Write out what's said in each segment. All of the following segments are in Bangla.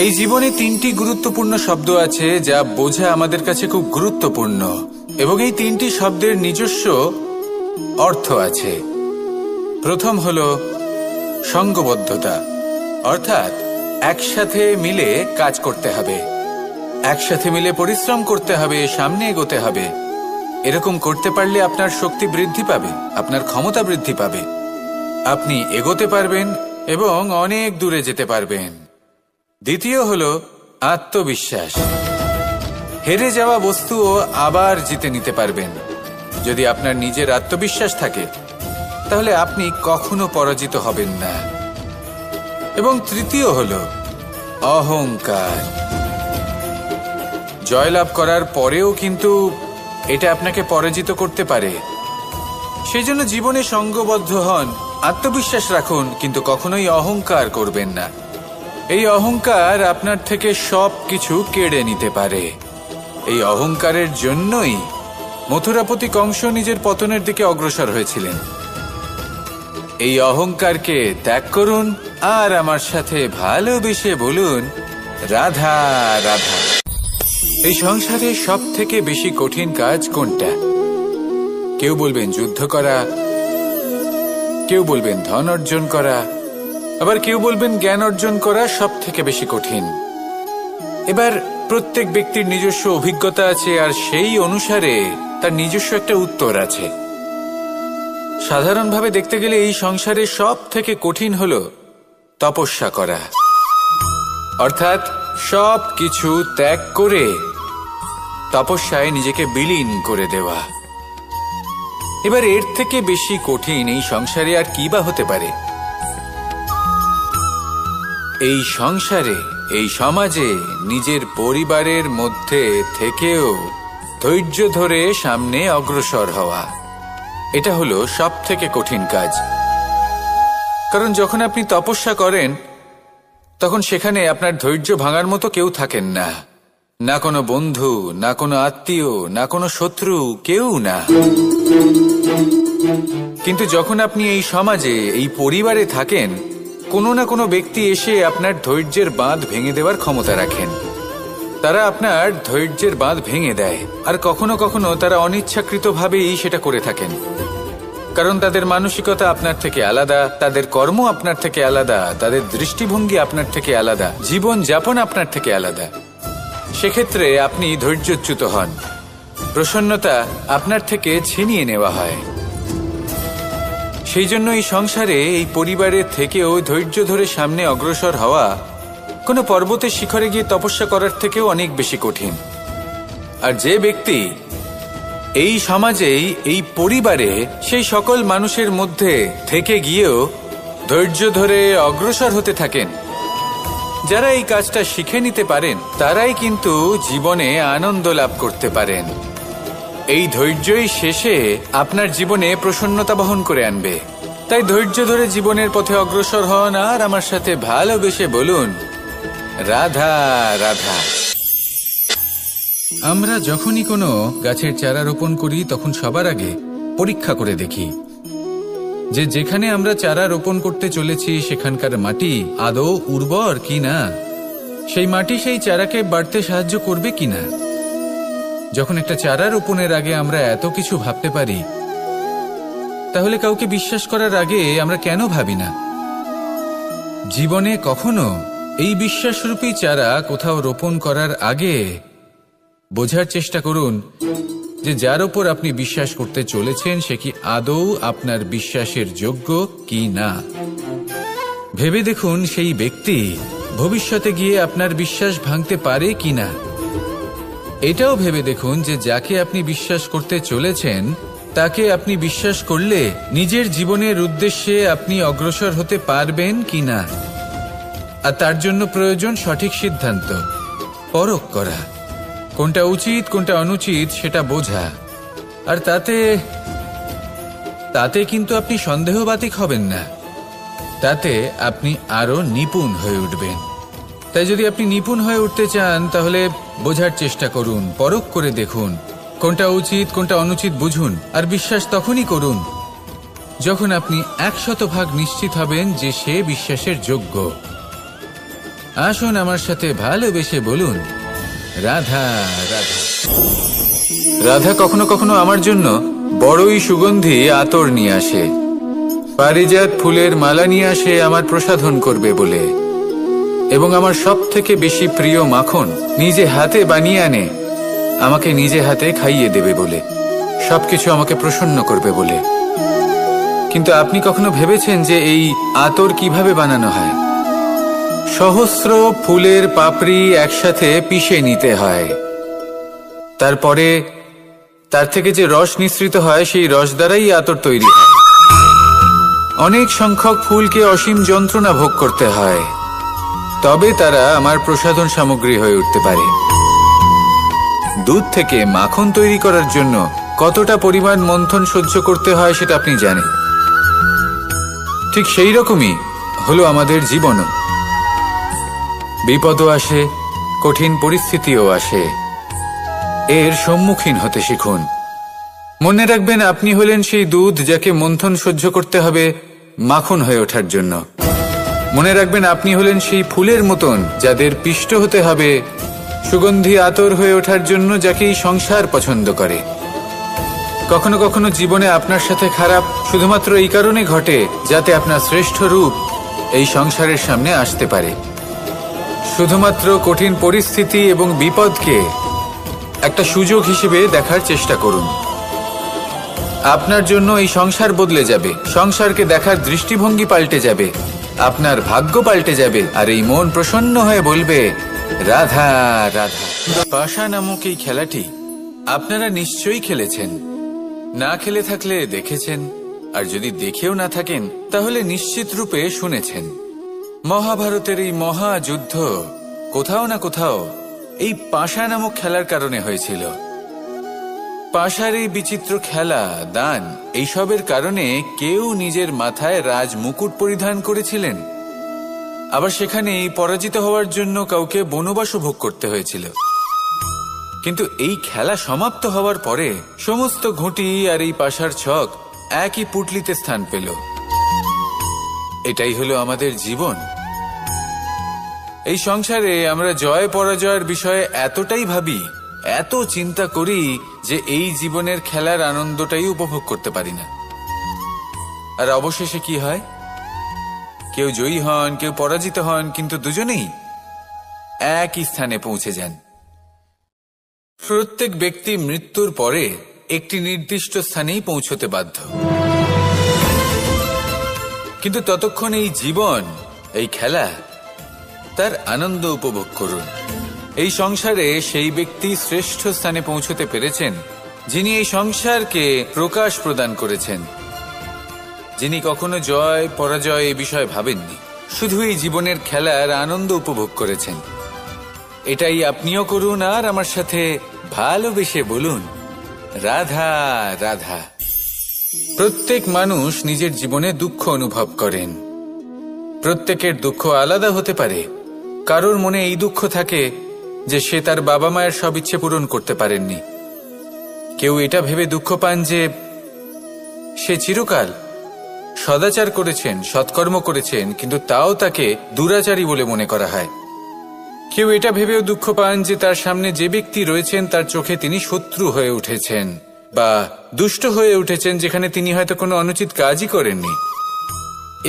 এই জীবনে তিনটি গুরুত্বপূর্ণ শব্দ আছে যা বোঝা আমাদের কাছে খুব গুরুত্বপূর্ণ, এবং এই তিনটি শব্দের নিজস্ব অর্থ আছে। প্রথম হলো সঙ্গবদ্ধতা, অর্থাৎ একসাথে মিলে কাজ করতে হবে, একসাথে মিলে পরিশ্রম করতে হবে, সামনে এগোতে হবে। এরকম করতে পারলে আপনার শক্তি বৃদ্ধি পাবে, আপনার ক্ষমতা বৃদ্ধি পাবে, আপনি এগোতে পারবেন এবং অনেক দূরে যেতে পারবেন। দ্বিতীয় হলো আত্মবিশ্বাস। হেরে যাওয়া বস্তুও আবার জিতে নিতে পারবেন। যদি আপনার নিজের আত্মবিশ্বাস থাকে তাহলে আপনি কখনো পরাজিত হবেন না। এবং তৃতীয় হলো অহংকার। জয়লাভ করার পরেও কিন্তু এটা আপনাকে পরাজিত করতে পারে। সেই জন্য জীবনে সঙ্গবদ্ধ হন, আত্মবিশ্বাস রাখুন, কিন্তু কখনোই অহংকার করবেন না। এই অহংকার আপনার থেকে সব কিছু কেড়ে নিতে পারে। এই অহংকারের জন্যই মথুরাপতি কংস নিজের পতনের দিকে অগ্রসর হয়েছিলেন। এই অহংকারকে ত্যাগ করুন আর আমার সাথে ভালোবেসে বলুন, রাধা রাধা। এই সংসারে সব থেকে বেশি কঠিন কাজ কোনটা? কেউ বলবেন যুদ্ধ করা, কেউ বলবেন ধন অর্জন করা, আবার কেউ বলবেন জ্ঞান অর্জন করা সব থেকে বেশি কঠিন। এবার প্রত্যেক ব্যক্তির নিজস্ব অভিজ্ঞতা আছে আর সেই অনুসারে তার নিজস্ব একটা উত্তর আছে। সাধারণভাবে দেখতে গেলে এই সংসারে সব থেকে কঠিন হলো তপস্যা করা, অর্থাৎ সব কিছু ত্যাগ করে তপস্যায় নিজেকে বিলীন করে দেওয়া। এবার এর থেকে বেশি কঠিন এই সংসারে আর কি বা হতে পারে? এই সংসারে, এই সমাজে, নিজের পরিবারের মধ্যে থেকেও ধৈর্য ধরে সামনে অগ্রসর হওয়া, এটা হলো সব থেকে কঠিন কাজ। কারণ যখন আপনি তপস্যা করেন তখন সেখানে আপনার ধৈর্য ভাঙার মতো কেউ থাকেন না, না কোনো বন্ধু, না কোনো আত্মীয়, না কোনো শত্রু, কেউ না। কিন্তু যখন আপনি এই সমাজে, এই পরিবারে থাকেন, কোনো না কোনো ব্যক্তি এসে আপনার ধৈর্যের বাঁধ ভেঙে দেওয়ার ক্ষমতা রাখেন। তারা আপনার ধৈর্যের বাঁধ ভেঙে দেয়, আর কখনো কখনো তারা অনিচ্ছাকৃতভাবেই সেটা করে থাকেন। কারণ তাদের মানসিকতা আপনার থেকে আলাদা, তাদের কর্ম আপনার থেকে আলাদা, তাদের দৃষ্টিভঙ্গি আপনার থেকে আলাদা, জীবন যাপন আপনার থেকে আলাদা। সেক্ষেত্রে আপনি ধৈর্যচ্যুত হন, প্রসন্নতা আপনার থেকে ছিনিয়ে নেওয়া হয়। সেই জন্য এই সংসারে, এই পরিবারের থেকেও ধৈর্য ধরে সামনে অগ্রসর হওয়া কোনো পর্বতের শিখরে গিয়ে তপস্যা করার থেকেও অনেক বেশি কঠিন। আর যে ব্যক্তি এই সমাজেই, এই পরিবারে, সেই সকল মানুষের মধ্যে থেকে গিয়েও ধৈর্য ধরে অগ্রসর হতে থাকেন, যারা এই কাজটা শিখে নিতে পারেন, তারাই কিন্তু জীবনে আনন্দ লাভ করতে পারেন। এই ধৈর্যই শেষে আপনার জীবনে প্রসন্নতা বহন করে আনবে। তাই ধৈর্য ধরে জীবনের পথে অগ্রসর হন আর আমার সাথে ভালোবেসে বলুন, রাধা রাধা। আমরা যখনই কোনো গাছের চারা রোপণ করি তখন সবার আগে পরীক্ষা করে দেখি যে যেখানে আমরা চারা রোপণ করতে চলেছি সেখানকার মাটি আদৌ উর্বর কিনা, সেই মাটি সেই চারাকে বাড়তে সাহায্য করবে কিনা। যখন একটা চারা রোপণের আগে আমরা এত কিছু ভাবতে পারি, তাহলে কাউকে বিশ্বাস করার আগে আমরা কেন ভাবি না? জীবনে কখনো এই বিশ্বাসরূপী চারা কোথাও রোপণ করার আগে বোঝার চেষ্টা করুন যে যার ওপর আপনি বিশ্বাস করতে চলেছেন সে কি আদৌ আপনার বিশ্বাসের যোগ্য কি না। ভেবে দেখুন সেই ব্যক্তি ভবিষ্যতে গিয়ে আপনার বিশ্বাস ভাঙতে পারে কিনা। এটাও ভেবে দেখুন যে যাকে আপনি বিশ্বাস করতে চলেছেন তাকে আপনি বিশ্বাস করলে নিজের জীবনের উদ্দেশ্যে আপনি অগ্রসর হতে পারবেন কিনা। আর তার জন্য প্রয়োজন সঠিক সিদ্ধান্ত, পরখ করা, কোনটা উচিত কোনটা অনুচিত সেটা বোঝা। আর তাতে কিন্তু আপনি সন্দেহবাতিক হবেন না, তাতে আপনি আরো নিপুণ হয়ে উঠবেন। তাই যদি আপনি নিপুণ হয়ে উঠতে চান তাহলে বোঝার চেষ্টা করুন, পরখ করে দেখুন, কোনটা উচিত কোনটা অনুচিত বুঝুন। আর বিশ্বাস তখনই করুন যখন আপনি 100% নিশ্চিত হবেন যে সে বিশ্বাসের যোগ্য। আসুন আমার সাথে ভালোবেসে বলুন, রাধা রাধা। রাধা কখনো কখনো আমার জন্য বড়ই সুগন্ধি আতর নিয়ে আসে, পারিজাত ফুলের মালা নিয়ে আসে আমার প্রসাধন করবে বলে, এবং আমার সব থেকে বেশি প্রিয় মাখন নিজে হাতে বানিয়ে আনে আমাকে নিজে হাতে খাইয়ে দেবে বলে, সবকিছু আমাকে প্রসন্ন করবে বলে। কিন্তু আপনি কখনো ভেবেছেন যে এই আতর কিভাবে বানানো হয়? সহস্র ফুলের পাপড়ি একসাথে পিষে নিতে হয়, তারপরে তার থেকে যে রস নিঃসৃত হয় সেই রস দ্বারাই আতর তৈরি হয়। অনেক সংখ্যক ফুলকে অসীম যন্ত্রণা ভোগ করতে হয়, তবে তারা আমার প্রসাধন সামগ্রী হয়ে উঠতে পারে। দুধ থেকে মাখন তৈরি করার জন্য কতটা পরিমাণ মন্থন সহ্য করতে হয় সেটা আপনি জানেন। ঠিক সেই রকমই হলো আমাদের জীবনও। বিপদও আসে, কঠিন পরিস্থিতিও আসে, এর সম্মুখীন হতে শিখুন। মনে রাখবেন, আপনি হলেন সেই দুধ যাকে মন্থন সহ্য করতে হবে মাখন হয়ে ওঠার জন্য। মনে রাখবেন, আপনি হলেন সেই ফুলের মতন যাদের পিষ্ট হতে হবে সুগন্ধি আতর হয়ে ওঠার জন্য, যাকে এই সংসার পছন্দ করে। কখনো কখনো জীবনে আপনার সাথে খারাপ শুধুমাত্র এই কারণে ঘটে যাতে আপনার শ্রেষ্ঠ রূপ এই সংসারের সামনে আসতে পারে। শুধুমাত্র কঠিন পরিস্থিতি এবং বিপদকে একটা সুযোগ হিসেবে দেখার চেষ্টা করুন। আপনার জন্য এই সংসার বদলে যাবে, সংসারকে দেখার দৃষ্টিভঙ্গি পাল্টে যাবে, আপনার ভাগ্য পাল্টে যাবে, আর এই মন প্রসন্ন হয়ে বলবে, রাধা রাধা। পাশা নামক এই খেলাটি আপনারা নিশ্চয়ই খেলেছেন, না খেলে থাকলে দেখেছেন, আর যদি দেখেও না থাকেন তাহলে নিশ্চিত রূপে শুনেছেন। মহাভারতের এই মহাযুদ্ধ কোথাও না কোথাও এই পাশা নামক খেলার কারণে হয়েছিল। পাশার এই বিচিত্র খেলা, দান, এইসবের কারণে কেউ নিজের মাথায় রাজ মুকুট পরিধান করেছিলেন, আবার সেখানে পরাজিত হওয়ার জন্য কাউকে বনবাসও ভোগ করতে হয়েছিল। কিন্তু এই খেলা সমাপ্ত হওয়ার পরে সমস্ত ঘুঁটি আর এই পাশার ছক একই পুটলিতে স্থান পেল। এটাই হলো আমাদের জীবন। এই সংসারে আমরা জয় পরাজয়ের বিষয়ে এতটাই ভাবি, এত চিন্তা করি যে এই জীবনের খেলার আনন্দটাই উপভোগ করতে পারি না। আর অবশেষে কি হয়? কেউ জয়ী হন, কেউ পরাজিত হন, কিন্তু দুজনেই একই স্থানে পৌঁছে যান। প্রত্যেক ব্যক্তি মৃত্যুর পরে একটি নির্দিষ্ট স্থানেই পৌঁছতে বাধ্য, কিন্তু ততক্ষণ এই জীবন, এই খেলা, তার আনন্দ উপভোগ করুন। এই সংসারে সেই ব্যক্তি শ্রেষ্ঠ স্থানে পৌঁছতে পেরেছেন যিনি এই সংসারকে প্রকাশ প্রদান করেছেন, যিনি কখনো জয় পরাজয় এই বিষয়ে ভাবেননি, শুধু এই জীবনের খেলার আনন্দ উপভোগ করেছেন। এটাই আপনিও করুন, আর আমার সাথে ভালোবেসে বলুন, রাধা রাধা। প্রত্যেক মানুষ নিজের জীবনে দুঃখ অনুভব করেন। প্রত্যেকের দুঃখ আলাদা হতে পারে। কারোর মনে এই দুঃখ থাকে যে সে তার বাবা মায়ের সব ইচ্ছে পূরণ করতে পারেননি। কেউ এটা ভেবে দুঃখ পান যে সে চিরকাল সদাচার করেছেন, সৎকর্ম করেছেন, কিন্তু তাও তাকে দুরাচারী বলে মনে করা হয়। কেউ এটা ভেবেও দুঃখ পান যে তার সামনে যে ব্যক্তি রয়েছেন তার চোখে তিনি শত্রু হয়ে উঠেছেন বা দুষ্ট হয়ে উঠেছেন, যেখানে তিনি হয়তো কোনো অনুচিত কাজই করেননি।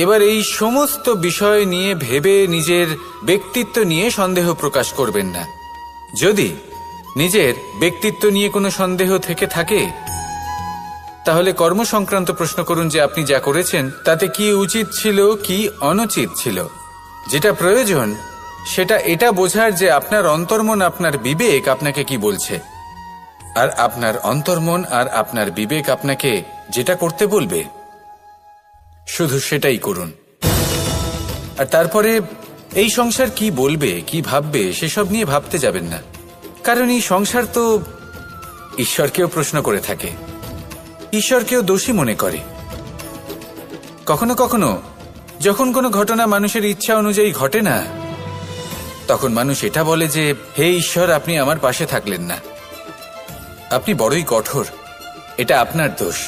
এবার এই সমস্ত বিষয় নিয়ে ভেবে নিজের ব্যক্তিত্ব নিয়ে সন্দেহ প্রকাশ করবেন না। যদি নিজের ব্যক্তিত্ব নিয়ে কোনো সন্দেহ থেকে থাকে তাহলে কর্ম সংক্রান্ত প্রশ্ন করুন যে আপনি যা করেছেন তাতে কি উচিত ছিল, কি অনুচিত ছিল। যেটা প্রয়োজন সেটা এটা বোঝার যে আপনার অন্তর্মন, আপনার বিবেক আপনাকে কি বলছে, আর আপনার অন্তর্মন আর আপনার বিবেক আপনাকে যেটা করতে বলবে শুধু সেটাই করুন। আর তারপরে এই সংসার কি বলবে, কি ভাববে সেসব নিয়ে ভাবতে যাবেন না, কারণ এই সংসার তো ঈশ্বরকেও প্রশ্ন করে থাকে, ঈশ্বরকেও দোষী মনে করে। কখনো কখনো যখন কোনো ঘটনা মানুষের ইচ্ছা অনুযায়ী ঘটে না, তখন মানুষ এটা বলে যে হে ঈশ্বর, আপনি আমার পাশে থাকলেন না, আপনি বড়ই কঠোর, এটা আপনার দোষ।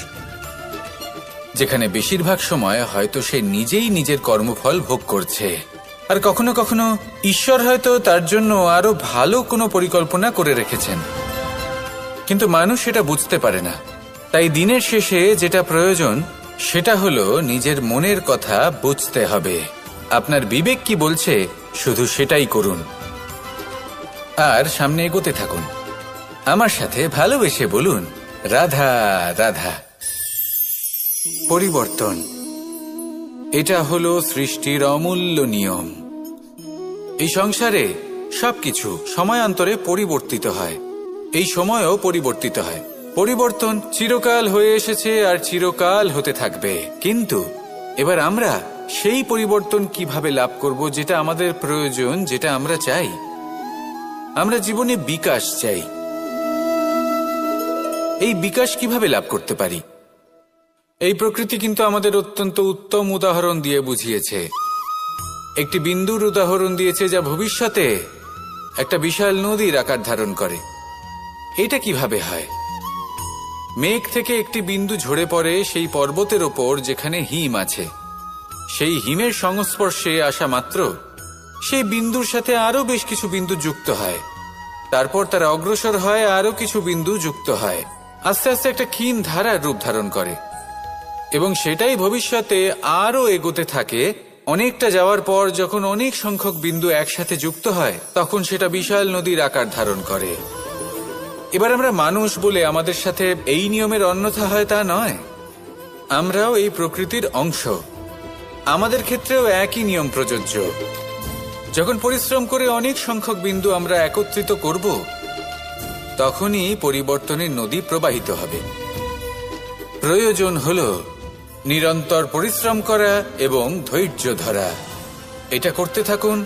যেখানে বেশিরভাগ সময় হয়তো সে নিজেই নিজের কর্মফল ভোগ করছে। আর কখনো কখনো ঈশ্বর হয়তো তার জন্য আরো ভালো কোনো পরিকল্পনা করে রেখেছেন, কিন্তু মানুষ সেটা বুঝতে পারে না। তাই দিনের শেষে যেটা প্রয়োজন সেটা হলো নিজের মনের কথা বুঝতে হবে। আপনার বিবেক কি বলছে শুধু সেটাই করুন আর সামনে এগোতে থাকুন। আমার সাথে ভালোবেসে বলুন, রাধা রাধা। পরিবর্তন, এটা হলো সৃষ্টির অমূল্য নিয়ম। এই সংসারে সবকিছু সময়ান্তরে পরিবর্তিত হয়, এই সময়ও পরিবর্তিত হয়। পরিবর্তন চিরকাল হয়ে এসেছে আর চিরকাল হতে থাকবে, কিন্তু এবার আমরা সেই পরিবর্তন কিভাবে লাভ করব যেটা আমাদের প্রয়োজন, যেটা আমরা চাই। আমরা জীবনে বিকাশ চাই। এই বিকাশ কিভাবে লাভ করতে পারি? এই প্রকৃতি কিন্তু আমাদের অত্যন্ত উত্তম উদাহরণ দিয়ে বুঝিয়েছে। একটি বিন্দুর উদাহরণ দিয়েছে যা ভবিষ্যতে একটা বিশাল নদীর আকার ধারণ করে। এটা কিভাবে হয়? মেঘ থেকে একটি বিন্দু ঝরে পড়ে সেই পর্বতের ওপর যেখানে হিম আছে। সেই হিমের সংস্পর্শে আসা মাত্র সেই বিন্দুর সাথে আরো বেশ কিছু বিন্দু যুক্ত হয়। তারপর তারা অগ্রসর হয়, আরো কিছু বিন্দু যুক্ত হয়, আস্তে আস্তে একটা ক্ষীণ ধারার রূপ ধারণ করে এবং সেটাই ভবিষ্যতে আরো এগোতে থাকে। অনেকটা যাওয়ার পর যখন অনেক সংখ্যক বিন্দু একসাথে যুক্ত হয় তখন সেটা বিশাল নদীর আকার ধারণ করে। এবার আমরা মানুষ বলে আমাদের সাথে এই নিয়মের অন্যথা হয় তা নয়। আমরাও এই প্রকৃতির অংশ, আমাদের ক্ষেত্রেও একই নিয়ম প্রযোজ্য। যখন পরিশ্রম করে অনেক সংখ্যক বিন্দু আমরা একত্রিত করব তখনই পরিবর্তনের নদী প্রবাহিত হবে। প্রয়োজন হল নিরন্তর পরিশ্রম করা এবং ধৈর্য ধরা। এটা করতে থাকুন,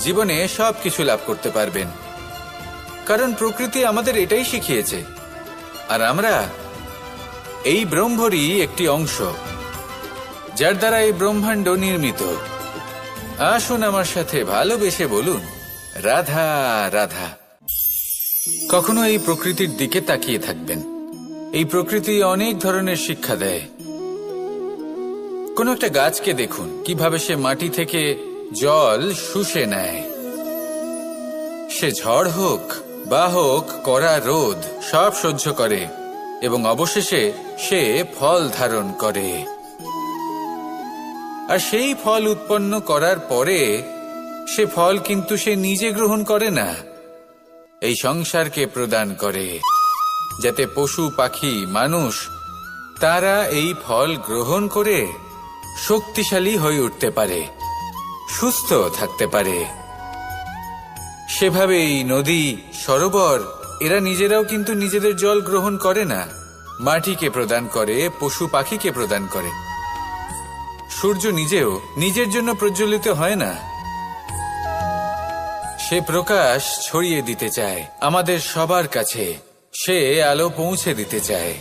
জীবনে সবকিছু লাভ করতে পারবেন, কারণ প্রকৃতি আমাদের এটাই শিখিয়েছে। আর আমরা এই ব্রহ্মরই একটি অংশ, যার দ্বারা এই ব্রহ্মাণ্ড নির্মিত। আসুন আমার সাথে ভালোবেসে বলুন, রাধা রাধা। কখনো এই প্রকৃতির দিকে তাকিয়ে থাকবেন। এই প্রকৃতি অনেক ধরনের শিক্ষা দেয়। কোনো একটা গাছকে দেখুন কিভাবে সে মাটি থেকে জল শুষে নেয়। সে ঝড় হোক বা হোক কড়া রোদ সব সহ্য করে এবং অবশেষে সে ফল ধারণ করে। আর সেই ফল উৎপন্ন করার পরে সে ফল কিন্তু সে নিজে গ্রহণ করে না, এই সংসারকে প্রদান করে, যাতে পশু পাখি মানুষ তারা এই ফল গ্রহণ করে শক্তিশালী হয়ে উঠতে পারে, সুস্থ থাকতে পারে। সেভাবেই নদী, সরোবর এরা নিজেরাও কিন্তু নিজেদের জল গ্রহণ করে না, মাটিকে প্রদান করে, পশু পাখিকে প্রদান করে। সূর্য নিজেও নিজের জন্য প্রজ্বলিত হয় না, সে প্রকাশ ছড়িয়ে দিতে চায় আমাদের সবার কাছে, সে আলো পৌঁছে দিতে চায়।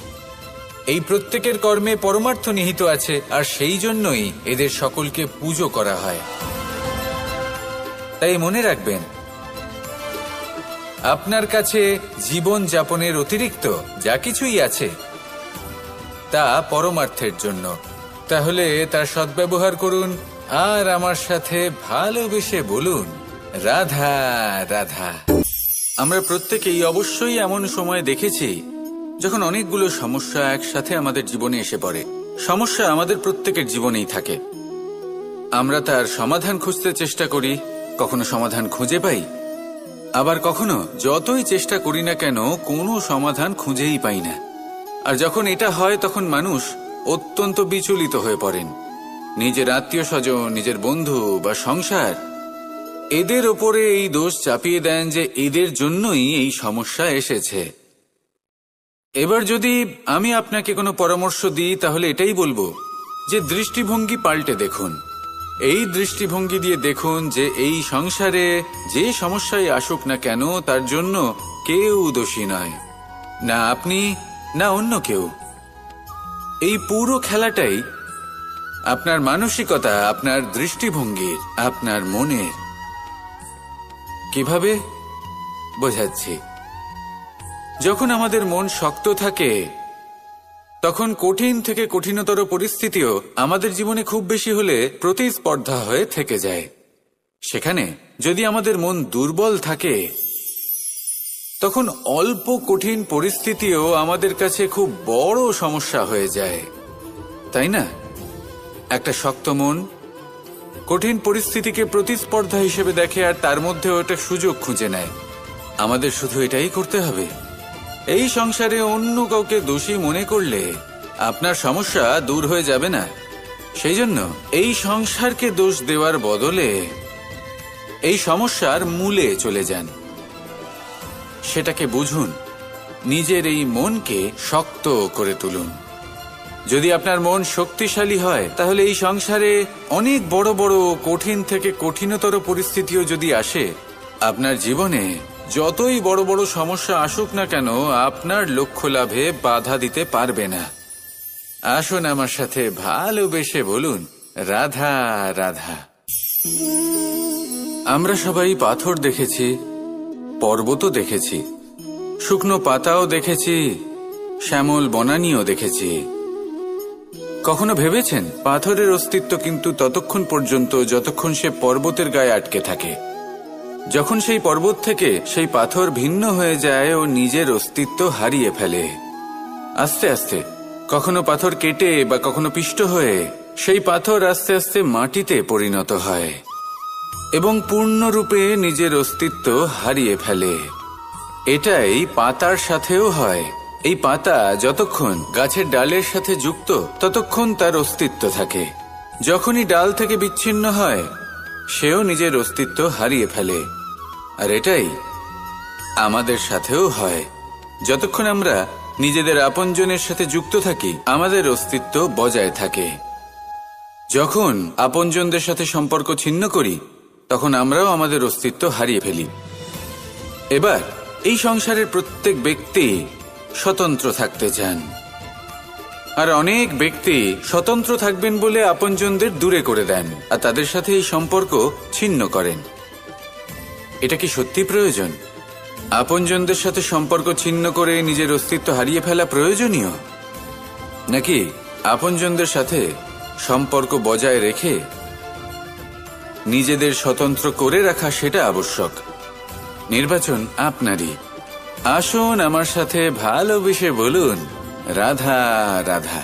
এই প্রত্যেকের কর্মে পরমার্থ নিহিত আছে, আর সেই জন্যই এদের সকলকে পুজো করা হয়। তাই মনে রাখবেন, আপনার কাছে জীবন যাপনের অতিরিক্ত যা কিছুই আছে তা পরমার্থের জন্য। তাহলে তার সদ্ব্যবহার করুন আর আমার সাথে ভালোবেসে বলুন, রাধা রাধা। আমরা প্রত্যেকেই অবশ্যই এমন সময় দেখেছি যখন অনেকগুলো সমস্যা একসাথে আমাদের জীবনে এসে পড়ে। সমস্যা আমাদের প্রত্যেকের জীবনেই থাকে। আমরা তার সমাধান খুঁজতে চেষ্টা করি, কখনো সমাধান খুঁজে পাই, আবার কখনো যতই চেষ্টা করি না কেন কোনো সমাধান খুঁজেই পাই না। আর যখন এটা হয় তখন মানুষ অত্যন্ত বিচলিত হয়ে পড়েন। নিজের আত্মীয় স্বজন, নিজের বন্ধু বা সংসার এদের ওপরে এই দোষ চাপিয়ে দেন যে এদের জন্যই এই সমস্যা এসেছে। এবার যদি আমি আপনাকে কোনো পরামর্শ দিই তাহলে এটাই বলবো যে দৃষ্টিভঙ্গি পাল্টে দেখুন। এই দৃষ্টিভঙ্গি দিয়ে দেখুন যে এই সংসারে যে সমস্যায় আসুক না কেন তার জন্য কেউ দোষী নয়, না আপনি না অন্য কেউ। এই পুরো খেলাটাই আপনার মানসিকতা, আপনার দৃষ্টিভঙ্গির, আপনার মনের। কিভাবে বোঝাচ্ছি? যখন আমাদের মন শক্ত থাকে তখন কঠিন থেকে কঠিনতর পরিস্থিতিও আমাদের জীবনে খুব বেশি হলে প্রতিস্পর্ধা হয়ে থেকে যায়। সেখানে যদি আমাদের মন দুর্বল থাকে, তখন অল্প কঠিন পরিস্থিতিও আমাদের কাছে খুব বড় সমস্যা হয়ে যায়, তাই না? একটা শক্ত মন কঠিন পরিস্থিতিকে প্রতিস্পর্ধা হিসেবে দেখে আর তার মধ্যে ওটা সুযোগ খুঁজে নেয়। আমাদের শুধু এটাই করতে হবে। এই সংসারে অন্য কাউকে দোষী মনে করলে আপনার সমস্যা দূর হয়ে যাবে না। সেই জন্য এই সংসারকে দোষ দেওয়ার বদলে এই সমস্যার মূলে চলে যান, সেটাকে বুঝুন, নিজের এই মনকে শক্ত করে তুলুন। যদি আপনার মন শক্তিশালী হয়, তাহলে এই সংসারে অনেক বড় বড় কঠিন থেকে কঠিনতর পরিস্থিতিও যদি আসে, আপনার জীবনে যতই বড় বড় সমস্যা আসুক না কেন, আপনার লক্ষ্য লাভে বাধা দিতে পারবে না। আসুন আমার সাথে ভালোবেসে বলুন, রাধা রাধা। আমরা সবাই পাথর দেখেছি, পর্বতও দেখেছি, শুকনো পাতাও দেখেছি, শ্যামল বনানীও দেখেছি। কখনো ভেবেছেন পাথরের অস্তিত্ব কিন্তু ততক্ষণ পর্যন্ত যতক্ষণ সে পর্বতের গায়ে আটকে থাকে। যখন সেই পর্বত থেকে সেই পাথর ভিন্ন হয়ে যায় ও নিজের অস্তিত্ব হারিয়ে ফেলে। আস্তে আস্তে কখনো পাথর কেটে বা কখনো পিষ্ট হয়ে সেই পাথর আস্তে আস্তে মাটিতে পরিণত হয় এবং পূর্ণরূপে নিজের অস্তিত্ব হারিয়ে ফেলে। এটাই পাতার সাথেও হয়। এই পাতা যতক্ষণ গাছের ডালের সাথে যুক্ত ততক্ষণ তার অস্তিত্ব থাকে। যখনই ডাল থেকে বিচ্ছিন্ন হয়, সেও নিজের অস্তিত্ব হারিয়ে ফেলে। আর এটাই আমাদের সাথেও হয়। যতক্ষণ আমরা নিজেদের আপনজনের সাথে যুক্ত থাকি, আমাদের অস্তিত্ব বজায় থাকে। যখন আপনজনদের সাথে সম্পর্ক ছিন্ন করি, তখন আমরাও আমাদের অস্তিত্ব হারিয়ে ফেলি। এবার এই সংসারের প্রত্যেক ব্যক্তি স্বতন্ত্র থাকতে চান, আর অনেক ব্যক্তি স্বতন্ত্র থাকবেন বলে আপনজনদের দূরে করে দেন আর তাদের সাথে এই সম্পর্ক ছিন্ন করেন। এটা কি সত্যি প্রয়োজন? আপনজনদের সাথে সম্পর্ক ছিন্ন করে নিজের অস্তিত্ব হারিয়ে ফেলা প্রয়োজনীয়, নাকি আপনজনদের সাথে সম্পর্ক বজায় রেখে নিজেদের স্বতন্ত্র করে রাখা সেটা আবশ্যক? নির্বাচন আপনারই। আসুন আমার সাথে ভালোবেসে বলুন, রাধা রাধা।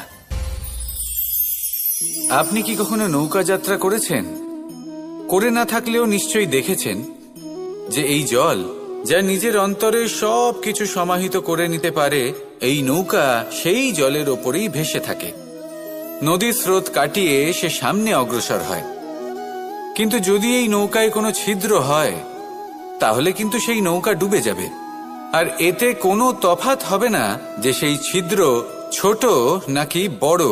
আপনি কি কখনো নৌকা যাত্রা করেছেন? করে না থাকলেও নিশ্চয়ই দেখেছেন যে এই জল যা নিজের অন্তরে সব কিছু সমাহিত করে নিতে পারে, এই নৌকা সেই জলের ওপরেই ভেসে থাকে। নদীর স্রোত কাটিয়ে সে সামনে অগ্রসর হয়। কিন্তু যদি এই নৌকায় কোনো ছিদ্র হয়, তাহলে কিন্তু সেই নৌকা ডুবে যাবে। আর এতে কোনো তফাৎ হবে না যে সেই ছিদ্র ছোট নাকি বড়,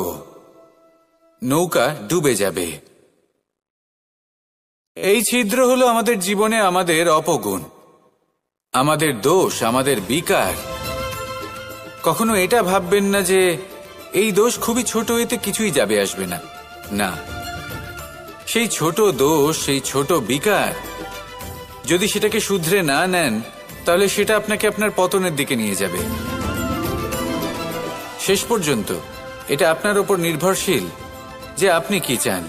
নৌকা ডুবে যাবে। এই ছিদ্র হলো আমাদের জীবনে আমাদের অপগুণ, আমাদের দোষ, আমাদের বিকার। কখনো এটা ভাববেন না যে এই দোষ খুবই ছোট, এতে কিছুই যাবে আসবে না। না, সেই ছোট দোষ, সেই ছোট বিকার যদি সেটাকে শুধরে না নেন, তাহলে সেটা আপনাকে আপনার পতনের দিকে নিয়ে যাবে। শেষ পর্যন্ত এটা আপনার উপর নির্ভরশীল যে আপনি কি চান।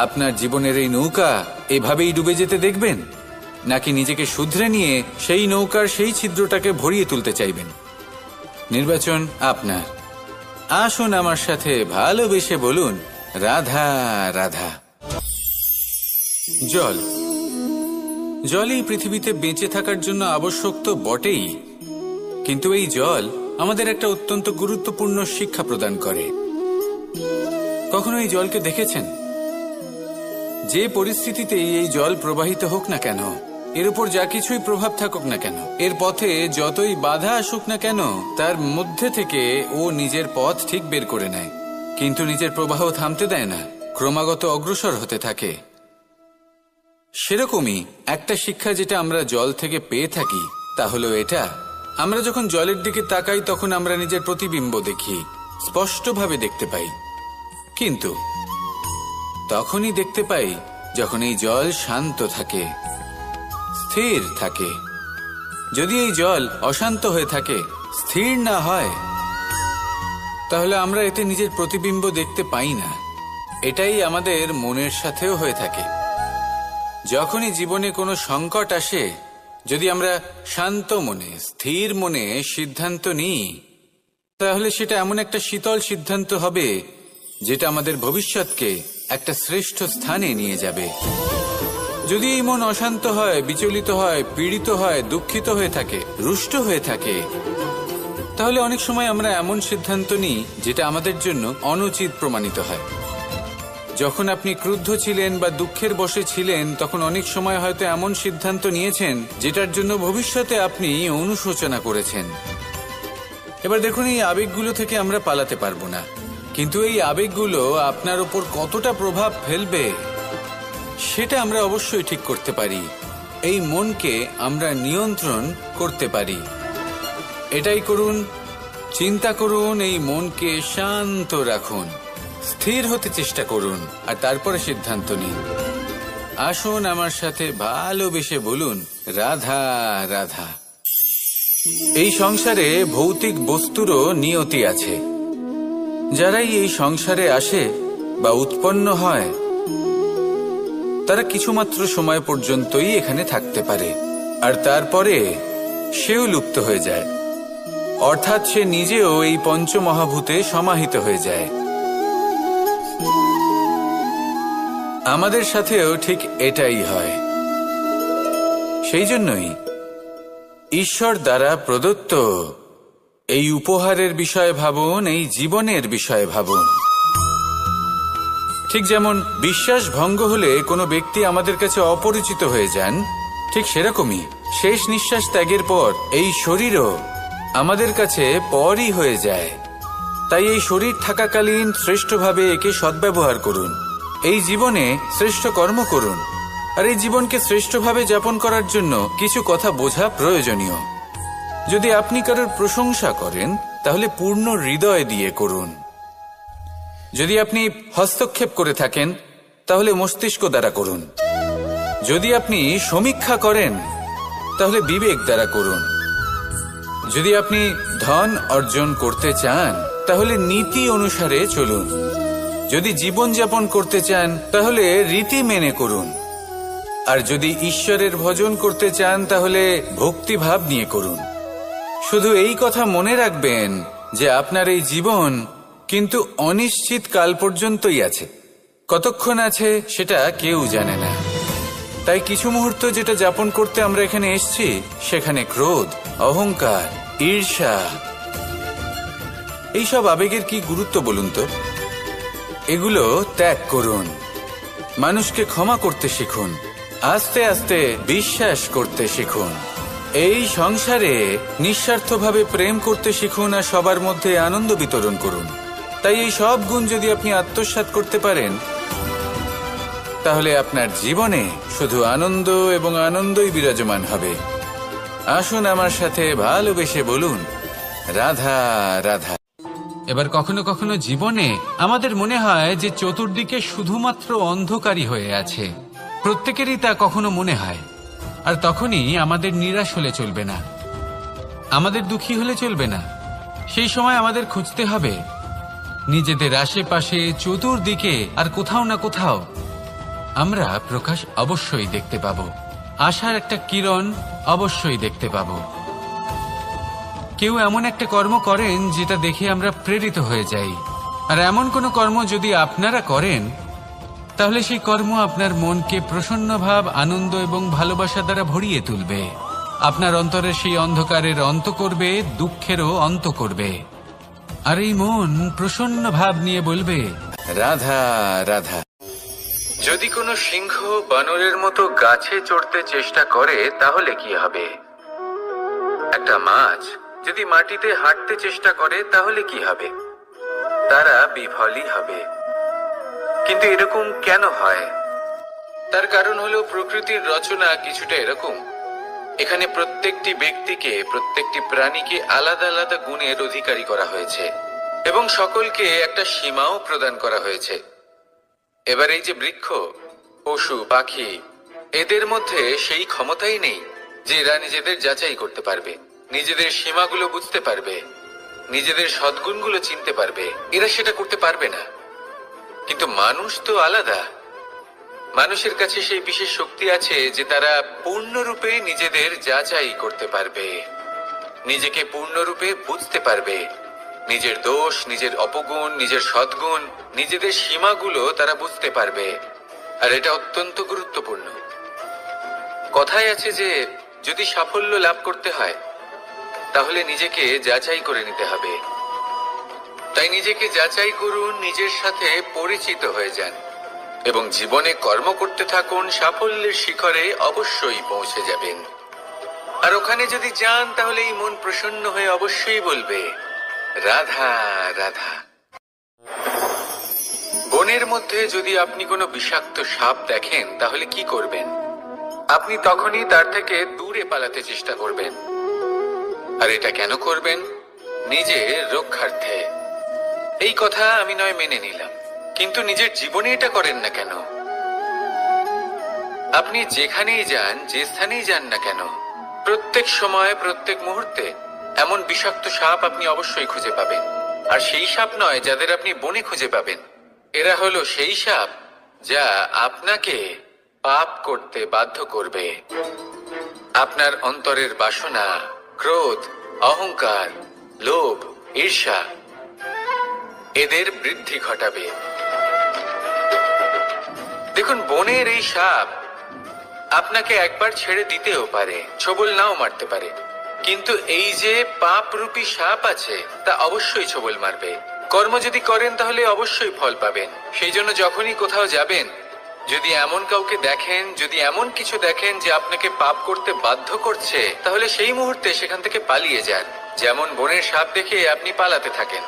আপনার জীবনের এই নৌকা এভাবেই ডুবে যেতে দেখবেন, নাকি নিজেকে শুধরে নিয়ে সেই নৌকার সেই ছিদ্রটাকে ভরিয়ে তুলতে চাইবেন? নির্বাচন আপনার। আসুন আমার সাথে ভালোবেসে বলুন, রাধা রাধা। জল, জলই পৃথিবীতে বেঁচে থাকার জন্য আবশ্যক তো বটেই, কিন্তু এই জল আমাদের একটা অত্যন্ত গুরুত্বপূর্ণ শিক্ষা প্রদান করে। কখনো এই জলকে দেখেছেন? যে পরিস্থিতিতেই এই জল প্রবাহিত হোক না কেন, এর উপর যা কিছুই প্রভাব থাকুক না কেন, এর পথে যতই বাধা আসুক না কেন, তার মধ্যে থেকে ও নিজের পথ ঠিক বের করে নেয়, কিন্তু নিজের প্রবাহ থামতে দেয় না, ক্রমাগত অগ্রসর হতে থাকে। সেরকমই একটা শিক্ষা যেটা আমরা জল থেকে পেয়ে থাকি, তা হলো এটা: আমরা যখন জলের দিকে তাকাই তখন আমরা নিজের প্রতিবিম্ব দেখি, স্পষ্টভাবে দেখতে পাই। কিন্তু তখনই দেখতে পাই যখন এই জল শান্ত থাকে, স্থির থাকে। যদি এই জল অশান্ত হয়ে থাকে, স্থির না হয়, তাহলে আমরা এতে নিজের প্রতিবিম্ব দেখতে পাই না। এটাই আমাদের মনের সাথেও হয়ে থাকে। যখনই জীবনে কোনো সংকট আসে, যদি আমরা শান্ত মনে, স্থির মনে সিদ্ধান্ত নিই, তাহলে সেটা এমন একটা শীতল সিদ্ধান্ত হবে যেটা আমাদের ভবিষ্যৎকে একটা শ্রেষ্ঠ স্থানে নিয়ে যাবে। যদি এই মন অশান্ত হয়, বিচলিত হয়, পীড়িত হয়, দুঃখিত হয়ে থাকে, রুষ্ট হয়ে থাকে, তাহলে অনেক সময় আমরা এমন সিদ্ধান্ত নিই যেটা আমাদের জন্য অনুচিত প্রমাণিত হয়। যখন আপনি ক্রুদ্ধ ছিলেন বা দুঃখের বশে ছিলেন, তখন অনেক সময় হয়তো এমন সিদ্ধান্ত নিয়েছেন যেটার জন্য ভবিষ্যতে আপনি অনুশোচনা করেছেন। এবার দেখুন, এই আবেগগুলো থেকে আমরা পালাতে পারবো না, কিন্তু এই আবেগগুলো আপনার উপর কতটা প্রভাব ফেলবে সেটা আমরা অবশ্যই ঠিক করতে পারি। এই মনকে আমরা নিয়ন্ত্রণ করতে পারি। এটাই করুন, চিন্তা করুন, এই মনকে শান্ত রাখুন, স্থির হতে চেষ্টা করুন, আর তারপরে সিদ্ধান্ত নিন। আসুন আমার সাথে ভালোবেসে বলুন, রাধা রাধা। এই সংসারে ভৌতিক বস্তুরও নিয়তি আছে। যারাই এই সংসারে আসে বা উৎপন্ন হয়, তারা কিছুমাত্র সময় পর্যন্তই এখানে থাকতে পারে, আর তারপরে সেও লুপ্ত হয়ে যায়, অর্থাৎ সে নিজেও এই পঞ্চমহাভূতে সমাহিত হয়ে যায়। আমাদের সাথেও ঠিক এটাই হয়। সেই জন্যই ঈশ্বর দ্বারা প্রদত্ত এই উপহারের বিষয়ে ভাবুন, এই জীবনের বিষয়ে ভাবুন। ঠিক যেমন বিশ্বাস ভঙ্গ হলে কোনো ব্যক্তি আমাদের কাছে অপরিচিত হয়ে যান, ঠিক সেরকমই শেষ নিঃশ্বাস ত্যাগের পর এই শরীরও আমাদের কাছে পরই হয়ে যায়। তাই এই শরীর থাকাকালীন শ্রেষ্ঠভাবে একে সদ্ব্যবহার করুন, এই জীবনে শ্রেষ্ঠ কর্ম করুন। আর এই জীবনকে শ্রেষ্ঠভাবে যাপন করার জন্য কিছু কথা বোঝা প্রয়োজনীয়। যদি আপনি কারোর প্রশংসা করেন, তাহলে পূর্ণ হৃদয় দিয়ে করুন। যদি আপনি হস্তক্ষেপ করে থাকেন, তাহলে মস্তিষ্ক দ্বারা করুন। যদি আপনি সমীক্ষা করেন, তাহলে বিবেক দ্বারা করুন। যদি আপনি ধন অর্জন করতে চান, তাহলে নীতি অনুসারে চলুন। যদি জীবনযাপন করতে চান, তাহলে রীতি মেনে করুন। আর যদি ঈশ্বরের ভজন করতে চান, তাহলে ভক্তিভাব নিয়ে করুন। শুধু এই কথা মনে রাখবেন যে আপনার এই জীবন কিন্তু অনিশ্চিত কাল পর্যন্তই আছে। কতক্ষণ আছে সেটা কেউ জানে না। তাই কিছু মুহূর্ত যেটা যাপন করতে আমরা এখানে এসেছি, সেখানে ক্রোধ, অহংকার, ঈর্ষা, এইসব আবেগের কি গুরুত্ব বলুন তো? এগুলো ত্যাগ করুন। মানুষকে ক্ষমা করতে শিখুন, আস্তে আস্তে বিশ্বাস করতে শিখুন। এই সংসারে নিঃস্বার্থভাবে প্রেম করতে শিখুন, আর সবার মধ্যে আনন্দ বিতরণ করুন। তাই এই সব গুণ যদি আপনি আত্মসাৎ করতে পারেন, তাহলে আপনার জীবনে শুধু আনন্দ এবং আনন্দই বিরাজমান হবে। আসুন আমার সাথে ভালোবেসে বলুন, রাধা রাধা। এবার কখনো কখনো জীবনে আমাদের মনে হয় যে চতুর্দিকে শুধুমাত্র অন্ধকারই হয়ে আছে। প্রত্যেকেরই তা কখনো মনে হয়। আর তখনই আমাদের নিরাশ হলে চলবে না, আমাদের দুঃখী হলে চলবে না। সেই সময় আমাদের খুঁজতে হবে নিজেদের আশেপাশে, চতুর্দিকে, আর কোথাও না কোথাও আমরা প্রকাশ অবশ্যই দেখতে পাবো, আশার একটা কিরণ অবশ্যই দেখতে পাবো। কেউ এমন একটা কর্ম করেন যেটা দেখে আমরা প্রেরিত হয়ে যাই, আর এমন কোনো কর্ম যদি আপনারা করেন, তাহলে সেই কর্ম আপনার মনকে প্রসন্ন ভাব, আনন্দ এবং ভালোবাসা দ্বারা ভরিয়ে তুলবে। আপনার অন্তরের সেই অন্ধকারের অন্ত করবে, দুঃখেরও অন্ত করবে। আর এই মন প্রসন্ন ভাব নিয়ে বলবে, রাধা রাধা। যদি কোনো সিংহ বানরের মতো গাছে চড়তে চেষ্টা করে, তাহলে কি হবে? একটা মাছ যদি মাটিতে হাঁটতে চেষ্টা করে, তাহলে কি হবে? তারা বিফলই হবে। কিন্তু এরকম কেন হয়? তার কারণ হলো প্রকৃতির রচনা কিছুটা এরকম। এখানে প্রত্যেকটি ব্যক্তিকে, প্রত্যেকটি প্রাণীকে আলাদা আলাদা গুণের অধিকারী করা হয়েছে, এবং সকলকে একটা সীমাও প্রদান করা হয়েছে। এবার এই যে বৃক্ষ, পশু, পাখি, এদের মধ্যে সেই ক্ষমতাই নেই যে এরা নিজেদের যাচাই করতে পারবে, নিজেদের সীমাগুলো বুঝতে পারবে। নিজেদের সদ্গুণগুলো চিনতে পারবে, এরা সেটা করতে পারবে না। কিন্তু মানুষ তো আলাদা। মানুষের কাছে সেই বিশেষ শক্তি আছে যে তারা পূর্ণরূপে নিজেদের যাচাই করতে পারবে, নিজেকে পূর্ণরূপে বুঝতে পারবে, নিজের দোষ, নিজের অপগুণ, নিজের সদ্গুণ, নিজেদের সীমাগুলো তারা বুঝতে পারবে। আর এটা অত্যন্ত গুরুত্বপূর্ণ। কথায় আছে যে যদি সাফল্য লাভ করতে হয় তাহলে নিজেকে যাচাই করে নিতে হবে। তাই নিজেকে যাচাই করুন, নিজের সাথে পরিচিত হয়ে যান এবং জীবনে কর্ম করতে থাকুন। সাফল্যের শিখরে অবশ্যই পৌঁছে যাবেন। আর ওখানে যদি যান তাহলে এই মন প্রসন্ন হয়ে অবশ্যই বলবে, রাধা রাধা। বনের মধ্যে যদি আপনি কোনো বিষাক্ত সাপ দেখেন তাহলে কি করবেন? আপনি তখনই তার থেকে দূরে পালাতে চেষ্টা করবেন। আর এটা কেন করবেন? নিজের রক্ষার্থে। এই কথা আমি নয় মেনে নিলাম, কিন্তু নিজের জীবনে এটা করেন না কেন? আপনি যেখানেই যান, যে স্থানেই যান না কেন, প্রত্যেক সময়, প্রত্যেক মুহূর্তে এমন বিষাক্ত সাপ আপনি অবশ্যই খুঁজে পাবেন। আর সেই সাপ নয় যাদের আপনি বনে খুঁজে পাবেন, এরা হলো সেই সাপ যা আপনাকে পাপ করতে বাধ্য করবে। আপনার অন্তরের বাসনা, ক্রোধ, অহংকার, লোভ, ঈর্ষা এদের বৃদ্ধি ঘটাবে। দেখুন, বনের এই সাপ আপনাকে একবার ছেড়ে দিতেও পারে, ছোবল নাও মারতে পারে, কিন্তু এই যে পাপরূপী সাপ আছে তা অবশ্যই ছোবল মারবে। কর্ম যদি করেন তাহলে অবশ্যই ফল পাবেন। সেই জন্য যখনই কোথাও যাবেন, যদি এমন কাউকে দেখেন, যদি এমন কিছু দেখেন যে আপনাকে পাপ করতে বাধ্য করছে, তাহলে সেই মুহূর্তে সেখান থেকে পালিয়ে যান। যেমন বনের সাপ দেখে আপনি পালাতে থাকেন।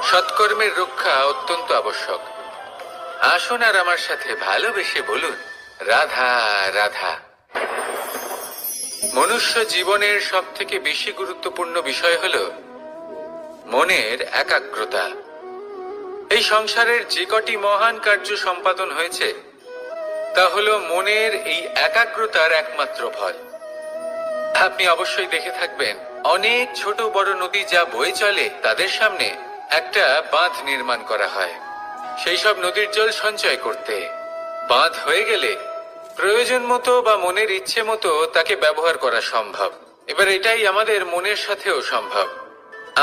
সৎকর্মের রক্ষা অত্যন্ত আবশ্যক। আসুন আর আমার সাথে ভালোবেসে বলুন, রাধা রাধা। মনুষ্য জীবনের সব থেকে বেশি গুরুত্বপূর্ণ বিষয় হলো মনের একাগ্রতা। এই সংসারের যে কটি মহান কার্য সম্পাদন হয়েছে তা হলো মনের এই একাগ্রতার একমাত্র ফল। আপনি অবশ্যই দেখে থাকবেন, অনেক ছোট বড় নদী যা বয়ে চলে তাদের সামনে একটা বাঁধ নির্মাণ করা হয় সেই সব নদীর জল সঞ্চয় করতে। বাঁধ হয়ে গেলে প্রয়োজন মতো বা মনের ইচ্ছে মতো তাকে ব্যবহার করা সম্ভব। এবার এটাই আমাদের মনের সাথেও সম্ভব।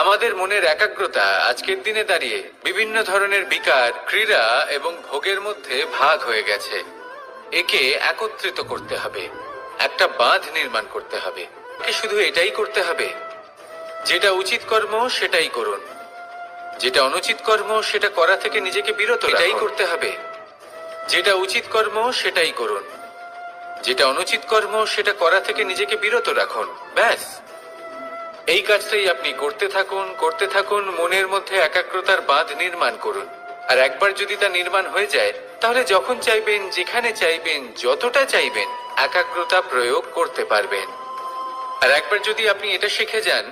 আমাদের মনের একাগ্রতা আজকের দিনে দাঁড়িয়ে বিভিন্ন ধরনের বিকার, ক্রীড়া এবং ভোগের মধ্যে ভাগ হয়ে গেছে। একে একত্রিত করতে হবে, একটা বাঁধ নির্মাণ করতে হবে। শুধু এটাই করতে হবে, যেটা উচিত কর্ম সেটাই করুন, যেটা অনুচিত কর্ম সেটা করা থেকে নিজেকে বিরত রাখুন। এটাই করতে হবে, যেটা উচিত কর্ম সেটাই করুন, যেটা অনুচিত কর্ম সেটা করা থেকে নিজেকে বিরত রাখুন। ব্যাস, এই কাজটাই আপনি করতে থাকুন, করতে থাকুন। মনের মধ্যে একাগ্রতার বাঁধ নির্মাণ করুন। আর একবার যদি তা নির্মাণ হয়ে যায় তাহলে যখন চাইবেন, যেখানে চাইবেন, যতটা চাইবেন একাগ্রতা প্রয়োগ করতে পারবেন। আর একবার যদি আপনি এটা শিখে যান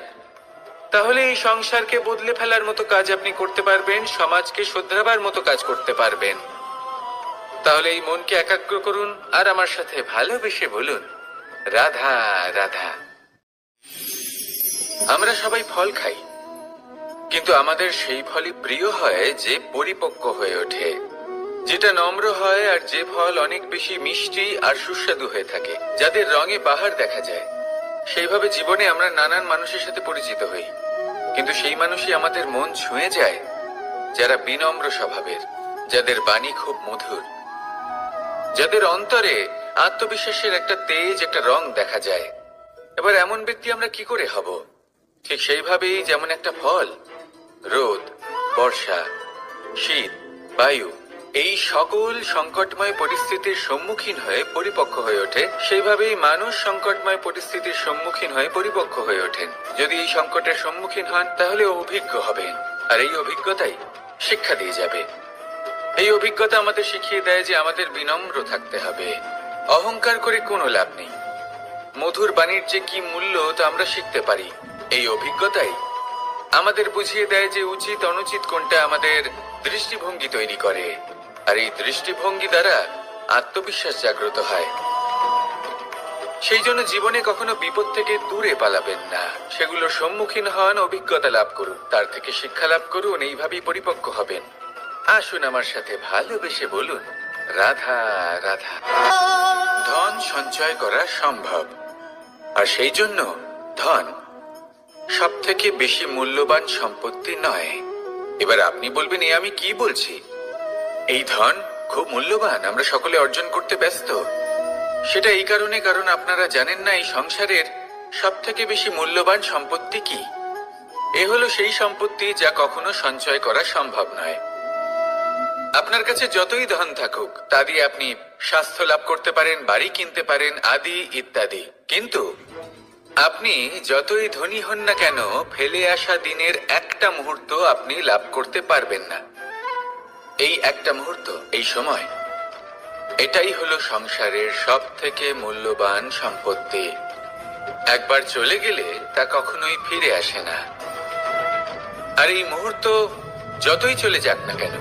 তাহলে এই সংসারকে বদলে ফেলার মতো কাজ আপনি করতে পারবেন, সমাজকে শুধরাবার মতো কাজ করতে পারবেন। তাহলে এই মনকে একাগ্র করুন আর আমার সাথে ভালোবেসে বলুন, রাধা রাধা। আমরা সবাই ফল খাই, কিন্তু আমাদের সেই ফলই প্রিয় হয় যে পরিপক্ক হয়ে ওঠে, যেটা নম্র হয়, আর যে ফল অনেক বেশি মিষ্টি আর সুস্বাদু হয়ে থাকে, যাদের রঙে বাহার দেখা যায়। সেইভাবে জীবনে আমরা নানান মানুষের সাথে পরিচিত হই, কিন্তু সেই মানুষই আমাদের মন ছুঁয়ে যায় যারা বিনম্র স্বভাবের, যাদের বাণী খুব মধুর, যাদের অন্তরে আত্মবিশ্বাসের একটা তেজ, একটা রং দেখা যায়। এবার এমন ব্যক্তি আমরা কি করে হব? ঠিক সেইভাবেই যেমন একটা ফল রোদ, বর্ষা, শীত, বায়ু এই সকল সংকটময় পরিস্থিতির সম্মুখীন হয়ে পরিপক্ক হয়ে ওঠে, সেইভাবেই মানুষ সংকটময় পরিস্থিতির সম্মুখীন হয়ে পরিপক্ক হয়ে ওঠেন। যদি এই সংকটের সম্মুখীন হন তাহলে অভিজ্ঞ হবেন, আর এই অভিজ্ঞতাই শিক্ষা দিয়ে যাবে। এই অভিজ্ঞতা আমাদের শিখিয়ে দেয় যে আমাদের বিনম্র থাকতে হবে। অহংকার করে কোনো লাভ নেই। মধুর বাণীর যে কি মূল্য তা আমরা শিখতে পারি। এই অভিজ্ঞতাই আমাদের বুঝিয়ে দেয় যে উচিত অনুচিত কোনটা, আমাদের দৃষ্টিভঙ্গি তৈরি করে, আর এই দৃষ্টিভঙ্গি দ্বারা আত্মবিশ্বাস জাগ্রত হয়। সেই জন্য জীবনে কখনো বিপদ থেকে দূরে পালাবেন না, সেগুলোর সম্মুখীন হন, অভিজ্ঞতা লাভ করুন, তার থেকে শিক্ষা লাভ করুন, এইভাবেই পরিপক্ক হবেন। আসুন আমার সাথে ভালোবেসে বলুন, রাধা রাধা। ধন সঞ্চয় করা সম্ভব, আর সেই জন্য ধন সব থেকে বেশি মূল্যবান সম্পত্তি নয়। এবার আপনি বলবেন, এ আমি কি বলছি? এই ধন খুব মূল্যবান, আমরা সকলে অর্জন করতে ব্যস্ত। সেটা এই কারণে, কারণ আপনারা জানেন না এই সংসারের সব থেকে বেশি মূল্যবান সম্পত্তি কি। এ হলো সেই সম্পত্তি যা কখনো সঞ্চয় করা সম্ভব নয়। আপনার কাছে যতই ধন থাকুক তা দিয়ে আপনি স্বাস্থ্য লাভ করতে পারেন, বাড়ি কিনতে পারেন, আদি ইত্যাদি, কিন্তু আপনি যতই ধনী হন না কেন, ফেলে আসা দিনের একটা মুহূর্ত আপনি লাভ করতে পারবেন না। এই একটা মুহূর্ত, এই সময়, এটাই হলো সংসারের সব থেকে মূল্যবান সম্পত্তি। একবার চলে গেলে তা কখনোই ফিরে আসে না। আর এই মুহূর্ত যতই চলে যাক না কেন,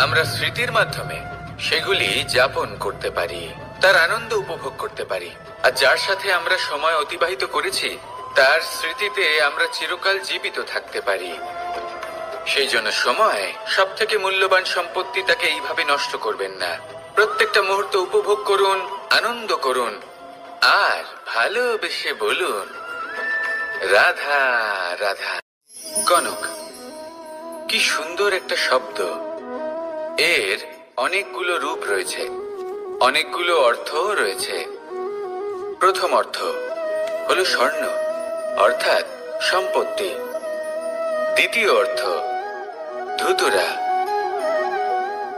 আমরা স্মৃতির মাধ্যমে সেগুলি যাপন করতে পারি, তার আনন্দ উপভোগ করতে পারি। আর যার সাথে আমরা সময় অতিবাহিত করেছি তার স্মৃতিতে আমরা চিরকাল জীবিত থাকতে পারি। সেই জন্য সময় সব থেকে মূল্যবান সম্পত্তি, তাকে এইভাবে নষ্ট করবেন না। প্রত্যেকটা মুহূর্ত উপভোগ করুন, আনন্দ করুন, আর ভালোবেসে বলুন, রাধা রাধা। কনক, কি সুন্দর একটা শব্দ। এর অনেকগুলো রূপ রয়েছে, অনেকগুলো অর্থ রয়েছে। প্রথম অর্থ হলো স্বর্ণ, অর্থাৎ সম্পত্তি। দ্বিতীয় অর্থ ধুতুরা,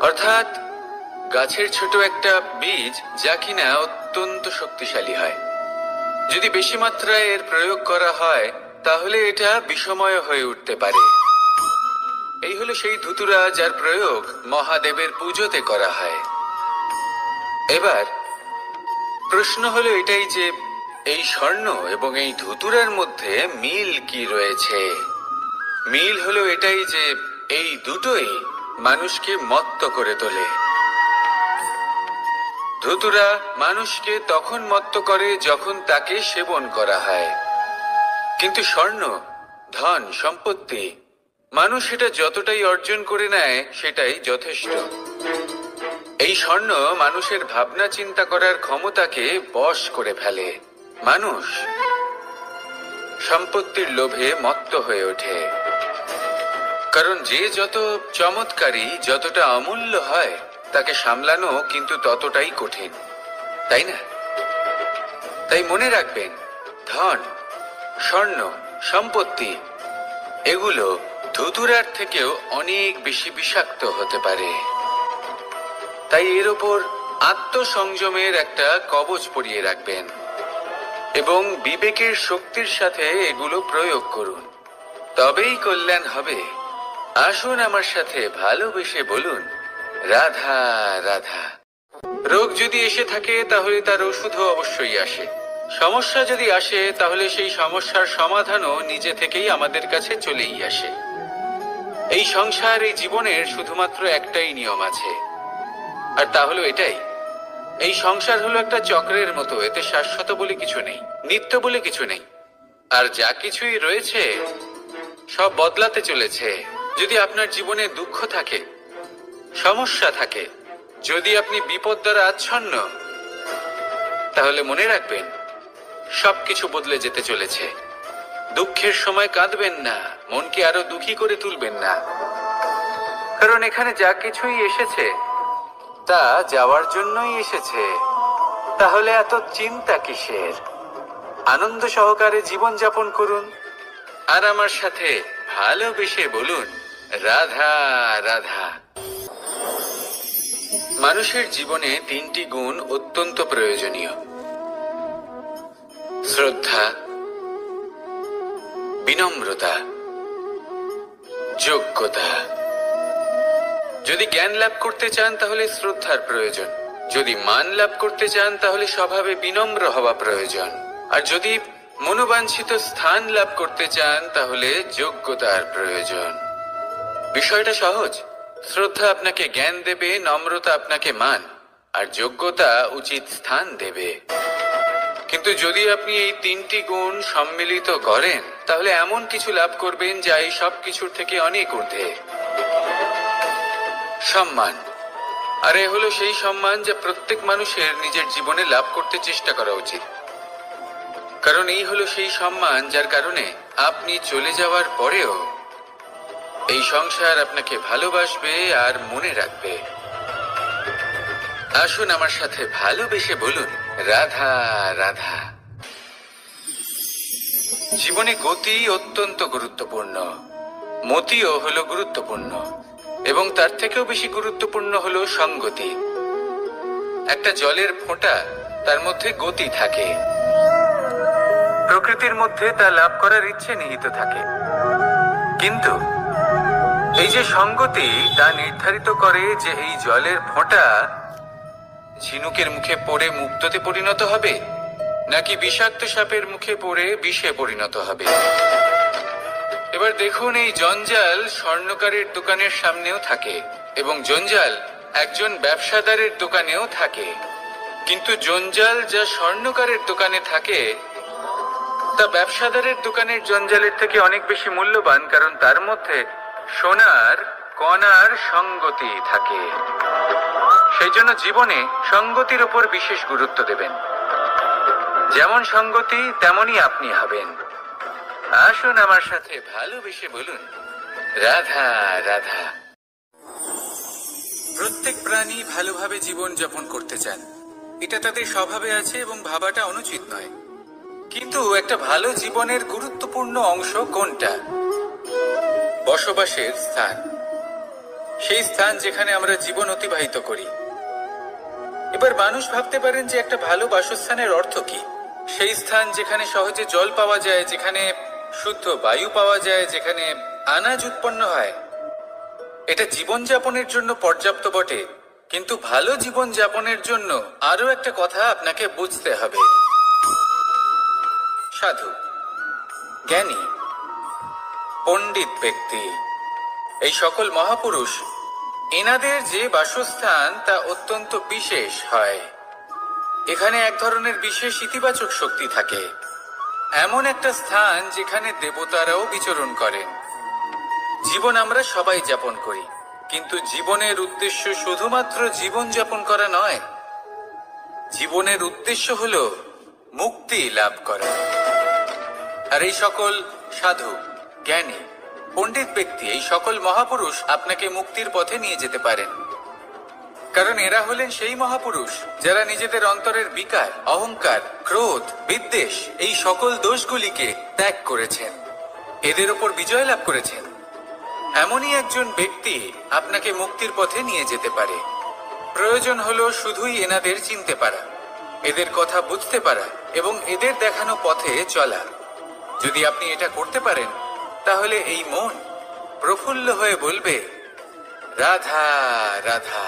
অর্থাৎ গাছের ছোট একটা বীজ, যা কিনা অত্যন্ত শক্তিশালী হয়। যদি বেশি মাত্রায় এর প্রয়োগ করা হয় তাহলে এটা বিষময় হয়ে উঠতে পারে। এই হলো সেই ধুতুরা যার প্রয়োগ মহাদেবের পুজোতে করা হয়। এবার প্রশ্ন হলো এটাই যে এই স্বর্ণ এবং এই ধুতুরার মধ্যে মিল কি রয়েছে। মিল হলো এটাই যে এই দুটোই মানুষকে মত্ত করে তোলে। ধুতুরা মানুষকে তখন মত্ত করে যখন তাকে সেবন করা হয়, কিন্তু স্বর্ণ, ধন, সম্পত্তি, মানুষ এটা যতটাই অর্জন করে নেয় সেটাই যথেষ্ট। এই স্বর্ণ মানুষের ভাবনা চিন্তা করার ক্ষমতাকে বশ করে ফেলে। মানুষ সম্পত্তির লোভে মত্ত হয়ে ওঠে, কারণ যে যত চমৎকারী, যতটা অমূল্য হয় তাকে সামলানো কিন্তু ততটাই কঠিন, তাই না? তাই মনে রাখবেন, ধন, স্বর্ণ, সম্পত্তি এগুলো ধুতুরার থেকেও অনেক বেশি বিষাক্ত হতে পারে। তাই এর ওপর আত্মসংযমের একটা কবচ পরিয়ে রাখবেন এবং বিবেকের শক্তির সাথে এগুলো প্রয়োগ করুন, তবেই কল্যাণ হবে। আসুন আমার সাথে ভালোবেসে বলুন, রাধা রাধা। রোগ যদি এসে থাকে তাহলে তার ওষুধও অবশ্যই আসে। সমস্যা যদি আসে তাহলে সেই সমস্যার সমাধানও নিজে থেকেই আমাদের কাছে চলেই আসে। এই সংসার, এই জীবনের শুধুমাত্র একটাই নিয়ম আছে, আর তা হলো এটাই, এই সংসার হলো একটা চক্রের মতো। এতে শাশ্বত বলে কিছু নেই, নিত্য বলে কিছু নেই, আর যা কিছুই রয়েছে সব বদলাতে চলেছে। যদি আপনার জীবনে দুঃখ থাকে, সমস্যা থাকে, যদি আপনি বিপদ দ্বারা আচ্ছন্ন, তাহলে মনে রাখবেন সবকিছু বদলে যেতে চলেছে। দুঃখের সময় কাঁদবেন না, মনকে আরো দুঃখী করে তুলবেন না, কারণ এখানে যা কিছুই এসেছে তা যাওয়ার জন্যই এসেছে। তাহলে এত চিন্তা কিসের? আনন্দ সহকারে জীবন যাপন করুন, আর আমার সাথে ভালোবেসে বলুন, রাধা রাধা। মানুষের জীবনে তিনটি গুণ অত্যন্ত প্রয়োজনীয়: শ্রদ্ধা, বিনম্রতা, যোগ্যতা। যদি জ্ঞান লাভ করতে চান তাহলে শ্রদ্ধার প্রয়োজন, যদি মান লাভ করতে চান তাহলে স্বভাবে বিনম্র হওয়া প্রয়োজন, আর যদি মনোবাঞ্ছিত স্থান লাভ করতে চান তাহলে যোগ্যতার প্রয়োজন। বিষয়টা সহজ। শ্রদ্ধা আপনাকে জ্ঞান দেবে, নম্রতা আপনাকে মান, আর যোগ্যতা উচিত স্থান দেবে। কিন্তু যদি আপনি এই তিনটি গুণ সম্মিলিত করেন তাহলে এমন কিছু লাভ করবেন যা এই সব কিছুর থেকে অনেক ঊর্ধ্বে। সম্মান। আর এ হলো সেই সম্মান যা প্রত্যেক মানুষের নিজের জীবনে লাভ করতে চেষ্টা করা উচিত, কারণ এই হলো সেই সম্মান যার কারণে আপনি চলে যাওয়ার পরেও এই সংসার আপনাকে ভালোবাসবে আর মনে রাখবে। আসুন আমার সাথে ভালোবেসে বলুন, রাধা রাধা। জীবনে গতি অত্যন্ত গুরুত্বপূর্ণ, মতিও হলো গুরুত্বপূর্ণ, এবং তার থেকেও বেশি গুরুত্বপূর্ণ হলো সঙ্গতি। একটা জলের ফোঁটা, তার মধ্যে গতি থাকে, প্রকৃতির মধ্যে তা লাভ করার ইচ্ছে নিহিত থাকে, কিন্তু এই যে সঙ্গতি তা নির্ধারিত করে যে এই জলের ফোঁটা ঝিনুকের মুখে পড়ে মুক্ততে পরিণত হবে নাকি বিষাক্ত সাপের মুখে পড়ে বিষে পরিণত হবে। এবার দেখুন, এই জঞ্জাল স্বর্ণকারের দোকানের সামনেও থাকে এবং জঞ্জাল একজন ব্যবসাদারের দোকানেও থাকে, কিন্তু জঞ্জাল যা স্বর্ণকারের দোকানে থাকে তা ব্যবসাদারের দোকানের জঞ্জালের থেকে অনেক বেশি মূল্যবান, কারণ তার মধ্যে সোনার কণার সঙ্গতি থাকে। সেই জন্য জীবনে সঙ্গতির উপর বিশেষ গুরুত্ব দেবেন। যেমন সঙ্গতি তেমনই আপনি হবেন। আসুন আমার সাথে ভালোবেসে বলুন, রাধা রাধা। প্রত্যেক প্রাণী ভালোভাবে জীবন যাপন করতে চান, এটা তাদের স্বভাবে আছে এবং ভাবাটা অনুচিত নয়। কিন্তু একটা ভালো জীবনের গুরুত্বপূর্ণ অংশ কোনটা? বসবাসের স্থান, সেই স্থান যেখানে আমরা জীবন অতিবাহিত করি। এবার মানুষ ভাবতে পারেন যে একটা ভালো বাসস্থানের অর্থ কি? সেই স্থান যেখানে সহজে জল পাওয়া যায়, যেখানে শুদ্ধ বায়ু পাওয়া যায়, যেখানে আনাজ উৎপন্ন হয়। এটা জীবনযাপনের জন্য পর্যাপ্ত বটে, কিন্তু ভালো জীবন যাপনের জন্য আরো একটা কথা আপনাকে বুঝতে হবে। সাধু, জ্ঞানী, পণ্ডিত ব্যক্তি, এই সকল মহাপুরুষ, এনাদের যে বাসস্থান তা অত্যন্ত বিশেষ হয়। এখানে এক ধরনের বিশেষ ইতিবাচক শক্তি থাকে, এমন একটা স্থান যেখানে দেবতারাও বিচরণ করেন। জীবন আমরা সবাই যাপন করি, কিন্তু জীবনের উদ্দেশ্য শুধুমাত্র জীবন যাপন করা নয়। জীবনের উদ্দেশ্য হলো মুক্তি লাভ করা। আর এই সকল সাধু, জ্ঞানী, পণ্ডিত ব্যক্তি, এই সকল মহাপুরুষ আপনাকে মুক্তির পথে নিয়ে যেতে পারেন, কারণ এরা হলেন সেই মহাপুরুষ যারা নিজেদের অন্তরের বিকার, অহংকার, ক্রোধ, বিদ্বেষ এই সকল দোষগুলিকে ত্যাগ করেছেন, এদের ওপর বিজয় লাভ করেছেন। এমনই একজন ব্যক্তি আপনাকে মুক্তির পথে নিয়ে যেতে পারে। প্রয়োজন হলো শুধুই এনাদের চিনতে পারা, এদের কথা বুঝতে পারা এবং এদের দেখানো পথে চলা। যদি আপনি এটা করতে পারেন তাহলে এই মন প্রফুল্ল হয়ে বলবে, রাধা রাধা।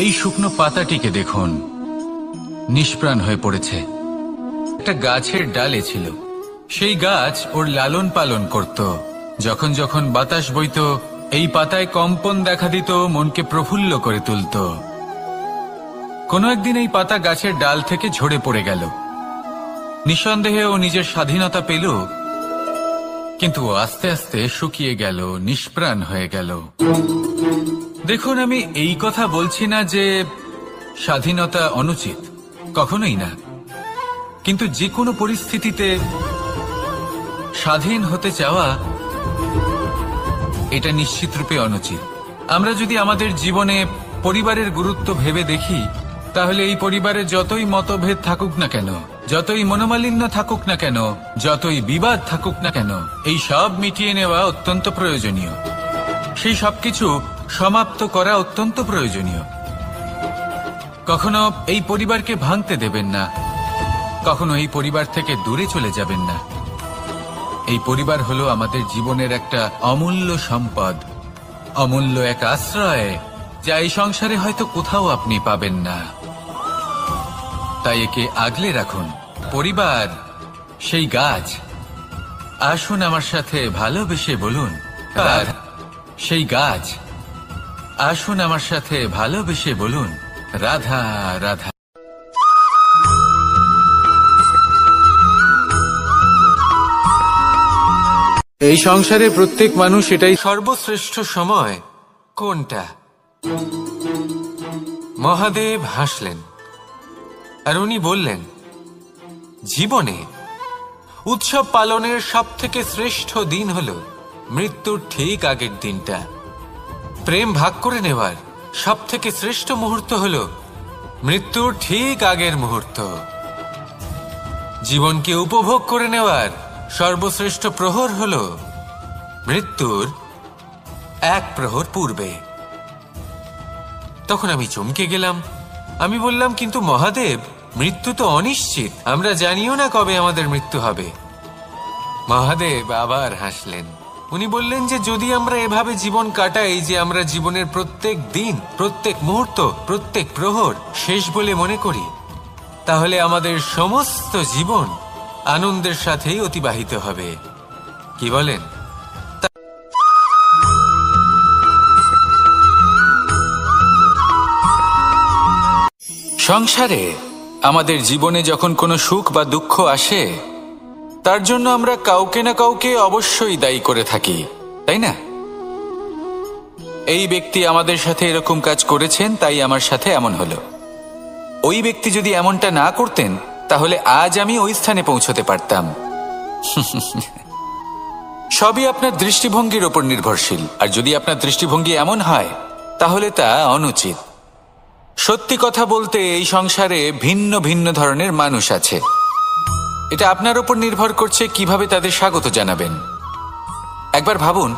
এই শুকনো পাতাটিকে দেখুন, নিষ্প্রাণ হয়ে পড়েছে। একটা গাছের ডালে ছিল, সেই গাছ ওর লালন পালন করত। যখন যখন বাতাস বইত, এই পাতায় কম্পন দেখা দিত, মনকে প্রফুল্ল করে তুলত। কোনো একদিন এই পাতা গাছের ডাল থেকে ঝরে পড়ে গেল। নিঃসন্দেহে ও নিজের স্বাধীনতা পেল, কিন্তু আস্তে আস্তে শুকিয়ে গেল, নিষ্প্রাণ হয়ে গেল। দেখুন, আমি এই কথা বলছি না যে স্বাধীনতা অনুচিত, কখনোই না, কিন্তু যে কোনো পরিস্থিতিতে স্বাধীন হতে চাওয়া এটা নিশ্চিতরূপে অনুচিত। আমরা যদি আমাদের জীবনে পরিবারের গুরুত্ব ভেবে দেখি, তাহলে এই পরিবারে যতই মতভেদ থাকুক না কেন, যতই মনোমালিন্য থাকুক না কেন, যতই বিবাদ থাকুক না কেন, এই সব মিটিয়ে নেওয়া অত্যন্ত প্রয়োজনীয়। সেই সবকিছু সমাপ্ত করা অত্যন্ত প্রয়োজনীয়। কখনো এই পরিবারকে ভাঙতে দেবেন না, কখনো এই পরিবার থেকে দূরে চলে যাবেন না। এই পরিবার হলো আমাদের জীবনের একটা অমূল্য সম্পদ, অমূল্য এক আশ্রয়, যা এই সংসারে হয়তো কোথাও আপনি পাবেন না। তাই একে আগলে রাখুন। পরিবার সেই গাছ, আসুন আমার সাথে ভালোবেসে বলুন রাধা। সেই গাছ, আসুন আমার সাথে ভালোবেসে বলুন রাধা রাধা। এই সংসারে প্রত্যেক মানুষ এটাই সর্বশ্রেষ্ঠ সময় কোনটা? মহাদেব হাসলেন আর উনি বললেন, জীবনে উৎসব পালনের সবথেকে শ্রেষ্ঠ দিন হলো মৃত্যুর ঠিক আগের দিনটা। প্রেম ভাগ করে নেওয়ার সবথেকে শ্রেষ্ঠ মুহূর্ত হলো মৃত্যুর ঠিক আগের মুহূর্ত। জীবনকে উপভোগ করে নেওয়ার সর্বশ্রেষ্ঠ প্রহর হলো মৃত্যুর এক প্রহর পূর্বে। তখন আমি চমকে গেলাম। আমি বললাম, কিন্তু মহাদেব, মৃত্যু তো অনিশ্চিত, আমরা জানিও না কবে আমাদের মৃত্যু হবে। মহাদেব আবার হাসলেন। উনি বললেন যে যদি আমরা এভাবে জীবন কাটাই যে আমরা জীবনের প্রত্যেক দিন, প্রত্যেক মুহূর্ত, প্রত্যেক প্রহর শেষ বলে মনে করি, তাহলে আমাদের সমস্ত জীবন আনন্দের সাথেই অতিবাহিত হবে। কি বলেন? সংসারে আমাদের জীবনে যখন কোনো সুখ বা দুঃখ আসে, তার জন্য আমরা কাউকে না কাউকে অবশ্যই দায়ী করে থাকি, তাই না? এই ব্যক্তি আমাদের সাথে এরকম কাজ করেছেন, তাই আমার সাথে এমন হলো। ওই ব্যক্তি যদি এমনটা না করতেন, তাহলে আজ আমি ওই স্থানে পৌঁছতে পারতাম। সবই আপনার দৃষ্টিভঙ্গির ওপর নির্ভরশীল, আর যদি আপনার দৃষ্টিভঙ্গি এমন হয়, তাহলে তা অনুচিত। সত্যি কথা বলতে, এই সংসারে ভিন্ন ভিন্ন ধরনের মানুষ আছে। এটা আপনার উপর নির্ভর করছে কিভাবে তাদের স্বাগত জানাবেন। একবার ভাবুন,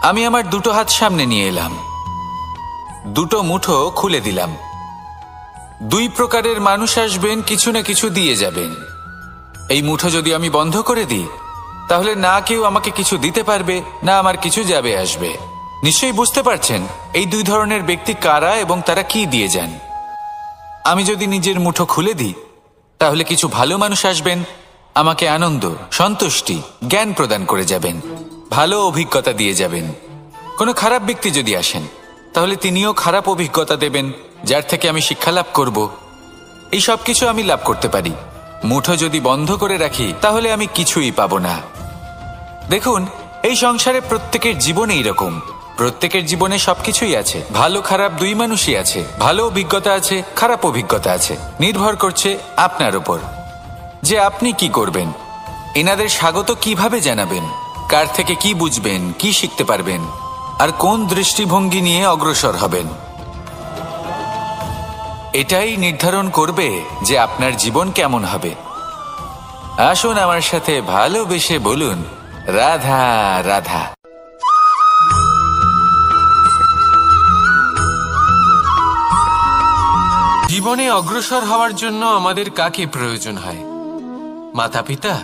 আমি আমার দুটো হাত সামনে নিয়ে এলাম, দুটো মুঠো খুলে দিলাম। দুই প্রকারের মানুষ আসবেন, কিছু না কিছু দিয়ে যাবেন। এই মুঠো যদি আমি বন্ধ করে দিই, তাহলে না কেউ আমাকে কিছু দিতে পারবে, না আমার কিছু যাবে আসবে। নিশ্চয়ই বুঝতে পারছেন এই দুই ধরনের ব্যক্তি কারা এবং তারা কি দিয়ে যান। আমি যদি নিজের মুঠো খুলে দিই, তাহলে কিছু ভালো মানুষ আসবেন, আমাকে আনন্দ, সন্তুষ্টি, জ্ঞান প্রদান করে যাবেন, ভালো অভিজ্ঞতা দিয়ে যাবেন। কোনো খারাপ ব্যক্তি যদি আসেন, তাহলে তিনিও খারাপ অভিজ্ঞতা দেবেন, যার থেকে আমি শিক্ষা লাভ করব। এই সব কিছু আমি লাভ করতে পারি। মুঠো যদি বন্ধ করে রাখি, তাহলে আমি কিছুই পাবো না। দেখুন, এই সংসারে প্রত্যেকের জীবনে এইরকম। প্রত্যেকের জীবনে সবকিছুই আছে, ভালো খারাপ দুই মানুষই আছে। ভালো অভিজ্ঞতা আছে, খারাপ অভিজ্ঞতা আছে। নির্ভর করছে আপনার উপর যে আপনি কি করবেন, এনাদের স্বাগত কিভাবে জানাবেন, কার থেকে কি বুঝবেন, কি শিখতে পারবেন, আর কোন দৃষ্টিভঙ্গি নিয়ে অগ্রসর হবেন। এটাই নির্ধারণ করবে যে আপনার জীবন কেমন হবে। আসুন আমার সাথে ভালোবেসে বলুন রাধা রাধা। জীবনে অগ্রসর হওয়ার জন্য আমাদের কাকে প্রয়োজন হয়? মাতা পিতা,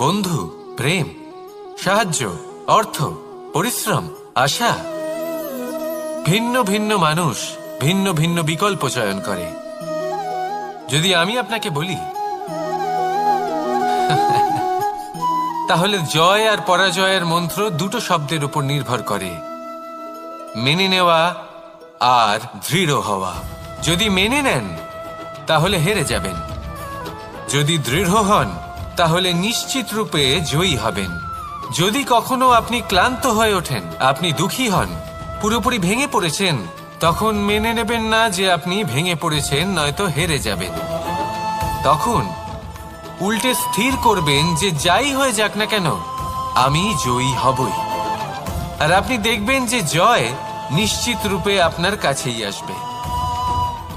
বন্ধু, প্রেম, সাহায্য, অর্থ, পরিশ্রম, আশা। ভিন্ন ভিন্ন মানুষ ভিন্ন ভিন্ন বিকল্প চয়ন করে। যদি আমি আপনাকে বলি, তাহলে জয় আর পরাজয়ের মন্ত্র দুটো শব্দের উপর নির্ভর করে, মেনে নেওয়া আর দৃঢ় হওয়া। যদি মেনে নেন, তাহলে হেরে যাবেন। যদি দৃঢ় হন, তাহলে নিশ্চিত রূপে জয়ী হবেন। যদি কখনো আপনি ক্লান্ত হয়ে ওঠেন, আপনি দুঃখী হন, পুরোপুরি ভেঙে পড়েছেন, তখন মেনে নেবেন না যে আপনি ভেঙে পড়েছেন, নয়তো হেরে যাবেন। তখন উল্টে স্থির করবেন যে যাই হয়ে যাক না কেন, আমি জয়ী হবই। আর আপনি দেখবেন যে জয় নিশ্চিত রূপে আপনার কাছেই আসবে।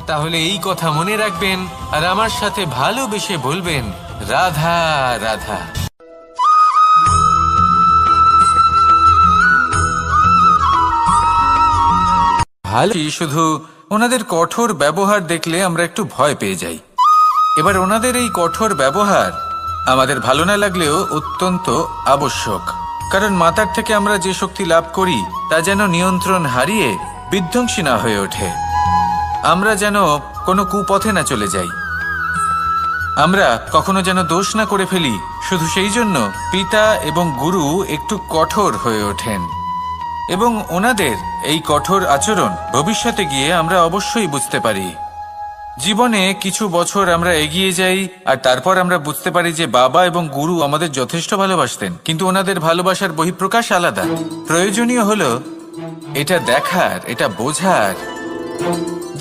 তাহলে এই কথা মনে রাখবেন আর আমার সাথে ভালোবেসে বলবেন রাধা রাধা। ভালো, শুধু ওনাদের কঠোর ব্যবহার দেখলে আমরা একটু ভয় পেয়ে যাই। এবার ওনাদের এই কঠোর ব্যবহার আমাদের ভালো না লাগলেও অত্যন্ত আবশ্যক, কারণ মাতার থেকে আমরা যে শক্তি লাভ করি তা যেন নিয়ন্ত্রণ হারিয়ে বিধ্বংসী না হয়ে ওঠে। আমরা যেন কোনো কুপথে না চলে যাই। আমরা কখনো যেন দোষ না করে ফেলি, শুধু সেই জন্য পিতা এবং গুরু একটু কঠোর হয়ে ওঠেন, এবং ওনাদের এই কঠোর আচরণ ভবিষ্যতে গিয়ে আমরা অবশ্যই বুঝতে পারি। জীবনে কিছু বছর আমরা এগিয়ে যাই আর তারপর আমরা বুঝতে পারি যে বাবা এবং গুরু আমাদের যথেষ্ট ভালোবাসতেন, কিন্তু ওনাদের ভালোবাসার বহিঃপ্রকাশ আলাদা। প্রয়োজনীয় হলো এটা দেখার, এটা বোঝার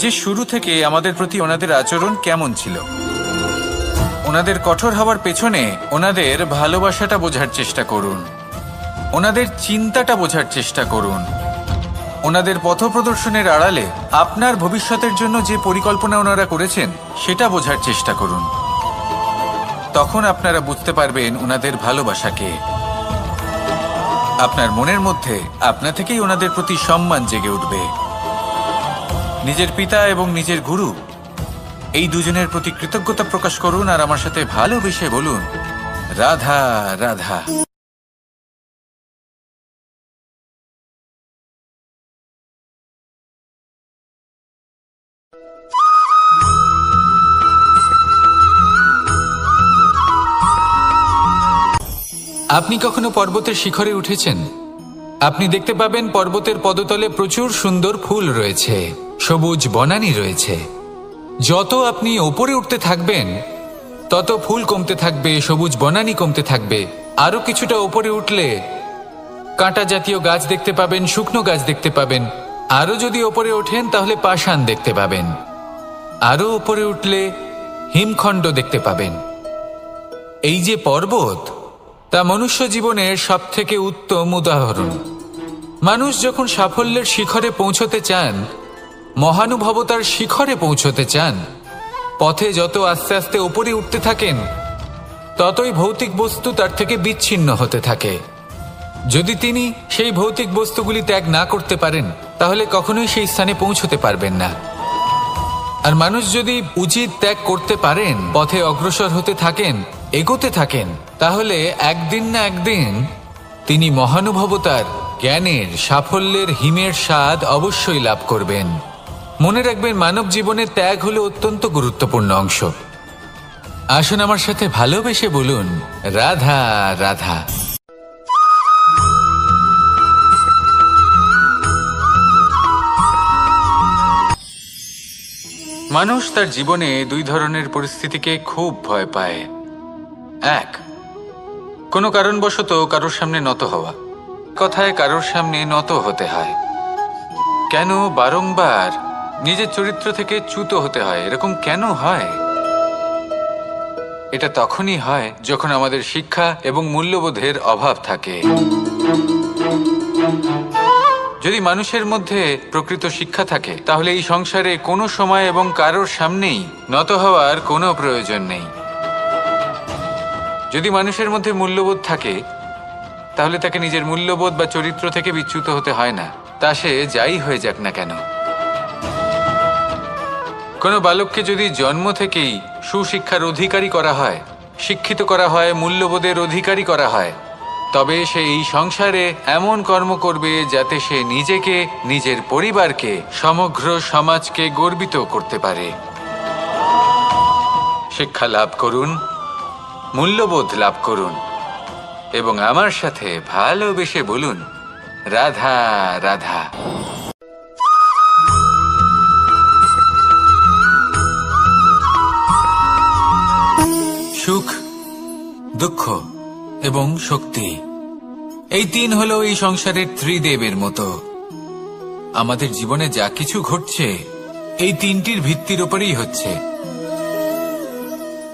যে শুরু থেকে আমাদের প্রতি ওনাদের আচরণ কেমন ছিল। ওনাদের কঠোর হওয়ার পেছনে ওনাদের ভালোবাসাটা বোঝার চেষ্টা করুন, ওনাদের চিন্তাটা বোঝার চেষ্টা করুন, ওনাদের পথপ্রদর্শনের আড়ালে আপনার ভবিষ্যতের জন্য যে পরিকল্পনা ওনারা করেছেন সেটা বোঝার চেষ্টা করুন। তখন আপনারা বুঝতে পারবেন ওনাদের ভালোবাসাকে। আপনার মনের মধ্যে আপনা থেকেই ওনাদের প্রতি সম্মান জেগে উঠবে। নিজের পিতা এবং নিজের গুরু এই দুজনের প্রতি কৃতজ্ঞতা প্রকাশ করুন আর আমার সাথে ভালোবেসে বলুন, রাধা রাধা। আপনি কখনো পর্বতের শিখরে উঠেছেন? আপনি দেখতে পাবেন পর্বতের পদতলে প্রচুর সুন্দর ফুল রয়েছে, সবুজ বনানী রয়েছে। যত আপনি ওপরে উঠতে থাকবেন তত ফুল কমতে থাকবে, সবুজ বনানী কমতে থাকবে। আরো কিছুটা ওপরে উঠলে কাঁটা জাতীয় গাছ দেখতে পাবেন, শুকনো গাছ দেখতে পাবেন। আরো যদি ওপরে ওঠেন তাহলে পাষাণ দেখতে পাবেন। আরো ওপরে উঠলে হিমখণ্ড দেখতে পাবেন। এই যে পর্বত, তা মনুষ্য জীবনের সবথেকে উত্তম উদাহরণ। মানুষ যখন সাফল্যের শিখরে পৌঁছতে চান, মহানুভবতার শিখরে পৌঁছতে চান, পথে যত আস্তে আস্তে উপরে উঠতে থাকেন ততই ভৌতিক বস্তু তার থেকে বিচ্ছিন্ন হতে থাকে। যদি তিনি সেই ভৌতিক বস্তুগুলি ত্যাগ না করতে পারেন তাহলে কখনোই সেই স্থানে পৌঁছতে পারবেন না। আর মানুষ যদি উচিত ত্যাগ করতে পারেন, পথে অগ্রসর হতে থাকেন, এগোতে থাকেন, তাহলে একদিন না একদিন তিনি মহানুভবতার, জ্ঞানের, সাফল্যের হিমের স্বাদ অবশ্যই লাভ করবেন। মনে রাখবেন, মানব জীবনে ত্যাগ হলো অত্যন্ত গুরুত্বপূর্ণ অংশ। আসুন আমার সাথে ভালোবেসে বলুন, রাধা রাধা। মানুষ তার জীবনে দুই ধরনের পরিস্থিতিকে খুব ভয় পায়। এক, কোনো কারণবশত কারোর সামনে নত হওয়া, কথায় কারোর সামনে নত হতে হয়। কেন বারংবার নিজের চরিত্র থেকে চ্যুত হতে হয়? এরকম কেন হয়? এটা তখনই হয় যখন আমাদের শিক্ষা এবং মূল্যবোধের অভাব থাকে। যদি মানুষের মধ্যে প্রকৃত শিক্ষা থাকে তাহলে এই সংসারে কোনো সময় এবং কারোর সামনেই নত হওয়ার কোনো প্রয়োজন নেই। যদি মানুষের মধ্যে মূল্যবোধ থাকে তাহলে তাকে নিজের মূল্যবোধ বা চরিত্র থেকে বিচ্যুত হতে হয় না, তা সে যাই হয়ে যাক না কেন। কোনো বালককে যদি জন্ম থেকেই সুশিক্ষার অধিকারী করা হয়, শিক্ষিত করা হয়, মূল্যবোধের অধিকারী করা হয়, তবে সে এই সংসারে এমন কর্ম করবে যাতে সে নিজেকে, নিজের পরিবারকে, সমগ্র সমাজকে গর্বিত করতে পারে। শিক্ষা লাভ করুন, মূল্যবোধ লাভ করুন এবং আমার সাথে ভালোবেসে বলুন, রাধা রাধা। সুখ, দুঃখ এবং শক্তি, এই তিন হলো এই সংসারের ত্রিদেবের মতো। আমাদের জীবনে যা কিছু ঘটছে এই তিনটির ভিত্তির উপরেই হচ্ছে।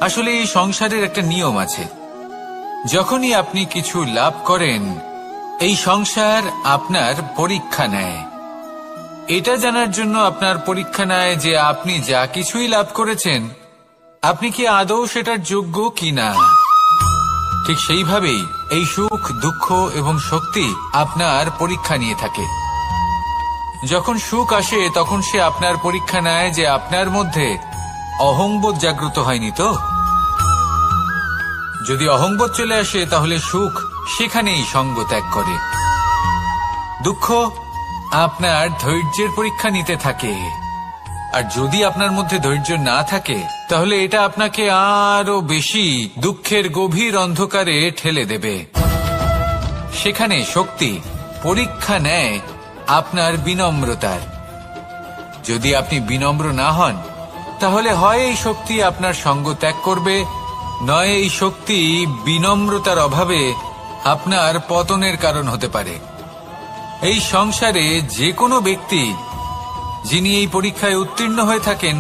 আসলে এই সংসারের একটা নিয়ম আছে, যখনই আপনি কিছু লাভ করেন এই সংসার আপনার পরীক্ষা নেয়। এটা জানার জন্য আপনার পরীক্ষা নেয় যে আপনি যা কিছুই লাভ করেছেন আপনি কি আদৌ সেটার যোগ্য কিনা। ঠিক সেইভাবেই এই সুখ, দুঃখ এবং শক্তি আপনার পরীক্ষা নিয়ে থাকে। যখন সুখ আসে তখন সে আপনার পরীক্ষা নেয় যে আপনার মধ্যে অহংবোধ জাগ্রত হয়নি তো। যদি অহংবোধ চলে আসে তাহলে সুখ সেখানেই সঙ্গ ত্যাগ করে। দুঃখ আপনার ধৈর্যের পরীক্ষা নিতে থাকে। আর যদি আপনার মধ্যে ধৈর্য না থাকে তাহলে এটা আপনাকে আরো বেশি দুঃখের গভীর অন্ধকারে ঠেলে দেবে। সেখানে শক্তি পরীক্ষা নেয় আপনার বিনম্রতার। যদি আপনি বিনম্র না হন তাহলে হয় এই শক্তি আপনার সঙ্গ ত্যাগ করবে, নয় এই শক্তি বিনম্রতার অভাবে আপনার পতনের কারণ হতে পারে। এই সংসারে যে কোনো ব্যক্তি যিনি এই পরীক্ষায় উত্তীর্ণ হয়ে থাকেন,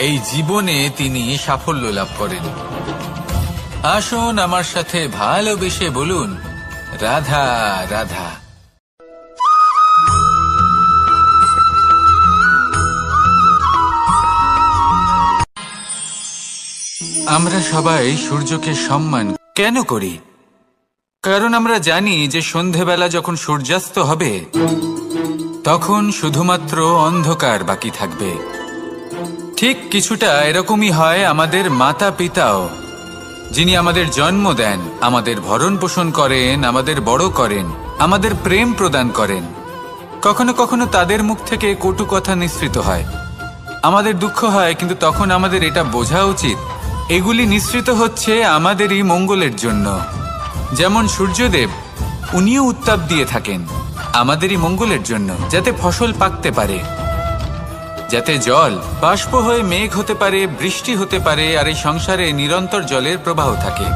এই জীবনে তিনি সাফল্য লাভ করেন। আসুন আমার সাথে ভালোবেসে বলুন, রাধা রাধা। আমরা সবাই সূর্যকে সম্মান কেন করি? কারণ আমরা জানি যে সন্ধেবেলা যখন সূর্যাস্ত হবে তখন শুধুমাত্র অন্ধকার বাকি থাকবে। ঠিক কিছুটা এরকমই হয় আমাদের মাতা পিতাও, যিনি আমাদের জন্ম দেন, আমাদের ভরণ পোষণ করেন, আমাদের বড় করেন, আমাদের প্রেম প্রদান করেন। কখনো কখনো তাদের মুখ থেকে কটু কথা নিঃসৃত হয়, আমাদের দুঃখ হয়, কিন্তু তখন আমাদের এটা বোঝা উচিত এগুলি নিঃসৃত হচ্ছে আমাদেরই মঙ্গলের জন্য। যেমন সূর্যদেব, উনিও উত্তাপ দিয়ে থাকেন আমাদেরই মঙ্গলের জন্য, যাতে ফসল পাকতে পারে, যাতে জল বাষ্প হয়ে মেঘ হতে পারে, বৃষ্টি হতে পারে, আর এই সংসারে নিরন্তর জলের প্রবাহ থাকে।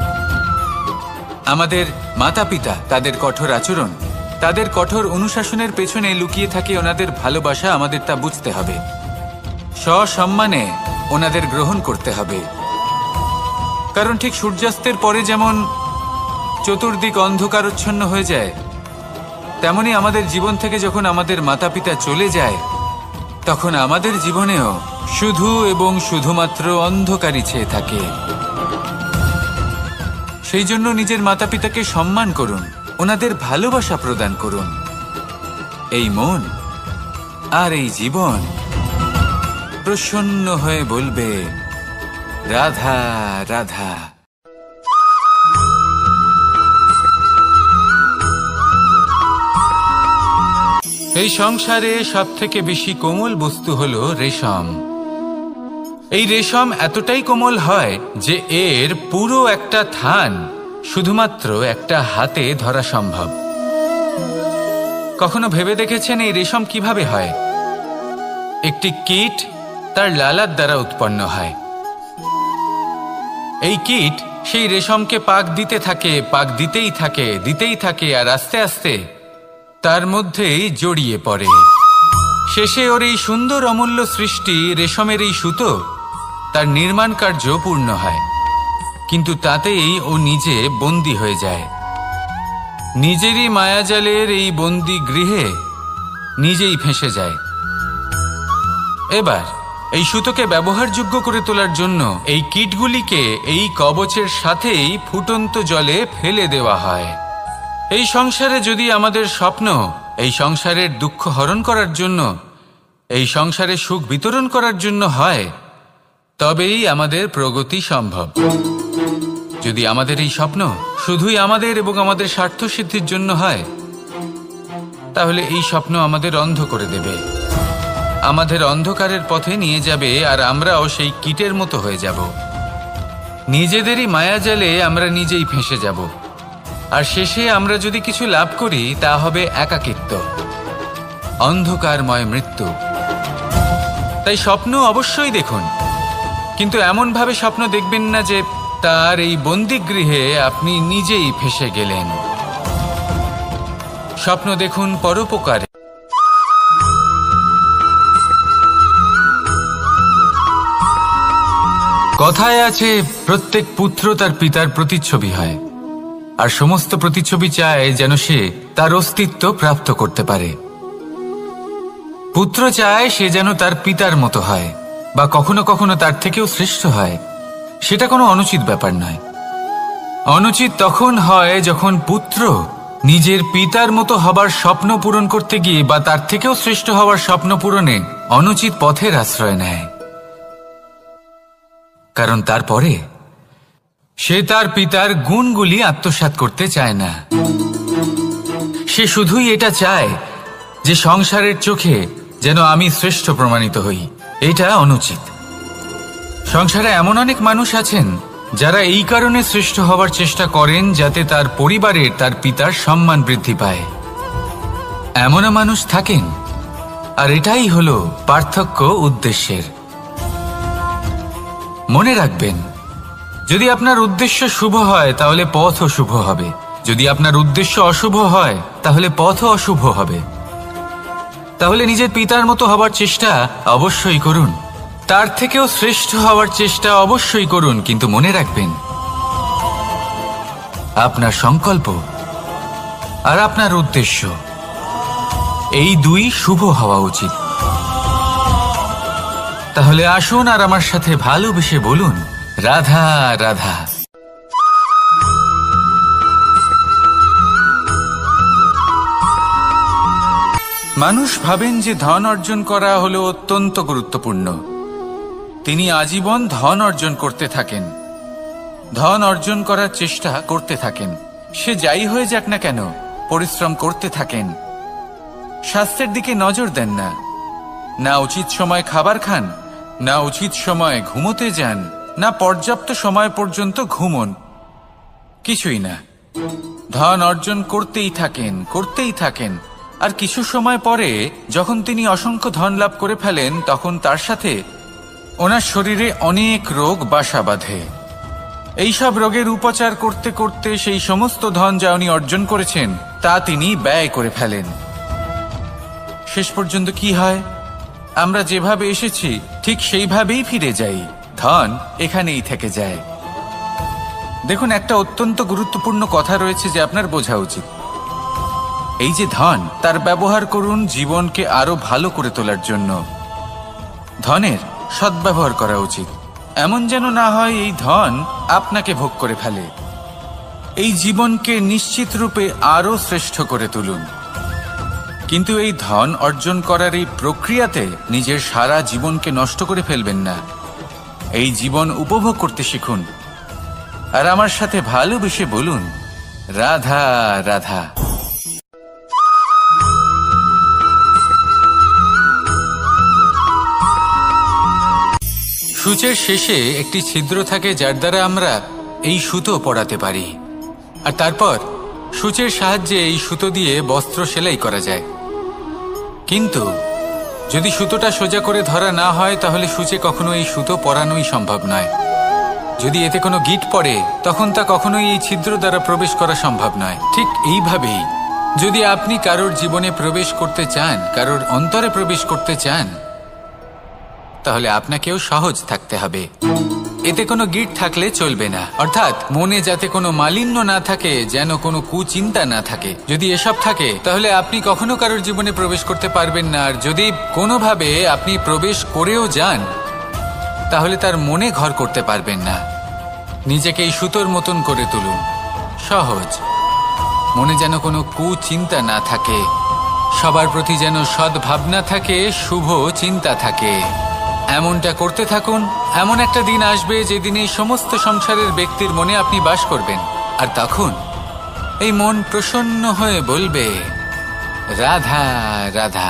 আমাদের মাতা পিতা, তাদের কঠোর আচরণ, তাদের কঠোর অনুশাসনের পেছনে লুকিয়ে থাকে ওনাদের ভালোবাসা। আমাদের তা বুঝতে হবে, সসম্মানে ওনাদের গ্রহণ করতে হবে। কারণ ঠিক সূর্যাস্তের পরে যেমন চতুর্দিক অন্ধকারচ্ছন্ন হয়ে যায়, তেমনি আমাদের জীবন থেকে যখন আমাদের মাতা পিতা চলে যায় তখন আমাদের জীবনেও শুধু এবং শুধুমাত্র অন্ধকারই ছেয়ে থাকে। সেই জন্য নিজের মাতা পিতাকে সম্মান করুন, ওনাদের ভালোবাসা প্রদান করুন। এই মন আর এই জীবন প্রসন্ন হয়ে বলবে, রাধা রাধা। এই সংসারে সবথেকে বেশি কোমল বস্তু হলো রেশম। এই রেশম এতটাই কোমল হয় যে এর পুরো একটা থান শুধুমাত্র একটা হাতে ধরা সম্ভব। কখনো ভেবে দেখেছেন এই রেশম কিভাবে হয়? একটি কীট তার লালার দ্বারা উৎপন্ন হয়। এই কীট সেই রেশমকে পাক দিতে থাকে, পাক দিতেই থাকে, আর আস্তে আস্তে তার মধ্যেই জড়িয়ে পড়ে। শেষে ওর এই সুন্দর অমূল্য সৃষ্টি রেশমের এই সুতো, তার নির্মাণ কার্য পূর্ণ হয়, কিন্তু তাতেই ও নিজে বন্দী হয়ে যায়। নিজেরই মায়াজালের এই বন্দী গৃহে নিজেই ফেঁসে যায়। এবার এই সুতোকে ব্যবহারযোগ্য করে তোলার জন্য এই কীটগুলিকে এই কবচের সাথেই ফুটন্ত জলে ফেলে দেওয়া হয়। এই সংসারে যদি আমাদের স্বপ্ন এই সংসারের দুঃখ হরণ করার জন্য, এই সংসারে সুখ বিতরণ করার জন্য হয়, তবেই আমাদের প্রগতি সম্ভব। যদি আমাদের এই স্বপ্ন শুধুই আমাদের এবং আমাদের স্বার্থ সিদ্ধির জন্য হয়, তাহলে এই স্বপ্ন আমাদের অন্ধ করে দেবে, আমাদের অন্ধকারের পথে নিয়ে যাবে, আর আমরাও সেই কীটের মতো হয়ে যাব। নিজেদেরই মায়াজালে আমরা নিজেই ফেঁসে যাব, আর শেষে আমরা যদি কিছু লাভ করি তা হবে একাকিত্ব, অন্ধকারময় মৃত্যু। তাই স্বপ্ন অবশ্যই দেখুন, কিন্তু এমনভাবে স্বপ্ন দেখবেন না যে তার এই বন্দিগৃহে আপনি নিজেই ফেঁসে গেলেন। স্বপ্ন দেখুন পরোপকারে। কথায় আছে, প্রত্যেক পুত্র তার পিতার প্রতিচ্ছবি হয়, আর সমস্ত প্রতিচ্ছবি চায় যেন সে তার অস্তিত্ব প্রাপ্ত করতে পারে। পুত্র চায় সে যেন তার পিতার মতো হয়, বা কখনো কখনো তার থেকেও শ্রেষ্ঠ হয়। সেটা কোনো অনুচিত ব্যাপার নয়। অনুচিত তখন হয় যখন পুত্র নিজের পিতার মতো হবার স্বপ্ন পূরণ করতে গিয়ে বা তার থেকেও শ্রেষ্ঠ হওয়ার স্বপ্ন পূরণে অনুচিত পথের আশ্রয় নেয়। কারণ তারপরে সে তার পিতার গুণগুলি আত্মসাৎ করতে চায় না। সে শুধুই এটা চায় যে সংসারের চোখে যেন আমি শ্রেষ্ঠ প্রমাণিত হই। এটা অনুচিত। সংসারে এমন অনেক মানুষ আছেন যারা এই কারণে শ্রেষ্ঠ হওয়ার চেষ্টা করেন যাতে তার পরিবারের, তার পিতার সম্মান বৃদ্ধি পায়। এমনও মানুষ থাকেন, আর এটাই হলো পার্থক্য উদ্দেশ্যের। মনে রাখবেন, যদি আপনার উদ্দেশ্য শুভ হয় তাহলে পথও শুভ হবে, যদি আপনার উদ্দেশ্য অশুভ হয় তাহলে পথও অশুভ হবে। তাহলে নিজের পিতার মতো হবার চেষ্টা অবশ্যই করুন, তার থেকেও শ্রেষ্ঠ হওয়ার চেষ্টা অবশ্যই করুন, কিন্তু মনে রাখবেন আপনার সংকল্প আর আপনার উদ্দেশ্য এই দুই শুভ হওয়া উচিত। তাহলে আসুন আর আমার সাথে ভালোবেসে বলুন, রাধা রাধা। মানুষ ভাবেন যে ধন অর্জন করা হলো অত্যন্ত গুরুত্বপূর্ণ। তিনি আজীবন ধন অর্জন করতে থাকেন, ধন অর্জন করার চেষ্টা করতে থাকেন। সে যাই হয়ে যাক না কেন, পরিশ্রম করতে থাকেন। স্বাস্থ্যের দিকে নজর দেন না, না উচিত সময় খাবার খান, না উচিত সময় ঘুমোতে যান, না পর্যাপ্ত সময় পর্যন্ত ঘুমন, কিছুই না। ধন অর্জন করতেই থাকেন, করতেই থাকেন। আর কিছু সময় পরে যখন তিনি অসংখ্য ধন লাভ করে ফেলেন, তখন তার সাথে ওনার শরীরে অনেক রোগ বাসা বাঁধে। এইসব রোগের উপচার করতে করতে সেই সমস্ত ধন যা উনি অর্জন করেছেন তা তিনি ব্যয় করে ফেলেন। শেষ পর্যন্ত কি হয়? আমরা যেভাবে এসেছি ঠিক সেইভাবেই ফিরে যাই, ধন এখানেই থেকে যায়। দেখুন, একটা অত্যন্ত গুরুত্বপূর্ণ কথা রয়েছে যে আপনার বোঝা উচিত। এই যে ধন, তার ব্যবহার করুন জীবনকে আরো ভালো করে তোলার জন্য। ধনের সদ্ব্যবহার করা উচিত, এমন যেন না হয় এই ধন আপনাকে ভোগ করে ফেলে। এই জীবনকে নিশ্চিত রূপে আরো শ্রেষ্ঠ করে তুলুন। কিন্তু এই ধন অর্জন করার এই প্রক্রিয়াতে নিজের সারা জীবনকে নষ্ট করে ফেলবেন না। এই জীবন উপভোগ করতে শিখুন আর আমার সাথে ভালোবেসে বলুন, রাধা রাধা। সূচের শেষে একটি ছিদ্র থাকে যার দ্বারা আমরা এই সুতো পরাতে পারি, আর তারপর সূচের সাহায্যে এই সুতো দিয়ে বস্ত্র সেলাই করা যায়। কিন্তু যদি সুতোটা সোজা করে ধরা না হয় তাহলে সূচে কখনো এই সুতো পরানোই সম্ভব নয়। যদি এতে কোনো গিঁট পড়ে তখন তা কখনোই এই ছিদ্র দ্বারা প্রবেশ করা সম্ভব নয়। ঠিক এইভাবেই যদি আপনি কারোর জীবনে প্রবেশ করতে চান, কারোর অন্তরে প্রবেশ করতে চান, তাহলে আপনাকেও সহজ থাকতে হবে। এতে কোনো গিঁট থাকলে চলবে না, অর্থাৎ মনে যাতে কোনো মালিন্য না থাকে, যেন কোনো কুচিন্তা না থাকে। যদি এসব থাকে তাহলে আপনি কখনো কারোর জীবনে প্রবেশ করতে পারবেন না। আর যদি কোনোভাবে আপনি প্রবেশ করেও যান তাহলে তার মনে ঘর করতে পারবেন না। নিজেকে এই সুতোর মতন করে তুলুন, সহজ। মনে যেন কোনো কুচিন্তা না থাকে, সবার প্রতি যেন সদ্ভাবনা থাকে, শুভ চিন্তা থাকে। এমনটা করতে থাকুন। এমন একটা দিন আসবে যেদিন এই সমস্ত সংসারের ব্যক্তির মনে আপনি বাস করবেন, আর তখন এই মন প্রসন্ন হয়ে বলবে, রাধা রাধা।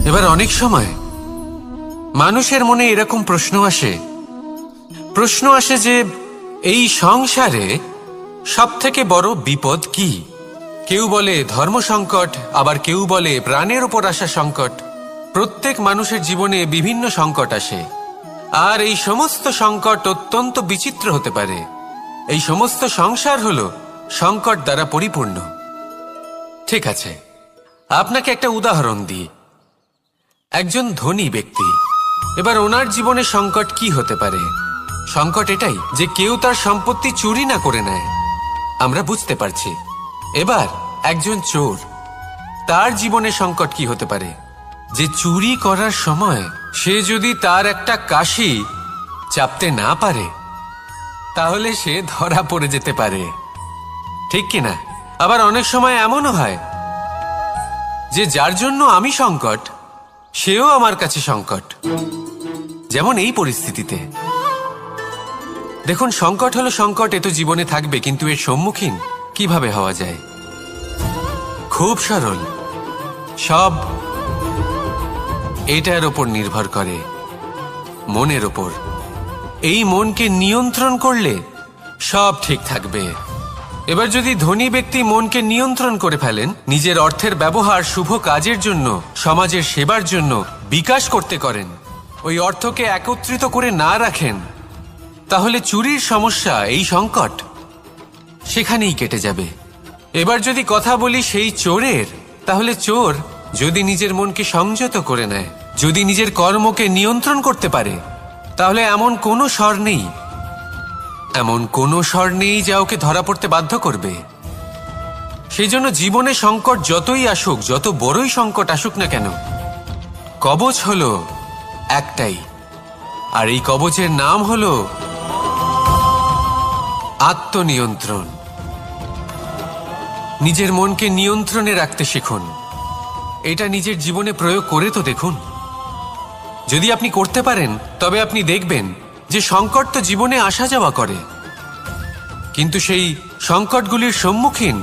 এবার অনেক সময় মানুষের মনে এরকম প্রশ্ন আসে যে এই সংসারে সবথেকে বড় বিপদ কি? কেউ বলে ধর্ম সংকট, আবার কেউ বলে প্রাণের ওপর আসা সংকট। প্রত্যেক মানুষের জীবনে বিভিন্ন সংকট আসে, আর এই সমস্ত সংকট অত্যন্ত বিচিত্র হতে পারে। এই সমস্ত সংসার হলো সংকট দ্বারা পরিপূর্ণ। ঠিক আছে, আপনাকে একটা উদাহরণ দিই। একজন ধনী ব্যক্তি, এবার ওনার জীবনে সংকট কি হতে পারে? সংকট এটাই যে কেউ তার সম্পত্তি চুরি না করে নেয়, আমরা বুঝতে পারছি। এবার একজন চোর, তার জীবনে সংকট কি হতে পারে? যে চুরি করার সময় সে যদি তার একটা কাশি চাপতে না পারে তাহলে সে ধরা পড়ে যেতে পারে, ঠিক কিনা? আবার অনেক সময় এমনও হয় যে যার জন্য আমি সংকট, সেও আমার কাছে সংকট। যেমন এই পরিস্থিতিতে দেখুন, সংকট হলো সংকট, এ তো জীবনে থাকবে, কিন্তু এর সম্মুখীন কিভাবে হওয়া যায়? খুব সরল। সব এটার ওপর নির্ভর করে, মনের ওপর। এই মনকে নিয়ন্ত্রণ করলে সব ঠিক থাকবে। এবার যদি ধনী ব্যক্তি মনকে নিয়ন্ত্রণ করে ফেলেন, নিজের অর্থের ব্যবহার শুভ কাজের জন্য, সমাজের সেবার জন্য বিকাশ করতে করেন, ওই অর্থকে একত্রিত করে না রাখেন, তাহলে চুরির সমস্যা, এই সংকট সেখানেই কেটে যাবে। এবার যদি কথা বলি সেই চোরের, তাহলে চোর যদি নিজের মনকে সংযত করে নেয়, যদি নিজের কর্মকে নিয়ন্ত্রণ করতে পারে, তাহলে এমন কোনো স্বর নেই, এমন কোনো স্বর নেই যা ওকে ধরা পড়তে বাধ্য করবে। সেই জন্য জীবনে সংকট যতই আসুক, যত বড়ই সংকট আসুক না কেন, কবচ হলো একটাই, আর এই কবচের নাম হলো আত্মনিয়ন্ত্রণ। নিজের মনকে নিয়ন্ত্রণে রাখতে শিখুন। এটা নিজের জীবনে প্রয়োগ করে তো দেখুন। যদি আপনি করতে পারেন, তবে আপনি দেখবেন যে সংকট তো জীবনে আসা যাওয়া করে, কিন্তু সেই সংকটগুলির সম্মুখীন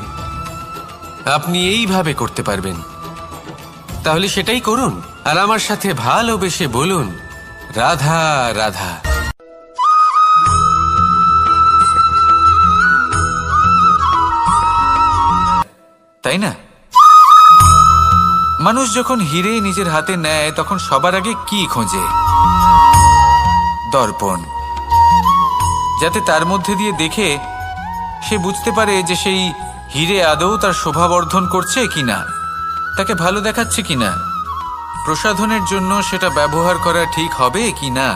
আপনি এইভাবে করতে পারবেন। তাহলে সেটাই করুন, আর আমার সাথে ভালোবেসে বলুন, রাধা রাধা। তাই না? মানুষ যখন হিরে নিজের হাতে নেয়, তখন সবার আগে কি খোঁজে? দর্পণ, যাতে তার মধ্যে দিয়ে দেখে সে বুঝতে পারে যে সেই হিরে আদৌ তার শোভাবর্ধন করছে কিনা, তাকে ভালো দেখাচ্ছে কিনা, প্রসাধনের জন্য সেটা ব্যবহার করা ঠিক হবে কিনা।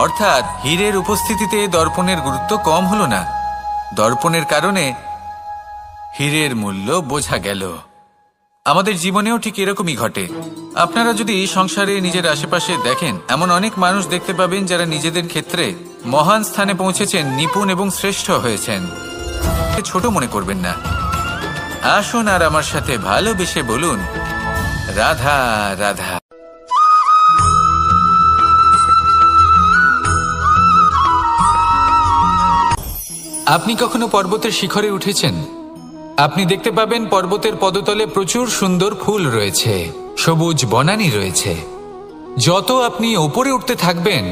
অর্থাৎ হীরের উপস্থিতিতে দর্পণের গুরুত্ব কম হলো না, দর্পণের কারণে হীরের মূল্য বোঝা গেল। আমাদের জীবনেও ঠিক এরকমই ঘটে। আপনারা যদি সংসারে নিজের আশেপাশে দেখেন, এমন অনেক মানুষ দেখতে পাবেন যারা নিজেদের ক্ষেত্রে মহান স্থানে পৌঁছেছেন, নিপুণ এবং শ্রেষ্ঠ হয়েছেন। ছোট মনে করবেন না। আসুন আর আমার সাথে ভালোবেসে বলুন, রাধা রাধা। আপনি কখনো পর্বতের শিখরে উঠেছেন? আপনি দেখতে পাবেন পর্বতের পদতলে প্রচুর সুন্দর ফুল রয়েছে, সবুজ বনানী রয়েছে। যত আপনি ওপরে উঠতে থাকবেন,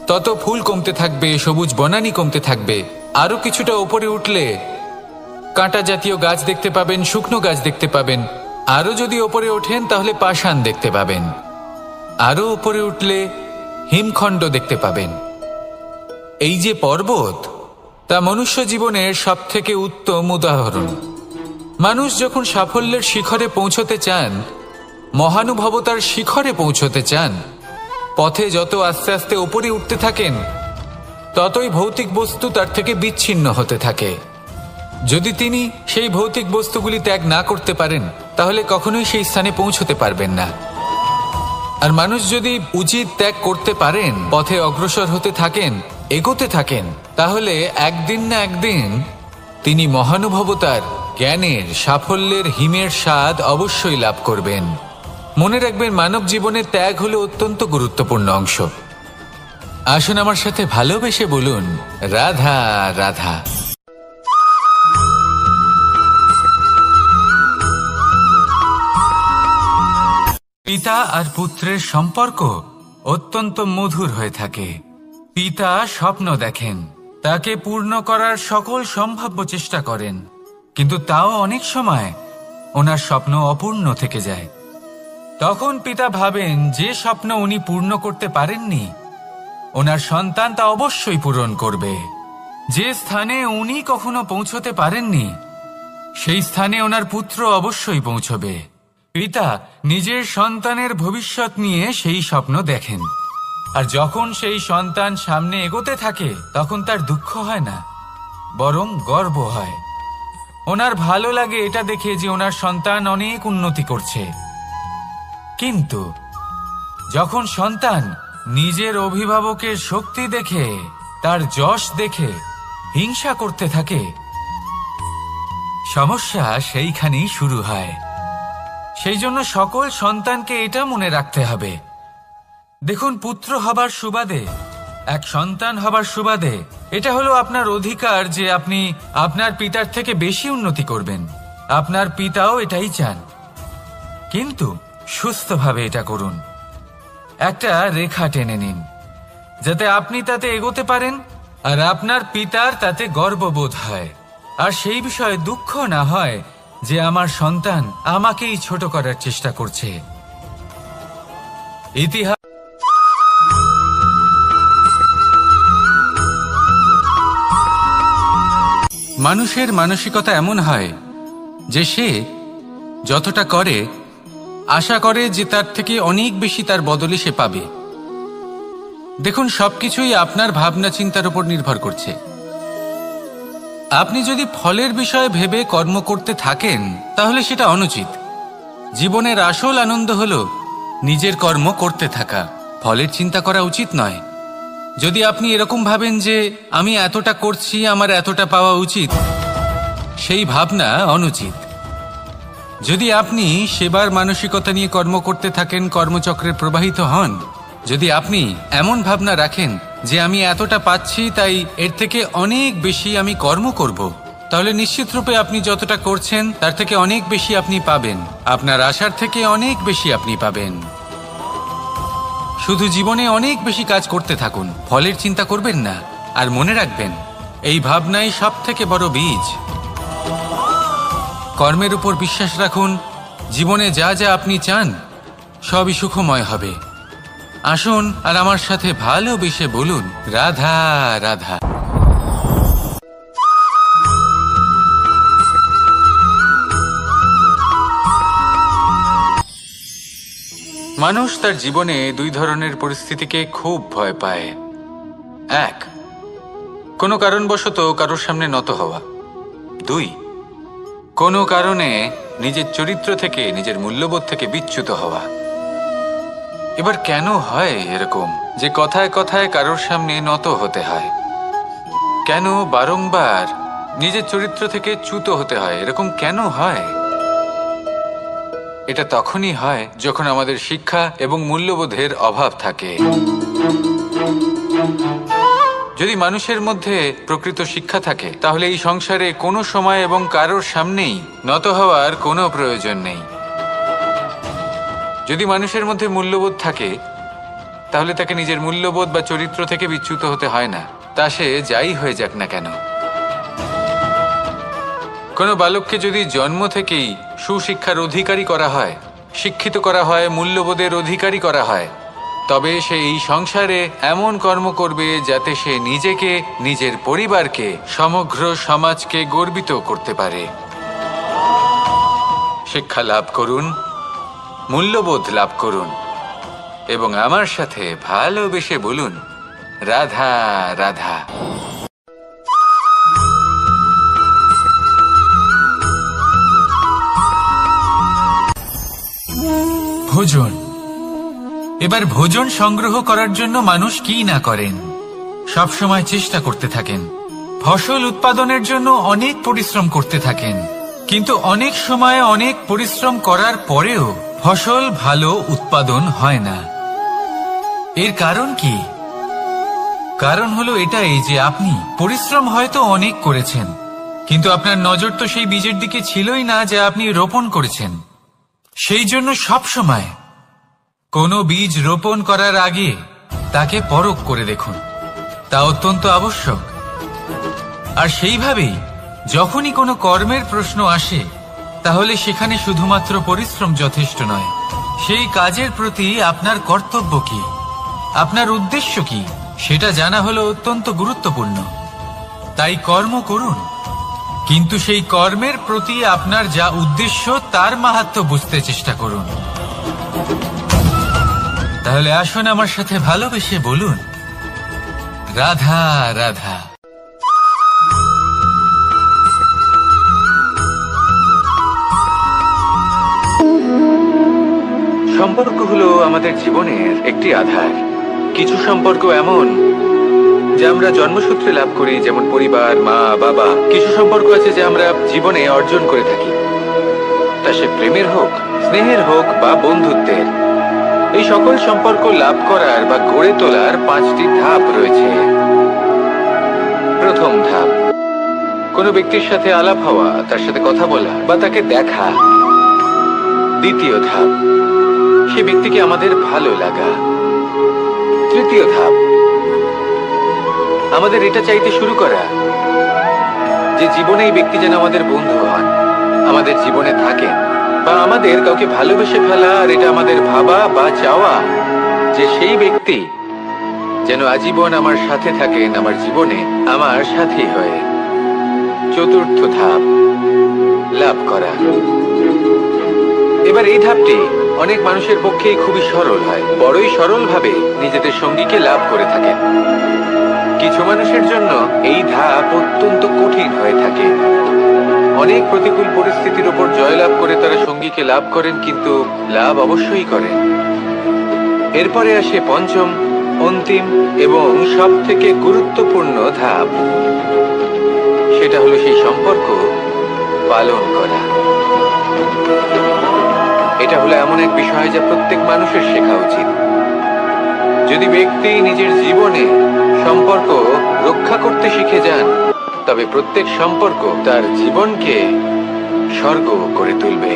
তত ফুল কমতে থাকবে, সবুজ বনানী কমতে থাকবে। আরো কিছুটা ওপরে উঠলে কাঁটা জাতীয় গাছ দেখতে পাবেন, শুকনো গাছ দেখতে পাবেন। আরো যদি ওপরে ওঠেন তাহলে পাষাণ দেখতে পাবেন। আরো ওপরে উঠলে হিমখণ্ড দেখতে পাবেন। এই যে পর্বত, তা মনুষ্য জীবনের সবথেকে উত্তম উদাহরণ। মানুষ যখন সাফল্যের শিখরে পৌঁছতে চান, মহানুভবতার শিখরে পৌঁছতে চান, পথে যত আস্তে আস্তে উপরে উঠতে থাকেন, ততই ভৌতিক বস্তু তার থেকে বিচ্ছিন্ন হতে থাকে। যদি তিনি সেই ভৌতিক বস্তুগুলি ত্যাগ না করতে পারেন, তাহলে কখনোই সেই স্থানে পৌঁছতে পারবেন না। আর মানুষ যদি উচিত ত্যাগ করতে পারেন, পথে অগ্রসর হতে থাকেন, এগোতে থাকেন, তাহলে একদিন না একদিন তিনি মহানুভবতার, জ্ঞানের, সাফল্যের হিমের স্বাদ অবশ্যই লাভ করবেন। মনে রাখবেন, মানব জীবনে ত্যাগ হলো অত্যন্ত গুরুত্বপূর্ণ অংশ। আসুন আমার সাথে ভালোবেসে বলুন, রাধা রাধা। পিতা আর পুত্রের সম্পর্ক অত্যন্ত মধুর হয়ে থাকে। পিতা স্বপ্ন দেখেন, তাকে পূর্ণ করার সকল সম্ভাব্য চেষ্টা করেন, কিন্তু তাও অনেক সময় ওনার স্বপ্ন অপূর্ণ থেকে যায়। তখন পিতা ভাবেন যে স্বপ্ন উনি পূর্ণ করতে পারেননি, ওনার সন্তান তা অবশ্যই পূরণ করবে। যে স্থানে উনি কখনো পৌঁছতে পারেননি, সেই স্থানে ওনার পুত্র অবশ্যই পৌঁছবে। পিতা নিজের সন্তানের ভবিষ্যৎ নিয়ে সেই স্বপ্ন দেখেন, আর যখন সেই সন্তান সামনে এগোতে থাকে, তখন তার দুঃখ হয় না, বরং গর্ব হয়। ওনার ভালো লাগে এটা দেখে যে ওনার সন্তান অনেক উন্নতি করছে। কিন্তু যখন সন্তান নিজের অভিভাবকের শক্তি দেখে, তার যশ দেখে হিংসা করতে থাকে, সমস্যা সেইখানেই শুরু হয়। সেই জন্য সকল সন্তানকে এটা মনে রাখতে হবে। দেখুন, পুত্র হবার সুবাদে, এক সন্তান হবার সুবাদে এটা হলো আপনার অধিকার যে আপনি আপনার পিতার থেকে বেশি উন্নতি করবেন। আপনার পিতাও এটাই চান, কিন্তু সুস্থভাবে এটা করুন। একটা রেখা টেনে নিন যাতে আপনি তাতে এগোতে পারেন আর আপনার পিতার তাতে গর্ববোধ হয়, আর সেই বিষয়ে দুঃখ না হয় যে আমার সন্তান আমাকেই ছোট করার চেষ্টা করছে। ইতিহাস মানুষের মানসিকতা এমন হয় যে সে যতটা করে আশা করে যে তার থেকে অনেক বেশি তার বদলে সে পাবে। দেখুন, সবকিছুই আপনার ভাবনা চিন্তার উপর নির্ভর করছে। আপনি যদি ফলের বিষয়ে ভেবে কর্ম করতে থাকেন তাহলে সেটা অনুচিত। জীবনের আসল আনন্দ হলো নিজের কর্ম করতে থাকা, ফলের চিন্তা করা উচিত নয়। যদি আপনি এরকম ভাবেন যে আমি এতটা করছি, আমার এতটা পাওয়া উচিত, সেই ভাবনা অনুচিত। যদি আপনি সেবার মানসিকতা নিয়ে কর্ম করতে থাকেন, কর্মচক্রে প্রবাহিত হন, যদি আপনি এমন ভাবনা রাখেন যে আমি এতটা পাচ্ছি তাই এর থেকে অনেক বেশি আমি কর্ম করব, তাহলে নিশ্চিত রূপে আপনি যতটা করছেন তার থেকে অনেক বেশি আপনি পাবেন। আপনার আশার থেকে অনেক বেশি আপনি পাবেন। শুধু জীবনে অনেক বেশি কাজ করতে থাকুন, ফলের চিন্তা করবেন না। আর মনে রাখবেন, এই ভাবনাই সব থেকে বড় বীজ। কর্মের উপর বিশ্বাস রাখুন। জীবনে যা যা আপনি চান সবই সুখময় হবে। আসুন আর আমার সাথে ভালোবেসে বলুন, রাধা রাধা। মানুষ তার জীবনে দুই ধরনের পরিস্থিতিকে খুব ভয় পায়। এক, কোনো কারণবশত কারোর সামনে নত হওয়া। দুই, কোনো কারণে নিজের চরিত্র থেকে, নিজের মূল্যবোধ থেকে বিচ্যুত হওয়া। এবার কেন হয় এরকম যে কথায় কথায় কারোর সামনে নত হতে হয়? কেন বারংবার নিজের চরিত্র থেকে চ্যুত হতে হয়? এরকম কেন হয়? এটা তখনই হয় যখন আমাদের শিক্ষা এবং মূল্যবোধের অভাব থাকে। যদি মানুষের মধ্যে প্রকৃত শিক্ষা থাকে তাহলে এই সংসারে কোনো সময় এবং কারোর সামনেই নত হওয়ার কোনো প্রয়োজন নেই। যদি মানুষের মধ্যে মূল্যবোধ থাকে তাহলে তাকে নিজের মূল্যবোধ বা চরিত্র থেকে বিচ্যুত হতে হয় না, তা সে যাই হয়ে যাক না কেন। কোনো বালককে যদি জন্ম থেকেই সুশিক্ষার অধিকারী করা হয়, শিক্ষিত করা হয়, মূল্যবোধের অধিকারী করা হয়, তবে সে এই সংসারে এমন কর্ম করবে যাতে সে নিজেকে, নিজের পরিবারকে, সমগ্র সমাজকে গর্বিত করতে পারে। শিক্ষা লাভ করুন, মূল্যবোধ লাভ করুন এবং আমার সাথে ভালোবেসে বলুন, রাধা রাধা। ভোজন। এবার ভোজন সংগ্রহ করার জন্য মানুষ কি না করেন, সব সময় চেষ্টা করতে থাকেন। ফসল উৎপাদনের জন্য অনেক পরিশ্রম করতে থাকেন, কিন্তু অনেক সময় অনেক পরিশ্রম করার পরেও ফসল ভালো উৎপাদন হয় না। এর কারণ কি? কারণ হলো এটাই যে আপনি পরিশ্রম হয়তো অনেক করেছেন, কিন্তু আপনার নজর তো সেই বীজের দিকে ছিলই না যা আপনি রোপণ করেছেন। সেই জন্য সব সময় কোনো বীজ রোপণ করার আগে তাকে পরখ করে দেখুন, তা অত্যন্ত আবশ্যক। আর সেইভাবেই যখনই কোনো কর্মের প্রশ্ন আসে তাহলে সেখানে শুধুমাত্র পরিশ্রম যথেষ্ট নয়, সেই কাজের প্রতি আপনার কর্তব্য কি, আপনার উদ্দেশ্য কি, সেটা জানা হলো অত্যন্ত গুরুত্বপূর্ণ। তাই কর্ম করুন, কিন্তু সেই কর্মের প্রতি আপনার যা উদ্দেশ্য তার মাহাত্ম্য বুঝতে চেষ্টা করুন। তাহলে আসুন আমার সাথে ভালোবেসে বলুন, রাধা রাধা। সম্পর্ক হলো আমাদের জীবনের একটি আধার। কিছু সম্পর্ক এমন যা আমরা জন্মসূত্রে লাভ করি, যেমন পরিবার, মা, বাবা। কিছু সম্পর্ক আছে যা আমরা জীবনে অর্জন করে থাকি, তা সে প্রেমের হোক, স্নেহের হোক বা বন্ধুত্বের। এই সকল সম্পর্ক লাভ করার বা গড়ে তোলার 5টি ধাপ রয়েছে। প্রথম ধাপ, কোনো ব্যক্তির সাথে আলাপ হওয়া, তার সাথে কথা বলা বা তাকে দেখা। দ্বিতীয় ধাপ, সে ব্যক্তিকে আমাদের ভালো লাগা। তৃতীয় ধাপ, আমাদের এটা চাইতে শুরু করা যে জীবনে এই ব্যক্তি যেন আমাদের বন্ধু হন, আমাদের জীবনে থাকেন, বা আমাদের কাউকে ভালোবেসে ফেলা। আর এটা আমাদের ভাবা বা চাওয়া যে সেই ব্যক্তি যেন আজীবন আমার সাথে থাকেন, আমার জীবনে আমার সাথী হয়ে। চতুর্থ ধাপ, লাভ করা। এবার এই ধাপটি অনেক মানুষের পক্ষেই খুবই সরল হয়, বড়ই সরলভাবে নিজেদের সঙ্গীকে লাভ করে থাকেন। কিছু মানুষের জন্য এই ধাপ অত্যন্ত কঠিন হয়ে থাকে। অনেক প্রতিকূল পরিস্থিতির উপর জয়লাভ করে তারা সঙ্গীকে লাভ করেন, কিন্তু লাভ অবশ্যই করেন। এরপরে আসে পঞ্চম, অন্তিম এবং সব থেকে গুরুত্বপূর্ণ ধাপ। সেটা হলো সেই সম্পর্ক পালন করা। এটা হলো এমন এক বিষয় যা প্রত্যেক মানুষের শেখা উচিত। যদি ব্যক্তি নিজের জীবনে সম্পর্ক রক্ষা করতে শিখে যান, তবে প্রত্যেক সম্পর্ক তার জীবনকে স্বর্গ করে তুলবে।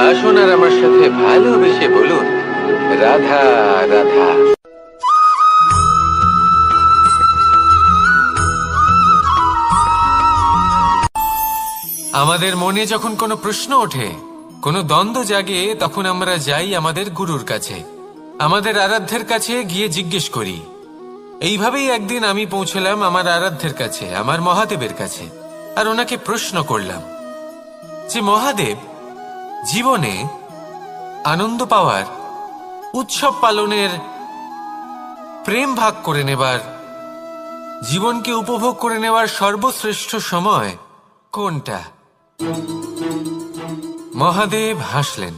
আসুন আর আমার সাথে ভালোবেসে বলুন, রাধা রাধা। আমাদের মনে যখন কোনো প্রশ্ন ওঠে, কোনো দ্বন্দ্ব জাগে, তখন আমরা যাই আমাদের গুরুর কাছে, আমাদের আরাধ্যের কাছে গিয়ে জিজ্ঞেস করি। এইভাবেই একদিন আমি পৌঁছলাম আমার আরাধ্যের কাছে, আমার মহাদেবের কাছে, আর ওনাকে প্রশ্ন করলাম যে মহাদেব, জীবনে আনন্দ পাওয়ার, উৎসব পালনের, প্রেম ভাগ করে নেবার, জীবনকে উপভোগ করে নেওয়ার সর্বশ্রেষ্ঠ সময় কোনটা? মহাদেব হাসলেন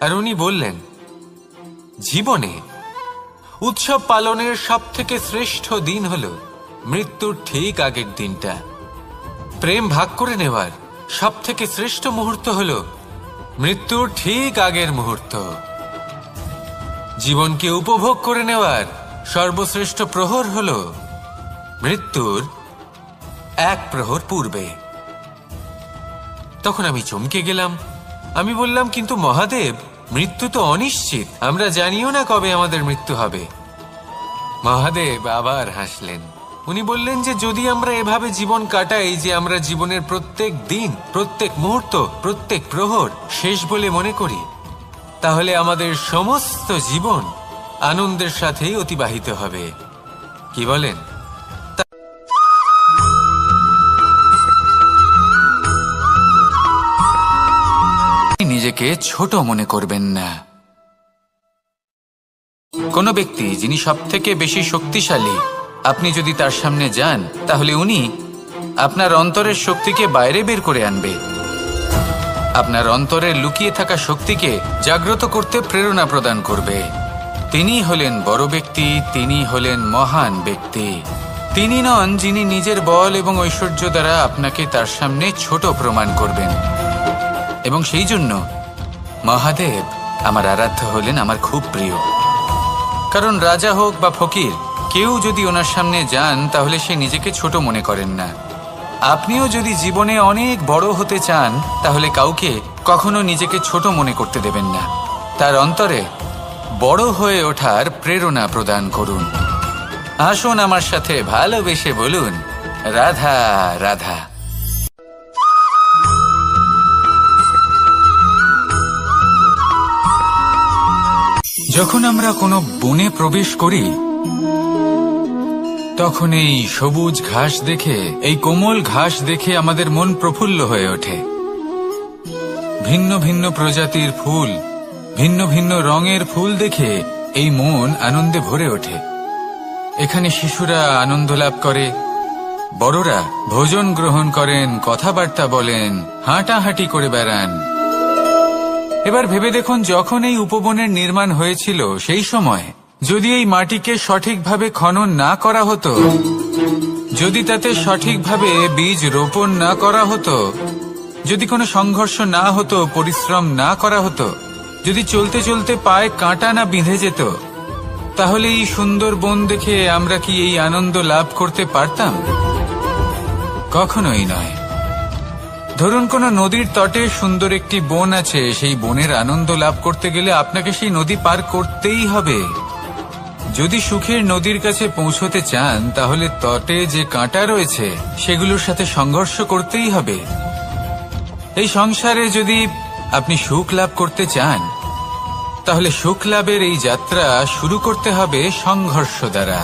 আর উনি বললেন, জীবনে উৎসব পালনের সব থেকে শ্রেষ্ঠ দিন হল মৃত্যুর ঠিক আগের দিনটা। প্রেম ভাগ করে নেওয়ার সব থেকে শ্রেষ্ঠ মুহূর্ত হল মৃত্যুর ঠিক আগের মুহূর্ত। জীবনকে উপভোগ করে নেওয়ার সর্বশ্রেষ্ঠ প্রহর হল মৃত্যুর এক প্রহর পূর্বে। তখন আমি চমকে গেলাম। আমি বললাম, কিন্তু মহাদেব, মৃত্যু তো অনিশ্চিত, আমরা জানিও না কবে আমাদের মৃত্যু হবে। মহাদেব আবার হাসলেন। উনি বললেন যে যদি আমরা এভাবে জীবন কাটাই যে আমরা জীবনের প্রত্যেক দিন, প্রত্যেক মুহূর্ত, প্রত্যেক প্রহর শেষ বলে মনে করি, তাহলে আমাদের সমস্ত জীবন আনন্দের সাথেই অতিবাহিত হবে। কি বলেন? নিজেকে ছোট মনে করবেন না। কোনো ব্যক্তি যিনি সব থেকে বেশি শক্তিশালী, আপনি যদি তার সামনে যান, তাহলে উনি আপনার অন্তরের শক্তিকে বাইরে বের করে আনবে, আপনার অন্তরের লুকিয়ে থাকা শক্তিকে জাগ্রত করতে প্রেরণা প্রদান করবে। তিনি হলেন বড় ব্যক্তি, তিনি হলেন মহান ব্যক্তি। তিনি নন যিনি নিজের বল এবং ঐশ্বর্য দ্বারা আপনাকে তার সামনে ছোট প্রমাণ করবেন। এবং সেই জন্য মহাদেব আমার আরাধ্য হলেন আমার খুব প্রিয়। কারণ রাজা হোক বা ফকির, কেউ যদি ওনার সামনে যান তাহলে সে নিজেকে ছোট মনে করেন না। আপনিও যদি জীবনে অনেক বড় হতে চান, তাহলে কাউকে কখনো নিজেকে ছোট মনে করতে দেবেন না। তার অন্তরে বড় হয়ে ওঠার প্রেরণা প্রদান করুন। আসুন আমার সাথে ভালোবেসে বলুন, রাধা রাধা। যখন আমরা কোনো বনে প্রবেশ করি, তখন এই সবুজ ঘাস দেখে, এই কোমল ঘাস দেখে আমাদের মন প্রফুল্ল হয়ে ওঠে। ভিন্ন ভিন্ন প্রজাতির ফুল, ভিন্ন ভিন্ন রঙের ফুল দেখে এই মন আনন্দে ভরে ওঠে। এখানে শিশুরা আনন্দ লাভ করে, বড়রা ভোজন গ্রহণ করেন, কথাবার্তা বলেন, হাঁটাহাঁটি করে বেড়ান। এবার ভেবে দেখুন, যখন এই উপবনের নির্মাণ হয়েছিল, সেই সময় যদি এই মাটিকে সঠিকভাবে খনন না করা হতো, যদি তাতে সঠিকভাবে বীজ রোপণ না করা হতো, যদি কোনো সংঘর্ষ না হতো, পরিশ্রম না করা হতো, যদি চলতে চলতে পায়ে কাঁটা না বিঁধে যেত, তাহলে এই সুন্দর বন দেখে আমরা কি এই আনন্দ লাভ করতে পারতাম? কখনোই নয়। ধরুন কোন নদীর তটে সুন্দর একটি বন আছে, সেই বনের আনন্দ লাভ করতে গেলে আপনাকে সেই নদী পার করতেই হবে। যদি সুখের নদীর কাছে পৌঁছতে চান তাহলে তটে যে কাঁটা রয়েছে সেগুলোর সাথে সংঘর্ষ করতেই হবে। এই সংসারে যদি আপনি সুখ লাভ করতে চান তাহলে সুখ লাভের এই যাত্রা শুরু করতে হবে সংঘর্ষ দ্বারা।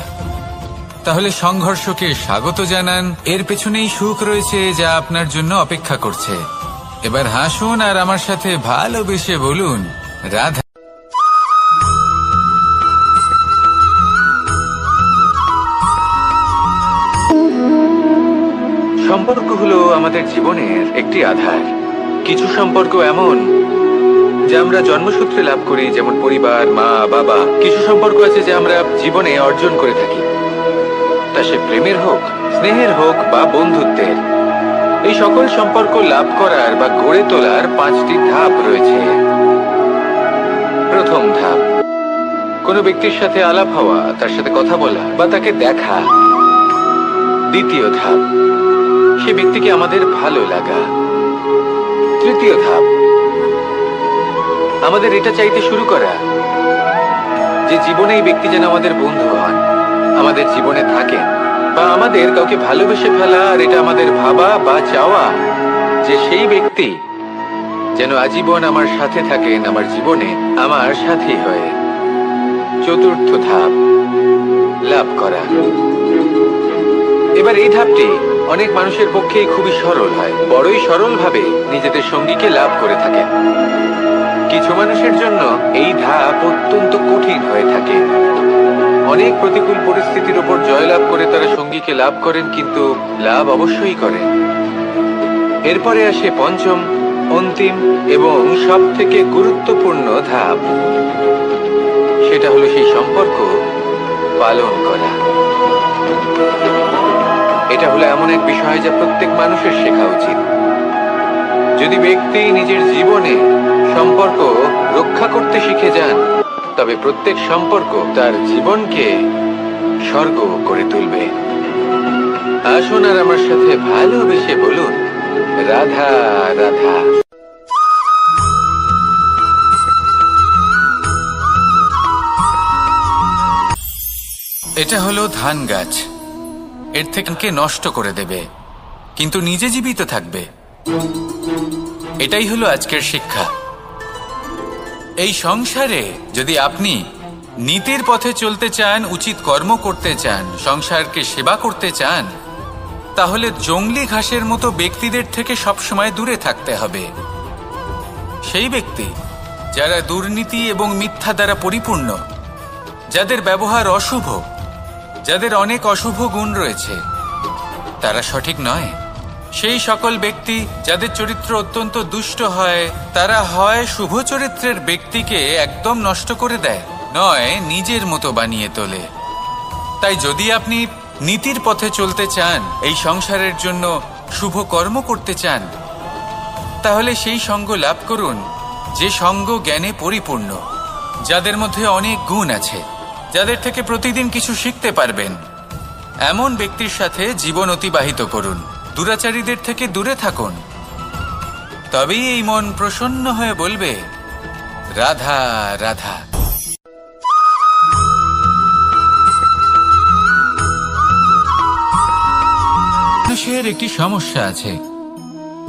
তাহলে সংঘর্ষকে স্বাগত জানান, এর পেছনেই সুখ রয়েছে যা আপনার জন্য অপেক্ষা করছে। এবার হাসুন আর আমার সাথে ভালোবেসে বলুন রাধা। সম্পর্ক হলো আমাদের জীবনের একটি আধার। কিছু সম্পর্ক এমন যা আমরা জন্মসূত্রে লাভ করি, যেমন পরিবার, মা, বাবা। কিছু সম্পর্ক আছে যা আমরা জীবনে অর্জন করে থাকি, তা সে প্রেমের হোক, স্নেহের হোক বা বন্ধুত্বের। এই সকল সম্পর্ক লাভ করার বা গড়ে তোলার 5টি ধাপ রয়েছে। প্রথম ধাপ, কোনো ব্যক্তির সাথে আলাপ হওয়া, তার সাথে কথা বলা বা তাকে দেখা। দ্বিতীয় ধাপ, সে ব্যক্তিকে আমাদের ভালো লাগা। তৃতীয় ধাপ, আমাদের এটা চাইতে শুরু করা যে জীবনে এই ব্যক্তি যেন আমাদের বন্ধু হন, আমাদের জীবনে থাকেন, বা আমাদের কাউকে ভালোবেসে ফেলা আর এটা আমাদের ভাবা বা চাওয়া যে সেই ব্যক্তি যেন আজীবন আমার সাথে থাকেন, আমার জীবনে আমার সাথী হয়ে। চতুর্থ ধাপ, লাভ করা। এবার এই ধাপটি অনেক মানুষের পক্ষেই খুবই সরল হয়, বড়ই সরলভাবে নিজেদের সঙ্গীকে লাভ করে থাকেন। কিছু মানুষের জন্য এই ধাপ অত্যন্ত কঠিন হয়ে থাকে। অনেক প্রতিকূল পরিস্থিতির উপর জয়লাভ করে তারা সঙ্গীকে লাভ করেন, কিন্তু লাভ অবশ্যই করেন। এরপরে আসে পঞ্চম, অন্তিম এবং সবথেকে গুরুত্বপূর্ণ ধাপ। সেটা হলো সেই সম্পর্ক পালন করা। এটা হলো এমন এক বিষয় যা প্রত্যেক মানুষের শেখা উচিত। যদি ব্যক্তি নিজের জীবনে সম্পর্ক রক্ষা করতে শিখে যান, তবে প্রত্যেক সম্পর্ক তার জীবনকে স্বর্গ করে তুলবে। আসুন আর আমার সাথে ভালোবেসে বলুন রাধা রাধা। এটা হলো ধান গাছ। এর থেকে নষ্ট করে দেবে, কিন্তু নিজে জীবিত থাকবে। এটাই হলো আজকের শিক্ষা। এই সংসারে যদি আপনি নীতির পথে চলতে চান, উচিত কর্ম করতে চান, সংসারকে সেবা করতে চান, তাহলে জংলি ঘাসের মতো ব্যক্তিদের থেকে সবসময় দূরে থাকতে হবে। সেই ব্যক্তি যারা দুর্নীতি এবং মিথ্যা দ্বারা পরিপূর্ণ, যাদের ব্যবহার অশুভ, যাদের অনেক অশুভ গুণ রয়েছে, তারা সঠিক নয়। সেই সকল ব্যক্তি যাদের চরিত্র অত্যন্ত দুষ্ট হয়, তারা হয় শুভ চরিত্রের ব্যক্তিকে একদম নষ্ট করে দেয়, নয় নিজের মতো বানিয়ে তোলে। তাই যদি আপনি নীতির পথে চলতে চান, এই সংসারের জন্য শুভ কর্ম করতে চান, তাহলে সেই সঙ্গ লাভ করুন যে সঙ্গ জ্ঞানে পরিপূর্ণ, যাদের মধ্যে অনেক গুণ আছে, যাদের থেকে প্রতিদিন কিছু শিখতে পারবেন। এমন ব্যক্তির সাথে জীবন অতিবাহিত করুন। দুরাচারীদের থেকে দূরে থাকুন। তবেই এই মন প্রসন্ন হয়ে বলবে রাধা রাধা। মানুষের একটি সমস্যা আছে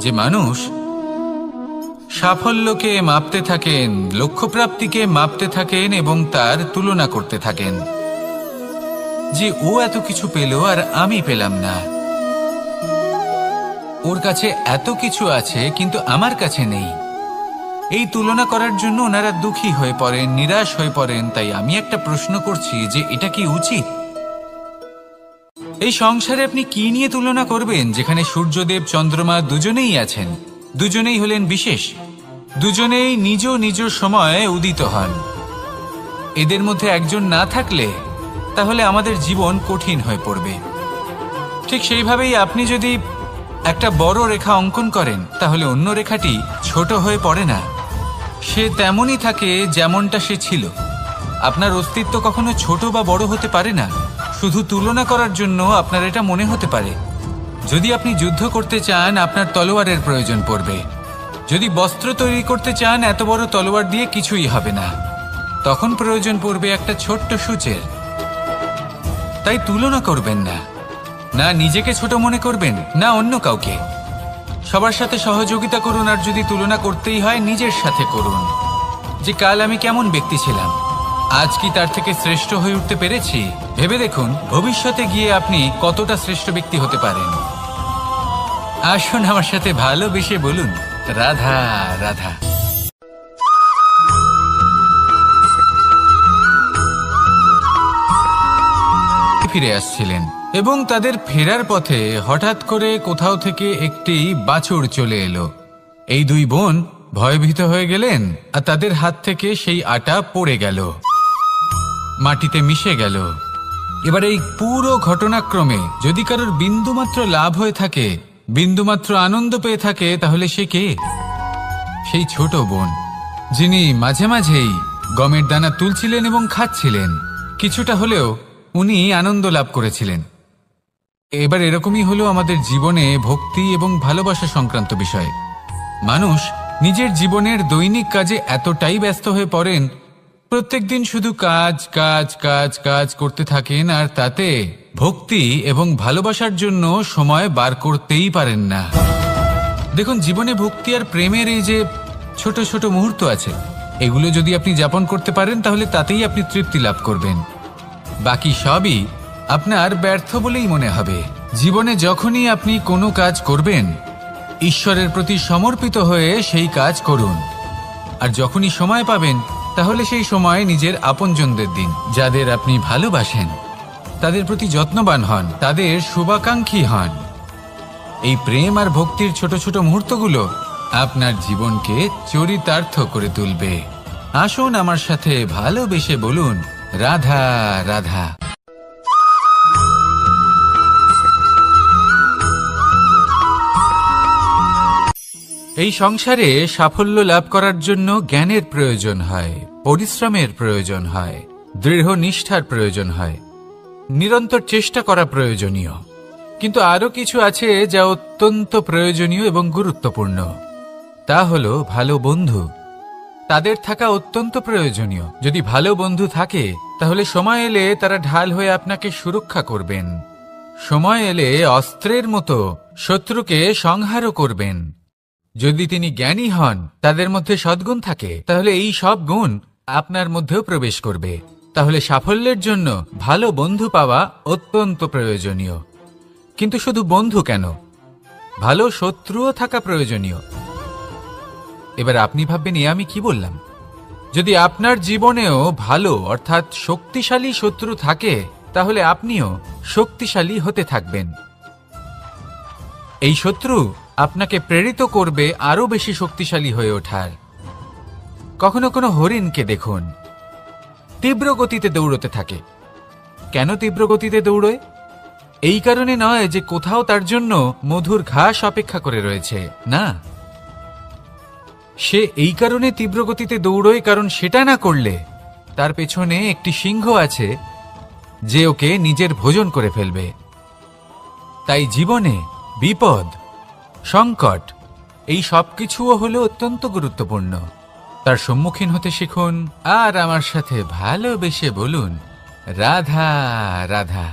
যে মানুষ সাফল্যকে মাপতে থাকেন, লক্ষ্যপ্রাপ্তিকে মাপতে থাকেন এবং তার তুলনা করতে থাকেন যে ও এত কিছু পেল আর আমি পেলাম না, ওর কাছে এত কিছু আছে কিন্তু আমার কাছে নেই। এই তুলনা করার জন্য ওনারা দুঃখী হয়ে পড়েন, নিরাশ হয়ে পড়েন। তাই আমি একটা প্রশ্ন করছি যে এটা কি উচিত? এই সংসারে আপনি কি নিয়ে তুলনা করবেন, যেখানে সূর্যদেব চন্দ্রমা দুজনেই আছেন, দুজনেই হলেন বিশেষ, দুজনেই নিজ নিজ সময়ে উদিত হন। এদের মধ্যে একজন না থাকলে তাহলে আমাদের জীবন কঠিন হয়ে পড়বে। ঠিক সেইভাবেই আপনি যদি একটা বড় রেখা অঙ্কন করেন, তাহলে অন্য রেখাটি ছোট হয়ে পড়ে না, সে তেমনই থাকে যেমনটা সে ছিল। আপনার অস্তিত্ব কখনো ছোট বা বড় হতে পারে না। শুধু তুলনা করার জন্য আপনার এটা মনে হতে পারে। যদি আপনি যুদ্ধ করতে চান, আপনার তলোয়ারের প্রয়োজন পড়বে। যদি বস্ত্র তৈরি করতে চান, এত বড় তলোয়ার দিয়ে কিছুই হবে না। তখন প্রয়োজন পড়বে একটা ছোট্ট সূচের। তাই তুলনা করবেন না, না নিজেকে ছোট মনে করবেন, না অন্য কাউকে। সবার সাথে সহযোগিতা করুন, আর যদি তুলনা করতেই হয় নিজের সাথে করুন, যে কাল আমি কেমন ব্যক্তি ছিলাম, আজ কি তার থেকে শ্রেষ্ঠ হয়ে উঠতে পেরেছি। ভেবে দেখুন ভবিষ্যতে গিয়ে আপনি কতটা শ্রেষ্ঠ ব্যক্তি হতে পারেন। আসুন আমার সাথে ভালোবেসে বলুন, রাধা রাধা। ফিরে আসছিলেন এবং তাদের ফেরার পথে হঠাৎ করে কোথাও থেকে একটি বাছুর চলে এলো। এই দুই বোন ভয়ভীত হয়ে গেলেন, আর তাদের হাত থেকে সেই আটা পড়ে গেল, মাটিতে মিশে গেল। এবার এই পুরো ঘটনাক্রমে যদি কারোর বিন্দুমাত্র লাভ হয়ে থাকে, বিন্দুমাত্র আনন্দ পেয়ে থাকে, তাহলে সে কে? সেই ছোট বোন, যিনি মাঝে মাঝেই গমের দানা তুলছিলেন এবং খাচ্ছিলেন। কিছুটা হলেও উনি আনন্দ লাভ করেছিলেন। এবার এরকমই হলো আমাদের জীবনে ভক্তি এবং ভালোবাসা সংক্রান্ত বিষয়। মানুষ নিজের জীবনের দৈনিক কাজে এতটাই ব্যস্ত হয়ে পড়েন, প্রত্যেকদিন শুধু কাজ কাজ কাজ কাজ করতে থাকেন, আর তাতে ভক্তি এবং ভালোবাসার জন্য সময় বার করতেই পারেন না। দেখুন, জীবনে ভক্তি আর প্রেমের এই যে ছোট ছোট মুহূর্ত আছে, এগুলো যদি আপনি যাপন করতে পারেন, তাহলে তাতেই আপনি তৃপ্তি লাভ করবেন। বাকি সবই আপনার ব্যর্থ বলেই মনে হবে। জীবনে যখনই আপনি কোনো কাজ করবেন, ঈশ্বরের প্রতি সমর্পিত হয়ে সেই কাজ করুন। আর যখনই সময় পাবেন, তাহলে সেই সময় নিজের আপনজনদের দিন। যাদের আপনি ভালোবাসেন তাদের প্রতি যত্নবান হন, তাদের শুভাকাঙ্ক্ষী হন। এই প্রেম আর ভক্তির ছোট ছোট মুহূর্তগুলো আপনার জীবনকে চরিতার্থ করে তুলবে। আসুন আমার সাথে ভালোবেসে বলুন, রাধা রাধা। এই সংসারে সাফল্য লাভ করার জন্য জ্ঞানের প্রয়োজন হয়, পরিশ্রমের প্রয়োজন হয়, দৃঢ় নিষ্ঠার প্রয়োজন হয়, নিরন্তর চেষ্টা করা প্রয়োজনীয়। কিন্তু আরো কিছু আছে যা অত্যন্ত প্রয়োজনীয় এবং গুরুত্বপূর্ণ। তা হলো ভালো বন্ধু। তাদের থাকা অত্যন্ত প্রয়োজনীয়। যদি ভালো বন্ধু থাকে, তাহলে সময় এলে তারা ঢাল হয়ে আপনাকে সুরক্ষা করবেন। সময় এলে অস্ত্রের মতো শত্রুকে সংহারও করবেন। যদি তিনি জ্ঞানী হন, তাদের মধ্যে সদ্গুণ থাকে, তাহলে এই সব গুণ আপনার মধ্যেও প্রবেশ করবে। তাহলে সাফল্যের জন্য ভালো বন্ধু পাওয়া অত্যন্ত প্রয়োজনীয়। কিন্তু শুধু বন্ধু কেন, ভালো শত্রুও থাকা প্রয়োজনীয়। এবার আপনি ভাববেন, আমি কি বললাম? যদি আপনার জীবনেও ভালো অর্থাৎ শক্তিশালী শত্রু থাকে, তাহলে আপনিও শক্তিশালী হতে থাকবেন। এই শত্রু আপনাকে প্রেরিত করবে আরো বেশি শক্তিশালী হয়ে ওঠার। কখনো কোনো হরিণকে দেখুন, তীব্র গতিতে দৌড়তে থাকে। কেন তীব্র গতিতে দৌড়য়? এই কারণে নয় যে কোথাও তার জন্য মধুর ঘাস অপেক্ষা করে রয়েছে, না। সে এই কারণে তীব্র গতিতে দৌড়য় কারণ সেটা না করলে তার পেছনে একটি সিংহ আছে যে ওকে নিজের ভোজন করে ফেলবে। তাই জীবনে বিপদ, সংকট, এই সবকিছুও হলো অত্যন্ত গুরুত্বপূর্ণ। তার সম্মুখীন হতে শিখুন, আর আমার সাথে ভালোবেসে বলুন, রাধা রাধা।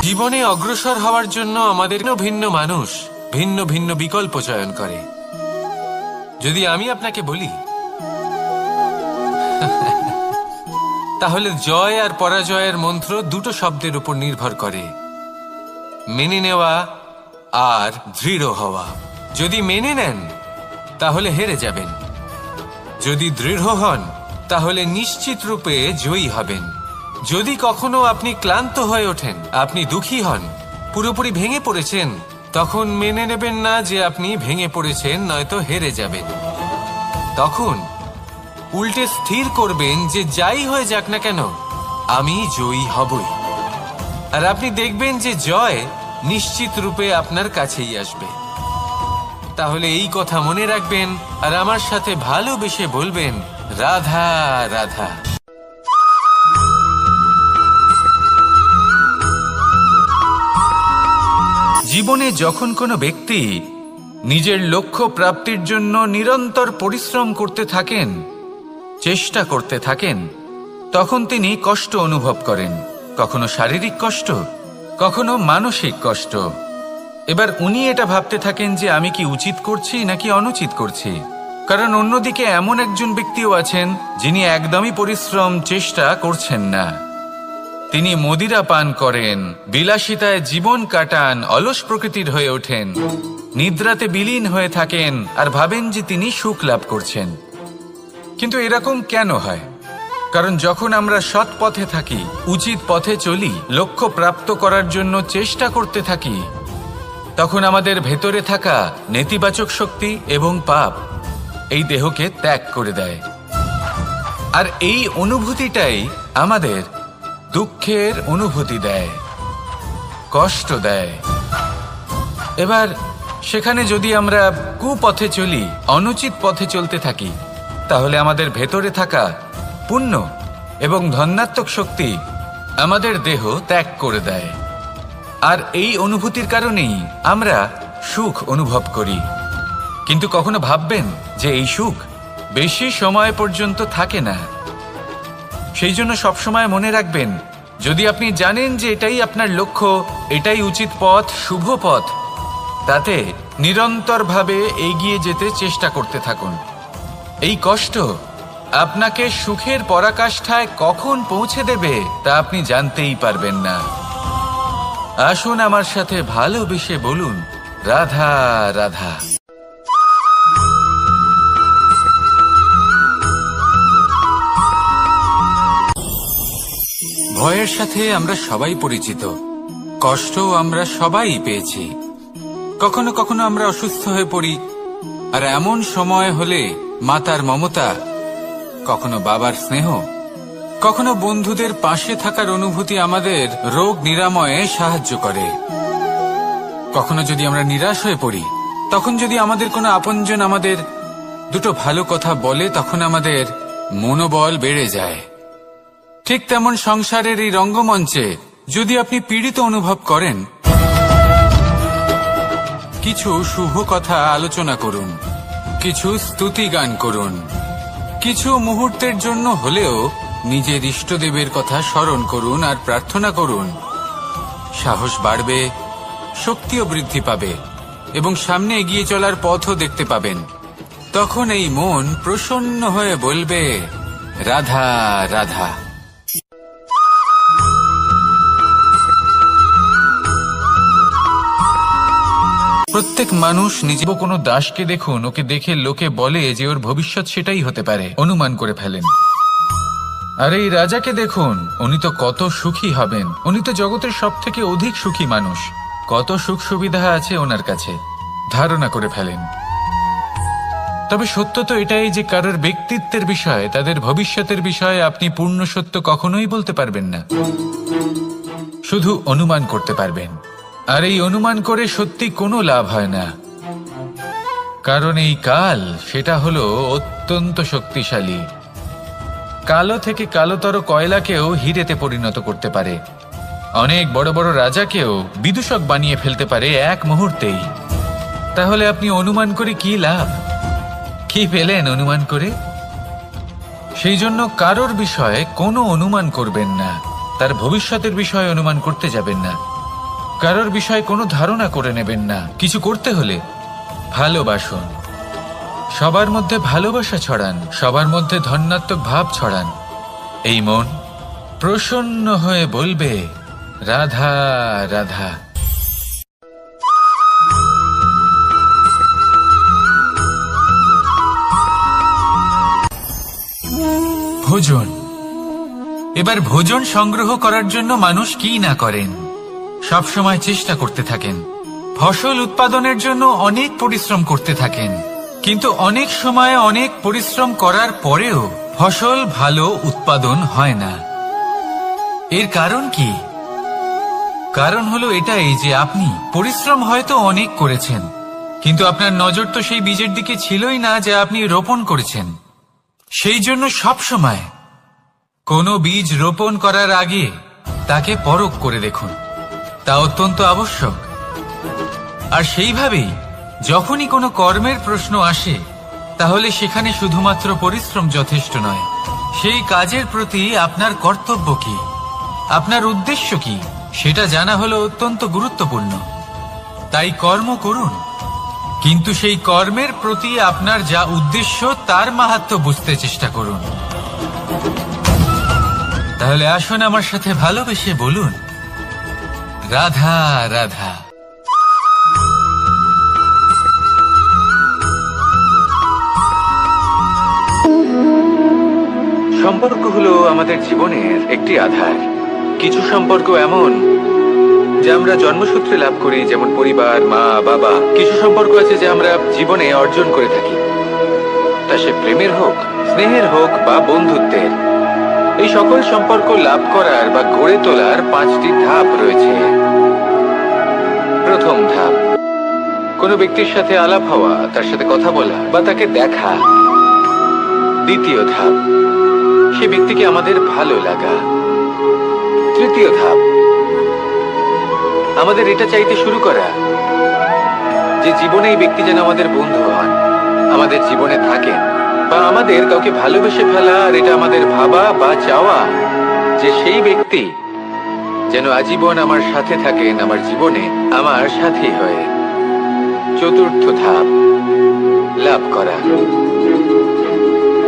জীবনে অগ্রসর হওয়ার জন্য আমাদের ভিন্ন মানুষ ভিন্ন ভিন্ন বিকল্প চয়ন করে। যদি আমি আপনাকে বলি, তাহলে জয় আর পরাজয়ের মন্ত্র দুটো শব্দের উপর নির্ভর করে, মেনে নেওয়া আর দৃঢ় হওয়া। যদি মেনে নেন, তাহলে হেরে যাবেন। যদি দৃঢ় হন, তাহলে নিশ্চিত রূপে জয়ী হবেন। যদি কখনো আপনি ক্লান্ত হয়ে ওঠেন, আপনি দুঃখী হন, পুরোপুরি ভেঙে পড়েছেন, তখন মেনে নেবেন না যে আপনি ভেঙে পড়েছেন, নয়তো হেরে যাবেন। তখন উল্টে স্থির করবেন যে যাই হয়ে যাক না কেন, আমি জয়ী হবই। আর আপনি দেখবেন যে জয় নিশ্চিত রূপে আপনার কাছেই আসবে। তাহলে এই কথা মনে রাখবেন আর আমার সাথে ভালোবেসে বলবেন, রাধা রাধা। জীবনে যখন কোনো ব্যক্তি নিজের লক্ষ্য প্রাপ্তির জন্য নিরন্তর পরিশ্রম করতে থাকেন, চেষ্টা করতে থাকেন, তখন তিনি কষ্ট অনুভব করেন, কখনো শারীরিক কষ্ট, কখনো মানসিক কষ্ট। এবার উনি এটা ভাবতে থাকেন যে আমি কি উচিত করছি নাকি অনুচিত করছি। কারণ অন্যদিকে এমন একজন ব্যক্তিও আছেন যিনি একদমই পরিশ্রম চেষ্টা করছেন না। তিনি মদিরা পান করেন, বিলাসিতায় জীবন কাটান, অলস প্রকৃতির হয়ে ওঠেন, নিদ্রাতে বিলীন হয়ে থাকেন আর ভাবেন যে তিনি সুখ লাভ করছেন। কিন্তু এরকম কেন হয়? কারণ যখন আমরা সৎ পথে থাকি, উচিত পথে চলি, লক্ষ্য প্রাপ্ত করার জন্য চেষ্টা করতে থাকি, তখন আমাদের ভেতরে থাকা নেতিবাচক শক্তি এবং পাপ এই দেহকে ত্যাগ করে দেয়। আর এই অনুভূতিটাই আমাদের দুঃখের অনুভূতি দেয়, কষ্ট দেয়। এবার সেখানে যদি আমরা কুপথে চলি, অনুচিত পথে চলতে থাকি, তাহলে আমাদের ভেতরে থাকা পুণ্য এবং ধনাত্মক শক্তি আমাদের দেহ ত্যাগ করে দেয়। আর এই অনুভূতির কারণেই আমরা সুখ অনুভব করি। কিন্তু কখনো ভাববেন যে এই সুখ বেশি সময় পর্যন্ত থাকে না। সেই জন্য সবসময় মনে রাখবেন, যদি আপনি জানেন যে এটাই আপনার লক্ষ্য, এটাই উচিত পথ, শুভ পথ, তাতে নিরন্তরভাবে এগিয়ে যেতে চেষ্টা করতে থাকুন। এই কষ্ট আপনাকে সুখের পরাকাষ্ঠায় কখন পৌঁছে দেবে তা আপনি জানতেই পারবেন না। আসুন আমার সাথে ভালোবেসে বলুন, রাধা রাধা। ভয়ের সাথে আমরা সবাই পরিচিত, কষ্টও আমরা সবাই পেয়েছি। কখনো কখনো আমরা অসুস্থ হয়ে পড়ি, আর এমন সময় হলে মাতার মমতা, কখনো বাবার স্নেহ, কখনো বন্ধুদের পাশে থাকার অনুভূতি আমাদের রোগ নিরাময়ে সাহায্য করে। কখনো যদি আমরা নিরাশ হয়ে পড়ি, তখন যদি আমাদের কোনো আপনজন আমাদের দুটো ভালো কথা বলে, তখন আমাদের মনোবল বেড়ে যায়। ঠিক তেমন সংসারের এই রঙ্গমঞ্চে যদি আপনি পীড়িত অনুভব করেন, কিছু শুভ কথা আলোচনা করুন, কিছু স্তুতি গান করুন, কিছু মুহূর্তের জন্য হলেও নিজের ইষ্টদেবের কথা স্মরণ করুন আর প্রার্থনা করুন। সাহস বাড়বে, শক্তিও বৃদ্ধি পাবে এবং সামনে এগিয়ে চলার পথও দেখতে পাবেন। তখন এই মন প্রসন্ন হয়ে বলবে, রাধা রাধা। প্রত্যেক মানুষ নিজে কোনো দাসকে দেখুন, ওকে দেখে লোকে বলে যে ওর ভবিষ্যৎ সেটাই হতে পারে, অনুমান করে ফেলেন। আর এই রাজাকে দেখুন, উনি তো কত সুখী হবেন, উনি তো জগতের সব থেকে অধিক সুখী মানুষ, কত সুখ সুবিধা আছে ওনার কাছে, ধারণা করে ফেলেন। তবে সত্য তো এটাই যে কারোর ব্যক্তিত্বের বিষয়ে, তাদের ভবিষ্যতের বিষয়ে আপনি পূর্ণ সত্য কখনোই বলতে পারবেন না, শুধু অনুমান করতে পারবেন। আর এই অনুমান করে সত্যি কোনো লাভ হয় না, কারণ এই কাল সেটা হলো অত্যন্ত শক্তিশালী। কালো থেকে কালোতর কয়লাকেও হিরেতে পরিণত করতে পারে, অনেক বড় বড় রাজাকেও বিদূষক বানিয়ে ফেলতে পারে এক মুহূর্তেই। তাহলে আপনি অনুমান করে কি লাভ? কি পেলেন অনুমান করে? সেই জন্য কারোর বিষয়ে কোনো অনুমান করবেন না, তার ভবিষ্যতের বিষয়ে অনুমান করতে যাবেন না, কারোর বিষয়ে কোনো ধারণা করে নেবেন না। কিছু করতে হলে ভালোবাসুন, সবার মধ্যে ভালোবাসা ছড়ান, সবার মধ্যে ধনাত্মক ভাব ছড়ান। এই মন প্রসন্ন হয়ে বলবে, রাধা রাধা। ভোজন। এবার ভোজন সংগ্রহ করার জন্য মানুষ কি না করেন, সব সময় চেষ্টা করতে থাকেন, ফসল উৎপাদনের জন্য অনেক পরিশ্রম করতে থাকেন, কিন্তু অনেক সময় অনেক পরিশ্রম করার পরেও ফসল ভালো উৎপাদন হয় না। এর কারণ কি? কারণ হলো এটাই যে আপনি পরিশ্রম হয়তো অনেক করেছেন, কিন্তু আপনার নজর তো সেই বীজের দিকে ছিলই না যা আপনি রোপণ করেছেন। সেই জন্য সব সময় কোনো বীজ রোপণ করার আগে তাকে পরখ করে দেখুন, তা অত্যন্ত আবশ্যক। আর সেইভাবেই যখনই কোনো কর্মের প্রশ্ন আসে, তাহলে সেখানে শুধুমাত্র পরিশ্রম যথেষ্ট নয়, সেই কাজের প্রতি আপনার কর্তব্য কি, আপনার উদ্দেশ্য কি, সেটা জানা হলো অত্যন্ত গুরুত্বপূর্ণ। তাই কর্ম করুন, কিন্তু সেই কর্মের প্রতি আপনার যা উদ্দেশ্য তার মাহাত্ম্য বুঝতে চেষ্টা করুন। তাহলে আসুন আমার সাথে ভালোবেসে বলুন, রাধা রাধা। সম্পর্ক হলো আমাদের জীবনের একটি আধার। কিছু সম্পর্ক এমন যা আমরা জন্মসূত্রে লাভ করি, যেমন পরিবার, মা, বাবা। কিছু সম্পর্ক আছে যা আমরা জীবনে অর্জন করে থাকি, তা সে প্রেমের হোক, স্নেহের হোক বা বন্ধুত্বের। এই সকল সম্পর্ক লাভ করার বা গড়ে তোলার 5টি ধাপ রয়েছে। প্রথম ধাপ, কোনো ব্যক্তির সাথে আলাপ হওয়া, তার সাথে কথা বলা বা তাকে দেখা। দ্বিতীয় ধাপ, সে ব্যক্তিকে আমাদের ভালো লাগা। তৃতীয় ধাপ, আমাদের এটা চাইতে শুরু করা যে জীবনে এই ব্যক্তি যেন আমাদের বন্ধু হন, আমাদের জীবনে থাকেন, বা আমাদের কাউকে ভালোবেসে ফেলা। আর এটা আমাদের ভাবা বা চাওয়া যে সেই ব্যক্তি যেন আজীবন আমার সাথে থাকেন, আমার জীবনে আমার সাথী হয়ে। চতুর্থ ধাপ, লাভ করা।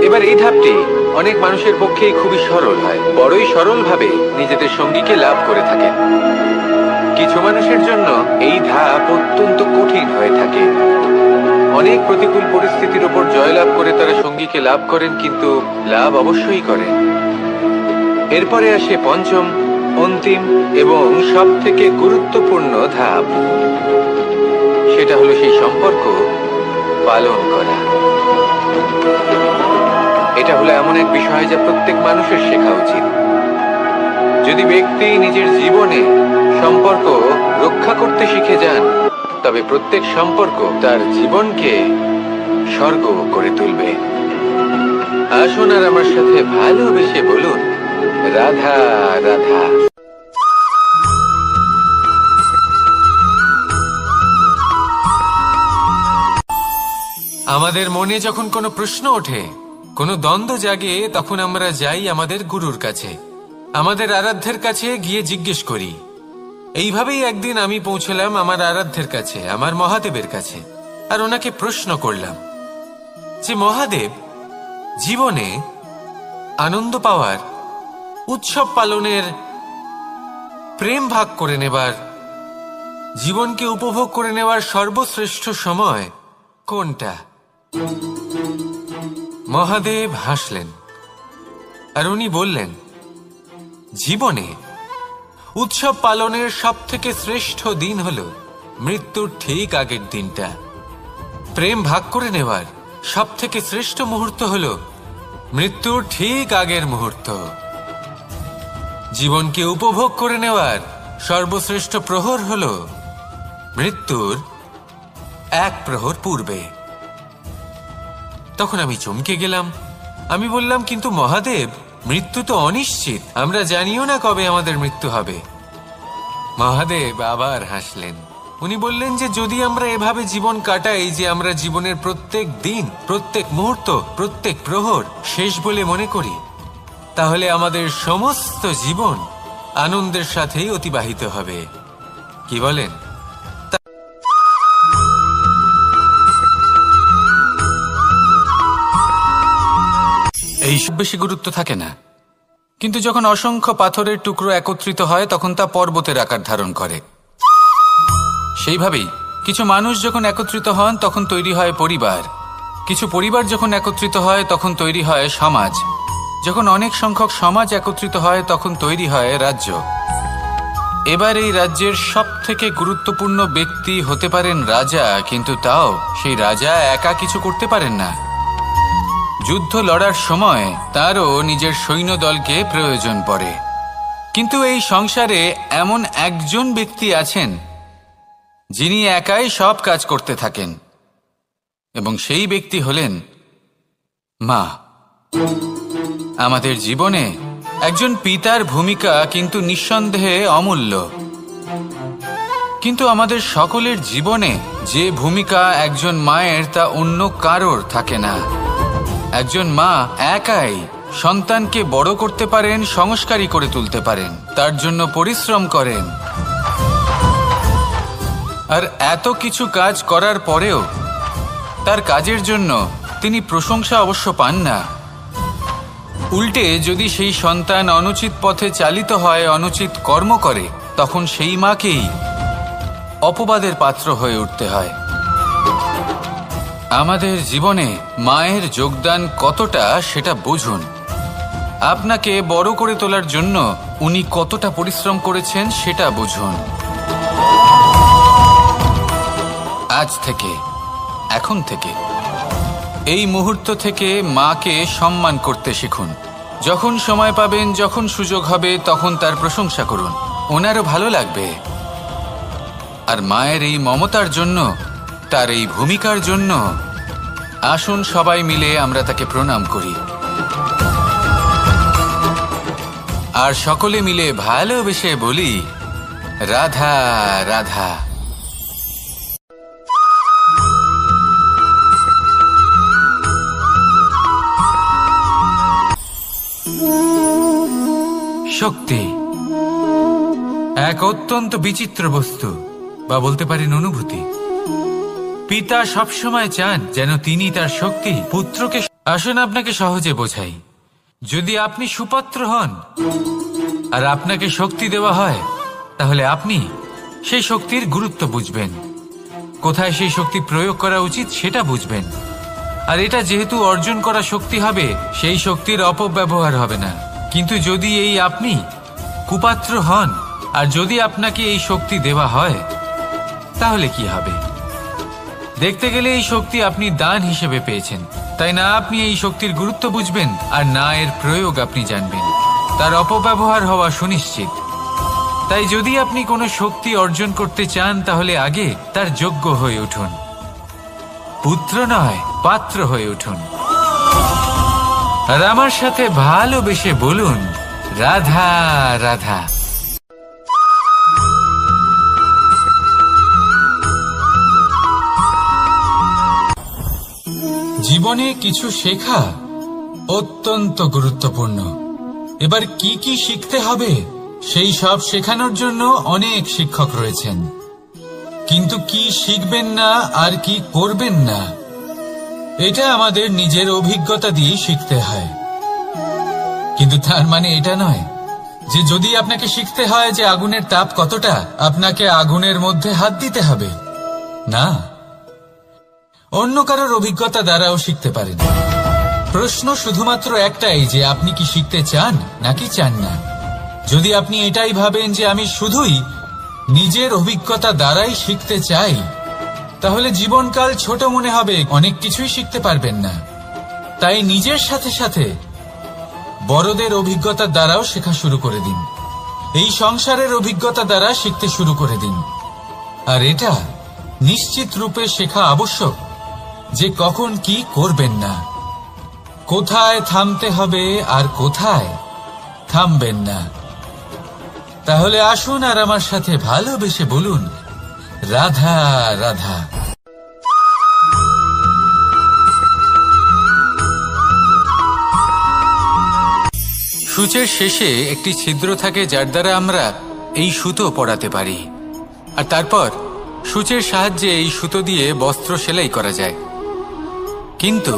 এবার এই ধাপটি অনেক মানুষের পক্ষেই খুবই সরল হয়, বড়ই সরলভাবে নিজেদের সঙ্গীকে লাভ করে থাকেন। কিছু মানুষের জন্য এই ধাপ অত্যন্ত কঠিন হয়ে থাকে। অনেক প্রতিকূল পরিস্থিতির উপর জয়লাভ করে তারা সঙ্গীকে লাভ করেন, কিন্তু লাভ অবশ্যই করেন। এরপরে আসে পঞ্চম, অন্তিম এবং সব থেকে গুরুত্বপূর্ণ ধাপ। সেটা হলো সেই সম্পর্ক পালন করা। এটা হলো এমন এক বিষয় যা প্রত্যেক মানুষের শেখা উচিত। যদি ব্যক্তি নিজের জীবনে সম্পর্ক রক্ষা করতে শিখে যান, তবে প্রত্যেক সম্পর্ক তার জীবনকে স্বর্গ করে তুলবে। আসুন আর আমার সাথে ভালোবেসে বলুন, রাধা রাধা। আমাদের মনে যখন কোনো প্রশ্ন ওঠে, কোনো দ্বন্দ্ব জাগে, তখন আমরা যাই আমাদের গুরুর কাছে, আমাদের আরাধ্যের কাছে গিয়ে জিজ্ঞেস করি। এইভাবেই একদিন আমি পৌঁছলাম আমার আরাধ্যের কাছে, আমার মহাদেবের কাছে, আর ওনাকে প্রশ্ন করলাম যে মহাদেব, জীবনে আনন্দ পাওয়ার, উৎসব পালনের, প্রেম ভাগ করে নেবার, জীবনকে উপভোগ করে নেওয়ার সর্বশ্রেষ্ঠ সময় কোনটা? মহাদেব হাসলেন আর উনি বললেন, জীবনে উৎসব পালনের সব থেকে শ্রেষ্ঠ দিন হলো মৃত্যুর ঠিক আগের দিনটা। প্রেম ভাগ করে নেওয়ার সব থেকে শ্রেষ্ঠ মুহূর্ত হলো মৃত্যুর ঠিক আগের মুহূর্ত। জীবনকে উপভোগ করে নেওয়ার সর্বশ্রেষ্ঠ প্রহর হলো মৃত্যুর 1 প্রহর পূর্বে। তখন আমি চমকে গেলাম। আমি বললাম, কিন্তু মহাদেব, মৃত্যু তো অনিশ্চিত, আমরা জানিও না কবে আমাদের মৃত্যু হবে। মহাদেব আবার হাসলেন। উনি বললেন যে যদি আমরা এভাবে জীবন কাটাই যে আমরা জীবনের প্রত্যেক দিন, প্রত্যেক মুহূর্ত, প্রত্যেক প্রহর শেষ বলে মনে করি, তাহলে আমাদের সমস্ত জীবন আনন্দের সাথেই অতিবাহিত হবে। কি বলেন? এইসব বেশি গুরুত্ব থাকে না, কিন্তু যখন অসংখ্য পাথরের টুকরো একত্রিত হয় তখন তা পর্বতের আকার ধারণ করে। সেইভাবেই কিছু মানুষ যখন একত্রিত হন তখন তৈরি হয় পরিবার, কিছু পরিবার যখন একত্রিত হয় তখন তৈরি হয় সমাজ, যখন অনেক সংখ্যক সমাজ একত্রিত হয় তখন তৈরি হয় রাজ্য। এবার এই রাজ্যের সব থেকে গুরুত্বপূর্ণ ব্যক্তি হতে পারেন রাজা, কিন্তু তাও সেই রাজা একা কিছু করতে পারেন না। যুদ্ধ লড়ার সময় তারও নিজের সৈন্যদলকে প্রয়োজন পড়ে। কিন্তু এই সংসারে এমন একজন ব্যক্তি আছেন যিনি একাই সব কাজ করতে থাকেন, এবং সেই ব্যক্তি হলেন মা। আমাদের জীবনে একজন পিতার ভূমিকা কিন্তু নিঃসন্দেহে অমূল্য, কিন্তু আমাদের সকলের জীবনে যে ভূমিকা একজন মায়ের তা অন্য কারোর থাকে না। একজন মা একাই সন্তানকে বড় করতে পারেন, সংস্কারী করে তুলতে পারেন, তার জন্য পরিশ্রম করেন। আর এত কিছু কাজ করার পরেও তার কাজের জন্য তিনি প্রশংসা অবশ্য পান না। উল্টে যদি সেই সন্তান অনুচিত পথে চালিত হয়, অনুচিত কর্ম করে, তখন সেই মাকেই অপবাদের পাত্র হয়ে উঠতে হয়। আমাদের জীবনে মায়ের যোগদান কতটা সেটা বুঝুন। আপনাকে বড় করে তোলার জন্য উনি কতটা পরিশ্রম করেছেন সেটা বুঝুন। আজ থেকে, এখন থেকে, এই মুহূর্ত থেকে মাকে সম্মান করতে শিখুন। যখন সময় পাবেন, যখন সুযোগ হবে, তখন তার প্রশংসা করুন, ওনারও ভালো লাগবে। আর মায়ের এই মমতার জন্য, তার এই ভূমিকার জন্য আসুন সবাই মিলে আমরা তাকে প্রণাম করি, আর সকলে মিলে ভালোবেসে বলি, রাধা রাধা। শক্তি এক অত্যন্ত বিচিত্র বস্তু, বা বলতে পারেন অনুভূতি। পিতা সবসময় চান যেন তিনি তার শক্তি পুত্রকে। আসুন আপনাকে সহজে বোঝাই। যদি আপনি সুপাত্র হন আর আপনাকে শক্তি দেওয়া হয়, তাহলে আপনি সেই শক্তির গুরুত্ব বুঝবেন, কোথায় সেই শক্তি প্রয়োগ করা উচিত সেটা বুঝবেন। আর এটা যেহেতু অর্জন করা শক্তি হবে, সেই শক্তির অপব্যবহার হবে না। কিন্তু যদি এই আপনি কুপাত্র হন আর যদি আপনাকে এই শক্তি দেওয়া হয়, তাহলে কি হবে? দেখতে গেলে এই শক্তি আপনি দান হিসেবে পেয়েছেন, তাই না আপনি এই শক্তির গুরুত্ব বুঝবেন আর না এর প্রয়োগ আপনি জানবেন। তার অপব্যবহার হওয়া সুনিশ্চিত। তাই যদি আপনি কোনো শক্তি অর্জন করতে চান, তাহলে আগে তার যোগ্য হয়ে উঠুন, পুত্র নয় পাত্র হয়ে উঠুন। আর আমার সাথে ভালোবেসে বলুন, রাধা রাধা। জীবনে কিছু শেখা অত্যন্ত গুরুত্বপূর্ণ। এবার কি কি শিখতে হবে সেই সব শেখানোর জন্য অনেক শিক্ষক রয়েছেন, কিন্তু কি শিখবেন না আর কি করবেন না, এটা আমাদের নিজের অভিজ্ঞতা দিয়ে শিখতে হয়। কিন্তু তার মানে এটা নয় যে যদি আপনাকে শিখতে হয় যে আগুনের তাপ কতটা, আপনাকে আগুনের মধ্যে হাত দিতে হবে। না, অন্য কারোর অভিজ্ঞতা দ্বারাও শিখতে পারেন। প্রশ্ন শুধুমাত্র একটাই যে আপনি কি শিখতে চান নাকি চান না। যদি আপনি এটাই ভাবেন যে আমি শুধুই নিজের অভিজ্ঞতা দ্বারাই শিখতে চাই, তাহলে জীবনকাল ছোট মনে হবে, অনেক কিছুই শিখতে পারবেন না। তাই নিজের সাথে সাথে বড়দের অভিজ্ঞতা দ্বারাও শেখা শুরু করে দিন। এই সংসারের অভিজ্ঞতা দ্বারা শিখতে শুরু করে দিন। আর এটা নিশ্চিত রূপে শেখা আবশ্যক যে কখন কি করবেন না, কোথায় থামতে হবে আর কোথায় থামবেন না। তাহলে আসুন আর আমার সাথে ভালোবেসে বলুন, রাধা রাধা। সূচের শেষে একটি ছিদ্র থাকে যার দ্বারা আমরা এই সুতো পরাতে পারি, আর তারপর সূচের সাহায্যে এই সুতো দিয়ে বস্ত্র সেলাই করা যায়। কিন্তু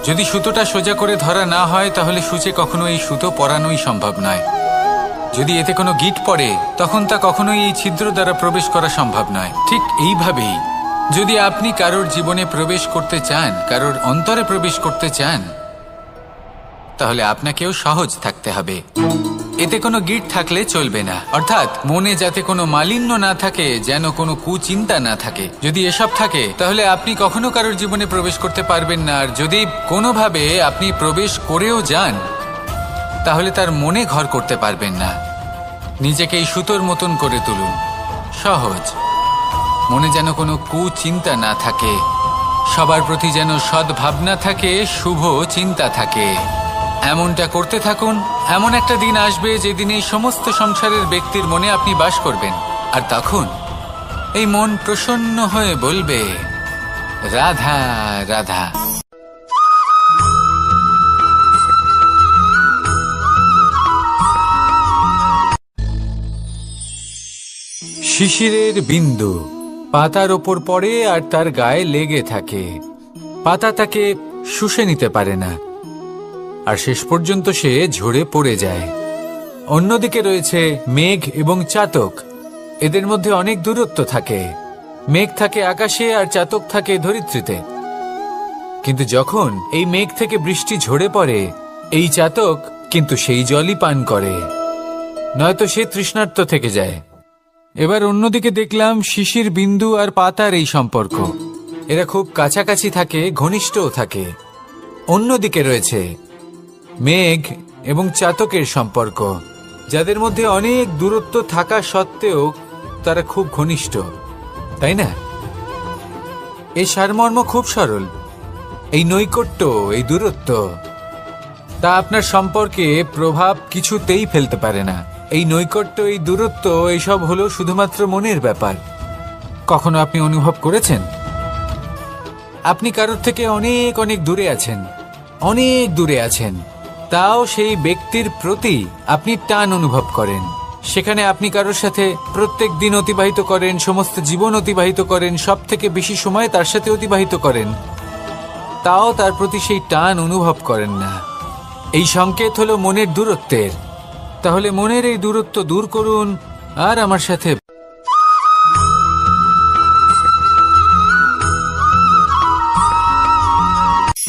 যদি সুতোটা সোজা করে ধরা না হয়, তাহলে সূচে কখনো এই সুতো পরানোই সম্ভব নয়। যদি এতে কোনো গিঁট পড়ে, তখন তা কখনোই এই ছিদ্র দ্বারা প্রবেশ করা সম্ভব নয়। ঠিক এইভাবেই যদি আপনি কারোর জীবনে প্রবেশ করতে চান, কারোর অন্তরে প্রবেশ করতে চান, তাহলে আপনাকেও সহজ থাকতে হবে। এতে কোনো গিঁট থাকলে চলবে না, অর্থাৎ মনে যাতে কোনো মালিন্য না থাকে, যেন কোনো কুচিন্তা না থাকে। যদি এসব থাকে, তাহলে আপনি কখনো কারোর জীবনে প্রবেশ করতে পারবেন না। আর যদি কোনোভাবে আপনি প্রবেশ করেও যান, তাহলে তার মনে ঘর করতে পারবেন না। নিজেকে এই সুতোর মতন করে তুলুন, সহজ, মনে যেন কোনো কুচিন্তা না থাকে, সবার প্রতি যেন সদ্ভাবনা থাকে, শুভ চিন্তা থাকে। এমনটা করতে থাকুন। এমন একটা দিন আসবে যেদিন এই সমস্ত সংসারের ব্যক্তির মনে আপনি বাস করবেন, আর তখন এই মন প্রসন্ন হয়ে বলবে, রাধা রাধা। শিশিরের বিন্দু পাতার ওপর পড়ে আর তার গায়ে লেগে থাকে। পাতা তাকে শুষে নিতে পারে না, আর শেষ পর্যন্ত সে ঝরে পড়ে যায়। অন্যদিকে রয়েছে মেঘ এবং চাতক। এদের মধ্যে অনেক দূরত্ব থাকে। মেঘ থাকে আকাশে আর চাতক থাকে ধরিত্রীতে। কিন্তু যখন এই মেঘ থেকে বৃষ্টি ঝরে পড়ে, এই চাতক কিন্তু সেই জলই পান করে, নয়তো সে তৃষ্ণার্ত থেকে যায়। এবার অন্যদিকে দেখলাম শিশির বিন্দু আর পাতার এই সম্পর্ক। এরা খুব কাছাকাছি থাকে, ঘনিষ্ঠও থাকে। অন্যদিকে রয়েছে মেঘ এবং চাতকের সম্পর্ক, যাদের মধ্যে অনেক দূরত্ব থাকা সত্ত্বেও তারা খুব ঘনিষ্ঠ, তাই না? এই সারমর্ম খুব সরল। এই নৈকট্য, এই দূরত্ব, তা আপনার সম্পর্কে প্রভাব কিছুতেই ফেলতে পারে না। এই নৈকট্য, এই দূরত্ব, এইসব হলো শুধুমাত্র মনের ব্যাপার। কখনো আপনি অনুভব করেছেন আপনি কারোর থেকে অনেক অনেক দূরে আছেন, অনেক দূরে আছেন, তাও সেই ব্যক্তির প্রতি আপনি টান অনুভব করেন। সেখানে আপনি কারোর সাথে প্রত্যেক দিন অতিবাহিত করেন, সমস্ত জীবন অতিবাহিত করেন, সব থেকে বেশি সময় তার সাথে অতিবাহিত করেন, তাও তার প্রতি সেই টান অনুভব করেন না। এই সংকেত হলো মনের দূরত্বের। তাহলে মনের এই দূরত্ব দূর করুন আর আমার সাথে।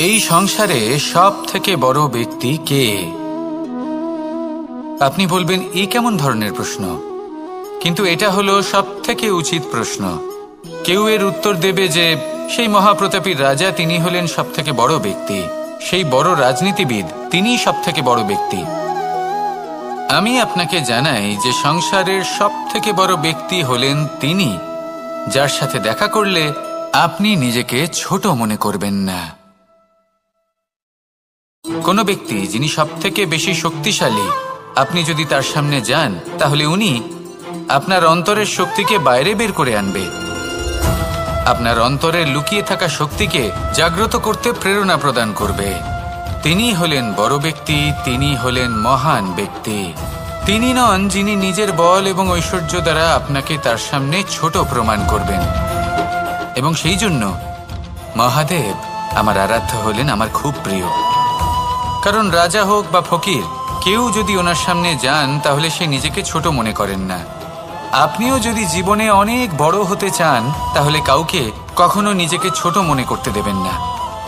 এই সংসারে সব থেকে বড় ব্যক্তি কে? আপনি বলবেন, এই কেমন ধরনের প্রশ্ন? কিন্তু এটা হলো সব থেকে উচিত প্রশ্ন। কেউ এর উত্তর দেবে যে সেই মহাপ্রতাপী রাজা, তিনি হলেন সব থেকে বড় ব্যক্তি, সেই বড় রাজনীতিবিদ, তিনিই সব থেকে বড় ব্যক্তি। আমি আপনাকে জানাই যে সংসারের সব থেকে বড় ব্যক্তি হলেন তিনি, যার সাথে দেখা করলে আপনি নিজেকে ছোট মনে করবেন না। কোনো ব্যক্তি যিনি সব থেকে বেশি শক্তিশালী, আপনি যদি তার সামনে যান, তাহলে উনি আপনার অন্তরের শক্তিকে বাইরে বের করে আনবে। আপনার অন্তরের লুকিয়ে থাকা শক্তিকে জাগ্রত করতে প্রেরণা প্রদান করবে। তিনি হলেন বড় ব্যক্তি, তিনি হলেন মহান ব্যক্তি। তিনি নন যিনি নিজের বল এবং ঐশ্বর্য দ্বারা আপনাকে তার সামনে ছোট প্রমাণ করবেন। এবং সেই জন্য মহাদেব আমার আরাধ্য হলেন আমার খুব প্রিয়। কারণ রাজা হোক বা ফকির, কেউ যদি ওনার সামনে যান তাহলে সে নিজেকে ছোট মনে করেন না। আপনিও যদি জীবনে অনেক বড় হতে চান, তাহলে কাউকে কখনো নিজেকে ছোট মনে করতে দেবেন না।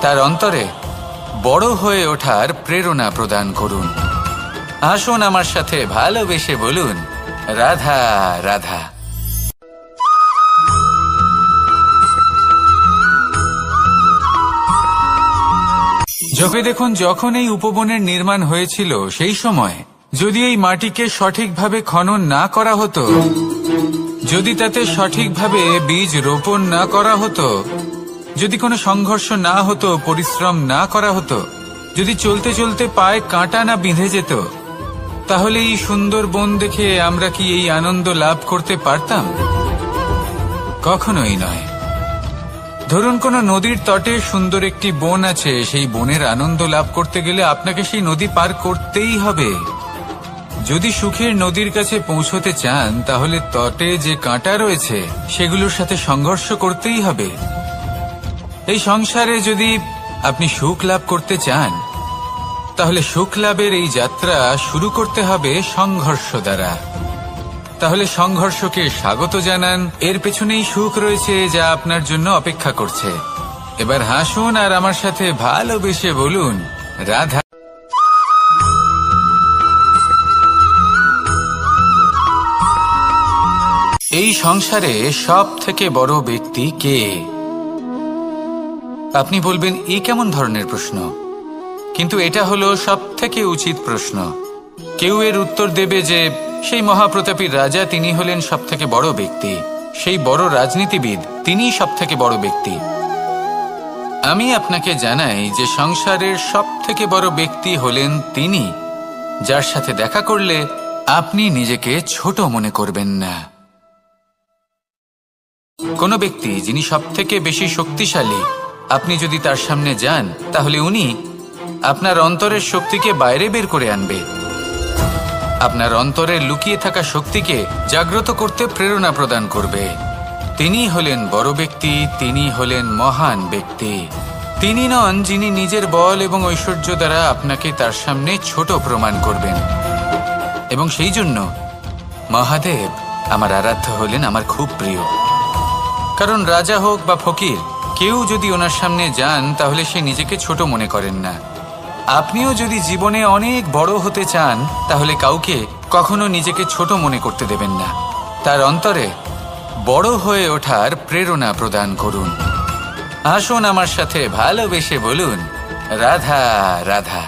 তার অন্তরে বড় হয়ে ওঠার প্রেরণা প্রদান করুন। আসুন আমার সাথে ভালোবেসে বলুন, রাধা রাধা। যখন দেখুন, যখন এই উপবনের নির্মাণ হয়েছিল, সেই সময় যদি এই মাটিকে সঠিকভাবে খনন না করা হতো, যদি তাতে সঠিকভাবে বীজ রোপণ না করা হতো, যদি কোনো সংঘর্ষ না হতো, পরিশ্রম না করা হতো, যদি চলতে চলতে পায়ে কাঁটা না বিঁধে যেত, তাহলে এই সুন্দর বন দেখে আমরা কি এই আনন্দ লাভ করতে পারতাম? কখনোই নয়। ধরুন কোনো নদীর তটে সুন্দর একটি বন আছে, সেই বনের আনন্দ লাভ করতে গেলে আপনাকে সেই নদী পার করতেই হবে। যদি সুখের নদীর কাছে পৌঁছতে চান, তাহলে তটে যে কাঁটা রয়েছে সেগুলোর সাথে সংঘর্ষ করতেই হবে। এই সংসারে যদি আপনি সুখ লাভ করতে চান, তাহলে সুখ লাভের এই যাত্রা শুরু করতে হবে সংঘর্ষ দ্বারা। তাহলে সংঘর্ষকে স্বাগত জানান, এর পেছনেই সুখ রয়েছে যা আপনার জন্য অপেক্ষা করছে। এবার হাসুন আর আমার সাথে ভালোবেসে বলুন, রাধা। এই সংসারে সব থেকে বড় ব্যক্তি কে? আপনি বলবেন, এই কেমন ধরনের প্রশ্ন? কিন্তু এটা হলো সব থেকে উচিত প্রশ্ন। কেউ এর উত্তর দেবে যে সেই মহাপ্রতাপী রাজা, তিনি হলেন সব থেকে বড় ব্যক্তি, সেই বড় রাজনীতিবিদ, তিনিই সব থেকে বড় ব্যক্তি। আমি আপনাকে জানাই যে সংসারের সব থেকে বড় ব্যক্তি হলেন তিনি, যার সাথে দেখা করলে আপনি নিজেকে ছোট মনে করবেন না। কোনো ব্যক্তি যিনি সব থেকে বেশি শক্তিশালী, আপনি যদি তার সামনে যান তাহলে উনি আপনার অন্তরের শক্তিকে বাইরে বের করে আনবে, আপনার অন্তরে লুকিয়ে থাকা শক্তিকে জাগ্রত করতে প্রেরণা প্রদান করবে। তিনি হলেন বড় ব্যক্তি, তিনি হলেন মহান ব্যক্তি। তিনি নন যিনি নিজের বল এবং ঐশ্বর্য দ্বারা আপনাকে তার সামনে ছোট প্রমাণ করবেন। এবং সেই জন্য মহাদেব আমার আরাধ্য হলেন আমার খুব প্রিয়। কারণ রাজা হোক বা ফকির, কেউ যদি ওনার সামনে যান তাহলে সে নিজেকে ছোট মনে করেন না। আপনিও যদি জীবনে অনেক বড় হতে চান তাহলে কাউকে কখনো নিজেকে ছোট মনে করতে দেবেন না। তার অন্তরে বড় হয়ে ওঠার প্রেরণা প্রদান করুন। আসুন আমার সাথে ভালোবেসে বলুন, রাধা রাধা।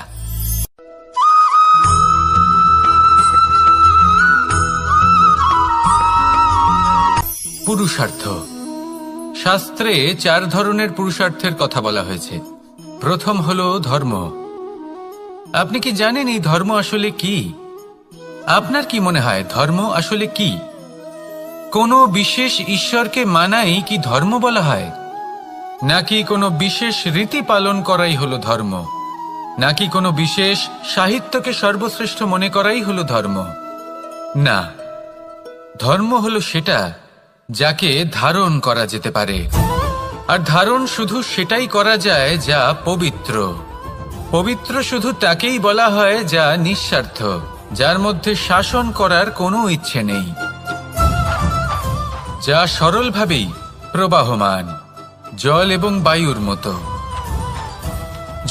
পুরুষার্থ। শাস্ত্রে 4 ধরনের পুরুষার্থের কথা বলা হয়েছে। প্রথম হলো ধর্ম। আপনি কি জানেন এই ধর্ম আসলে কি? আপনার কি মনে হয় ধর্ম আসলে কি? কোনো বিশেষ ঈশ্বরকে মানাই কি ধর্ম বলা হয়? নাকি কোনো বিশেষ রীতি পালন করাই হলো ধর্ম? নাকি কোনো বিশেষ সাহিত্যকে সর্বশ্রেষ্ঠ মনে করাই হলো ধর্ম? না, ধর্ম হলো সেটা যাকে ধারণ করা যেতে পারে। আর ধারণ শুধু সেটাই করা যায় যা পবিত্র। পবিত্র শুধু তাকেই বলা হয় যা নিঃস্বার্থ, যার মধ্যে শাসন করার কোনো ইচ্ছে নেই, যা সরলভাবেই প্রবাহমান, জল এবং বায়ুর মতো।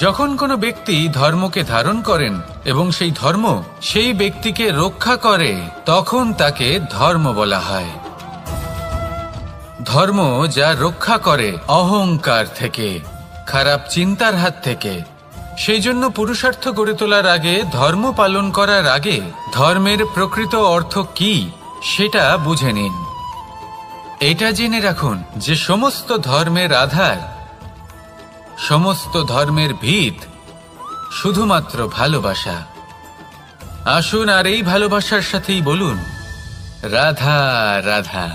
যখন কোনো ব্যক্তি ধর্মকে ধারণ করেন এবং সেই ধর্ম সেই ব্যক্তিকে রক্ষা করে, তখন তাকে ধর্ম বলা হয়। ধর্ম যা রক্ষা করে অহংকার থেকে, খারাপ চিন্তার হাত থেকে। সেই জন্য পুরুষার্থ গড়ে তোলার আগে, ধর্ম পালন করার আগে ধর্মের প্রকৃত অর্থ কি সেটা বুঝে নিন। এটা জেনে রাখুন যে সমস্ত ধর্মের আধার, সমস্ত ধর্মের ভিত শুধুমাত্র ভালোবাসা। আসুন আর এই ভালোবাসার সাথেই বলুন, রাধা রাধা।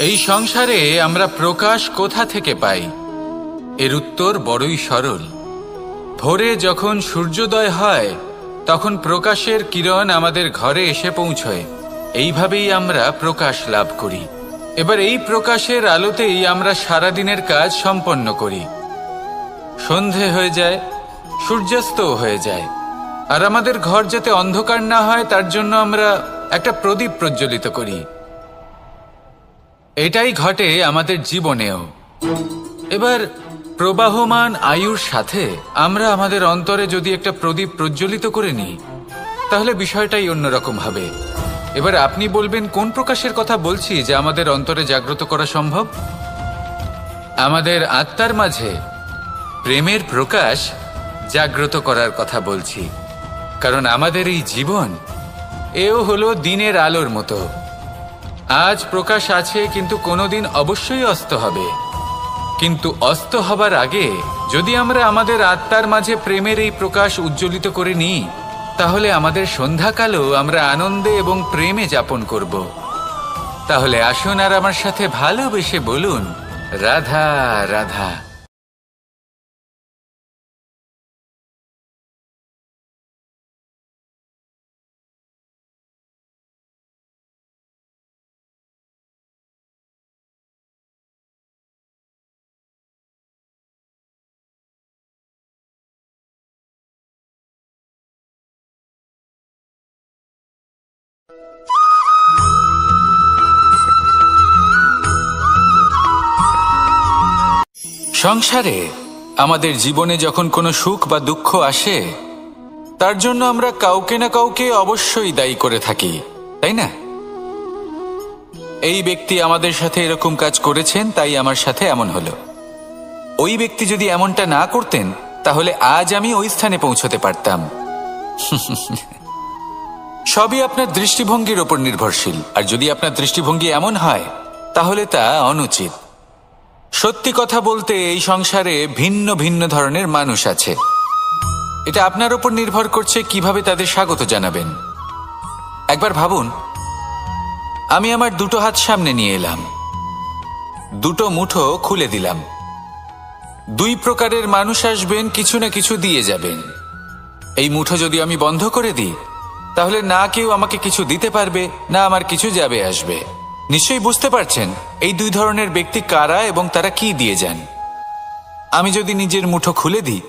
এই সংসারে আমরা প্রকাশ কোথা থেকে পাই? এর উত্তর বড়ই সরল। ভোরে যখন সূর্যোদয় হয় তখন প্রকাশের কিরণ আমাদের ঘরে এসে পৌঁছয়। এইভাবেই আমরা প্রকাশ লাভ করি। এবার এই প্রকাশের আলোতেই আমরা সারাদিনের কাজ সম্পন্ন করি। সন্ধে হয়ে যায়, সূর্যাস্তও হয়ে যায়। আর আমাদের ঘর যাতে অন্ধকার না হয় তার জন্য আমরা একটা প্রদীপ প্রজ্বলিত করি। এটাই ঘটে আমাদের জীবনেও। এবার প্রবাহমান আয়ুর সাথে আমরা আমাদের অন্তরে যদি একটা প্রদীপ প্রজ্বলিত করে নিই তাহলে বিষয়টাই অন্যরকম হবে। এবার আপনি বলবেন কোন প্রকাশের কথা বলছি যা আমাদের অন্তরে জাগ্রত করা সম্ভব? আমাদের আত্মার মাঝে প্রেমের প্রকাশ জাগ্রত করার কথা বলছি। কারণ আমাদের এই জীবন এও হলো দিনের আলোর মতো। আজ প্রকাশ আছে কিন্তু কোনোদিন অবশ্যই অস্ত হবে। কিন্তু অস্ত হবার আগে যদি আমরা আমাদের আত্মার মাঝে প্রেমের এই প্রকাশ উজ্জ্বলিত করে নিই তাহলে আমাদের সন্ধ্যাকালও আমরা আনন্দে এবং প্রেমে যাপন করব। তাহলে আসুন আর আমার সাথে ভালোবেসে বলুন, রাধা রাধা। সংসারে আমাদের জীবনে যখন কোনো সুখ বা দুঃখ আসে তার জন্য আমরা কাউকে না কাউকে অবশ্যই দায়ী করে থাকি, তাই না? এই ব্যক্তি আমাদের সাথে এরকম কাজ করেছেন তাই আমার সাথে এমন হলো। ওই ব্যক্তি যদি এমনটা না করতেন তাহলে আজ আমি ওই স্থানে পৌঁছতে পারতাম। সবই আপনার দৃষ্টিভঙ্গির ওপর নির্ভরশীল। আর যদি আপনার দৃষ্টিভঙ্গি এমন হয় তাহলে তা অনুচিত। সত্যি কথা বলতে এই সংসারে ভিন্ন ভিন্ন ধরনের মানুষ আছে। এটা আপনার ওপর নির্ভর করছে কিভাবে তাদের স্বাগত জানাবেন। একবার ভাবুন, আমি আমার দুটো হাত সামনে নিয়ে এলাম, দুটো মুঠো খুলে দিলাম। দুই প্রকারের মানুষ আসবেন, কিছু না কিছু দিয়ে যাবেন। এই মুঠো যদি আমি বন্ধ করে দিই তাহলে না কেউ আমাকে কিছু দিতে পারবে, না আমার কিছু যাবে আসবে। নিশ্চয়ই বুঝতে পারছেন এই দুই ধরনের ব্যক্তি কারা এবং তারা কি দিয়ে যান। আমি যদি নিজের মুঠো খুলে দিই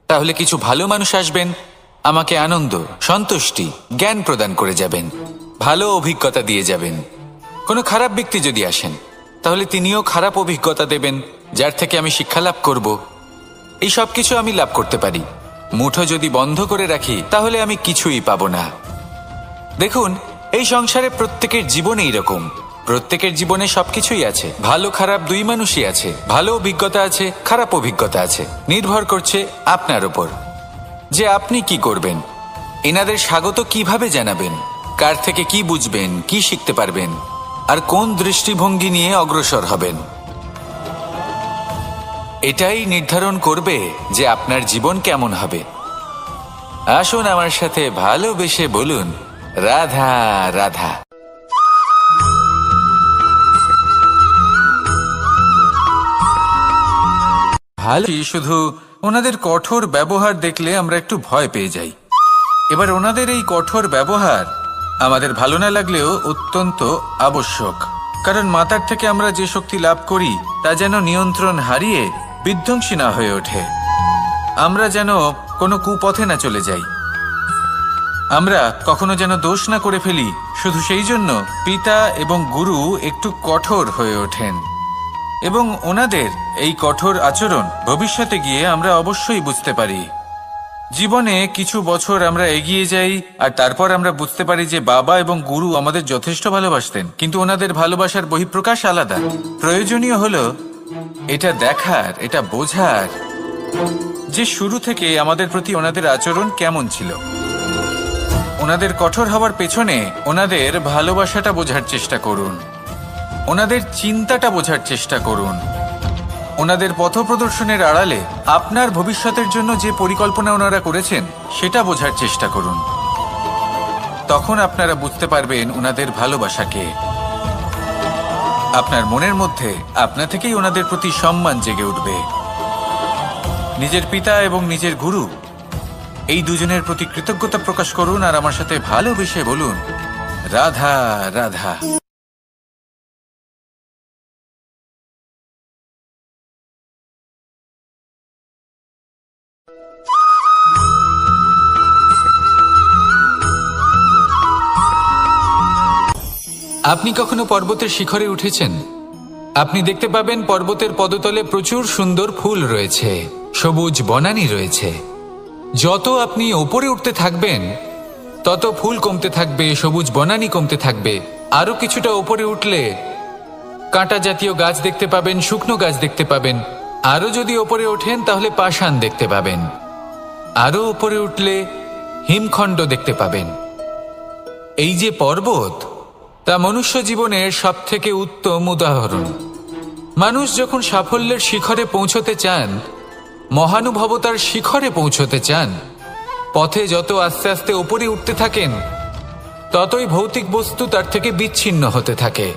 তাহলে কিছু ভালো মানুষ আসবেন, আমাকে আনন্দ, সন্তুষ্টি, জ্ঞান প্রদান করে যাবেন, ভালো অভিজ্ঞতা দিয়ে যাবেন। কোনো খারাপ ব্যক্তি যদি আসেন তাহলে তিনিও খারাপ অভিজ্ঞতা দেবেন, যার থেকে আমি শিক্ষা লাভ করব। এই সব কিছু আমি লাভ করতে পারি। মুঠো যদি বন্ধ করে রাখি তাহলে আমি কিছুই পাবো না। দেখুন, এই সংসারে প্রত্যেকের জীবনে এইরকম। প্রত্যেকের জীবনে সবকিছুই আছে, ভালো খারাপ দুই মানুষই আছে। ভালো অভিজ্ঞতা আছে, খারাপ অভিজ্ঞতা আছে। নির্ভর করছে আপনার ওপর যে আপনি কি করবেন, এনাদের স্বাগত কিভাবে জানাবেন, কার থেকে কি বুঝবেন, কি শিখতে পারবেন, আর কোন দৃষ্টিভঙ্গি নিয়ে অগ্রসর হবেন। এটাই নির্ধারণ করবে যে আপনার জীবন কেমন হবে। আসুন আমার সাথে ভালোবেসে বলুন, রাধা রাধা। ভালো, শুধু ওনাদের কঠোর ব্যবহার দেখলে আমরা একটু ভয় পেয়ে যাই। এবার ওনাদের এই কঠোর ব্যবহার আমাদের ভালো না লাগলেও অত্যন্ত আবশ্যক, কারণ মাতার থেকে আমরা যে শক্তি লাভ করি তা যেন নিয়ন্ত্রণ হারিয়ে বিধ্বংসী না হয়ে ওঠে। আমরা যেন কোনো কুপথে না চলে যাই, আমরা কখনো যেন দোষ না করে ফেলি। শুধু সেই জন্য পিতা এবং গুরু একটু কঠোর হয়ে ওঠেন, এবং ওনাদের এই কঠোর আচরণ ভবিষ্যতে গিয়ে আমরা অবশ্যই বুঝতে পারি। জীবনে কিছু বছর আমরা এগিয়ে যাই আর তারপর আমরা বুঝতে পারি যে বাবা এবং গুরু আমাদের যথেষ্ট ভালোবাসতেন, কিন্তু ওনাদের ভালোবাসার বহিঃপ্রকাশ আলাদা। প্রয়োজনীয় হলো এটা দেখার, এটা বোঝার যে শুরু থেকে আমাদের প্রতি ওনাদের আচরণ কেমন ছিল। ওনাদের কঠোর হওয়ার পেছনে ওনাদের ভালোবাসাটা বোঝার চেষ্টা করুন, ওনাদের চিন্তাটা বোঝার চেষ্টা করুন। ওনাদের পথপ্রদর্শনের আড়ালে আপনার ভবিষ্যতের জন্য যে পরিকল্পনা ওনারা করেছেন সেটা বোঝার চেষ্টা করুন। তখন আপনারা বুঝতে পারবেন ওনাদের ভালোবাসাকে। আপনার মনের মধ্যে আপনা থেকেই ওনাদের প্রতি সম্মান জেগে উঠবে। নিজের পিতা এবং নিজের গুরু এই দুজনের প্রতি কৃতজ্ঞতা প্রকাশ করুন আর আমার সাথে ভালোবেসে বলুন, রাধা রাধা। আপনি কখনো পর্বতের শিখরে উঠেছেন? আপনি দেখতে পাবেন পর্বতের পদতলে প্রচুর সুন্দর ফুল রয়েছে, সবুজ বনানী রয়েছে। যত আপনি ওপরে উঠতে থাকবেন তত ফুল কমতে থাকবে, সবুজ বনানী কমতে থাকবে। আরো কিছুটা ওপরে উঠলে কাঁটা জাতীয় গাছ দেখতে পাবেন, শুকনো গাছ দেখতে পাবেন। আরো যদি ওপরে ওঠেন তাহলে পাষাণ দেখতে পাবেন। আরো ওপরে উঠলে হিমখণ্ড দেখতে পাবেন। এই যে পর্বত, তা মনুষ্য জীবনের সবথেকে উত্তম উদাহরণ। মানুষ যখন সাফল্যের শিখরে পৌঁছতে চান, মহানুভবতার শিখরে পৌঁছতে চান, পথে যত আস্তে আস্তে উপরে উঠতে থাকেন ততই ভৌতিক বস্তু তার থেকে বিচ্ছিন্ন হতে থাকে।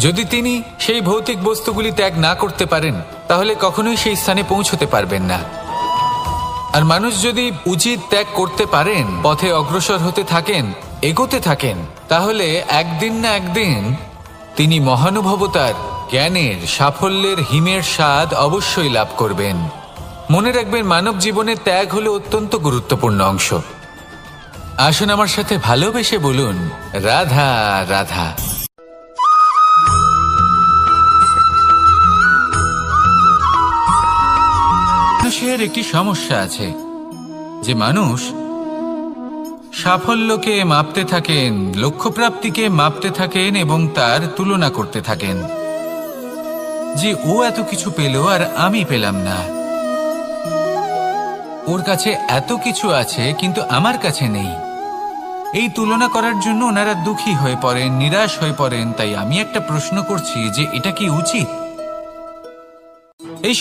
যদি তিনি সেই ভৌতিক বস্তুগুলি ত্যাগ না করতে পারেন তাহলে কখনোই সেই স্থানে পৌঁছতে পারবেন না। আর মানুষ যদি উচিত ত্যাগ করতে পারেন, পথে অগ্রসর হতে থাকেন, এগোতে থাকেন, তাহলে একদিন না একদিন তিনি মহানুভবতার, জ্ঞানের, সাফল্যের হিমের স্বাদ অবশ্যই লাভ করবেন। মনে রাখবেন, মানব জীবনে ত্যাগ হলো অত্যন্ত গুরুত্বপূর্ণ অংশ। আসুন আমার সাথে ভালোবেসে বলুন, রাধা রাধা। মানুষের একটি সমস্যা আছে যে মানুষ সাফল্যকে মাপতে থাকেন, লক্ষ্যপ্রাপ্তিকে মাপতে থাকেন এবং তার তুলনা করতে থাকেন যে ও এত কিছু পেল আর আমি পেলাম না, ওর কাছে এত কিছু আছে কিন্তু আমার কাছে নেই। এই তুলনা করার জন্য ওনারা দুঃখী হয়ে পড়েন, নিরাশ হয়ে পড়েন। তাই আমি একটা প্রশ্ন করছি যে এটা কি উচিত? এই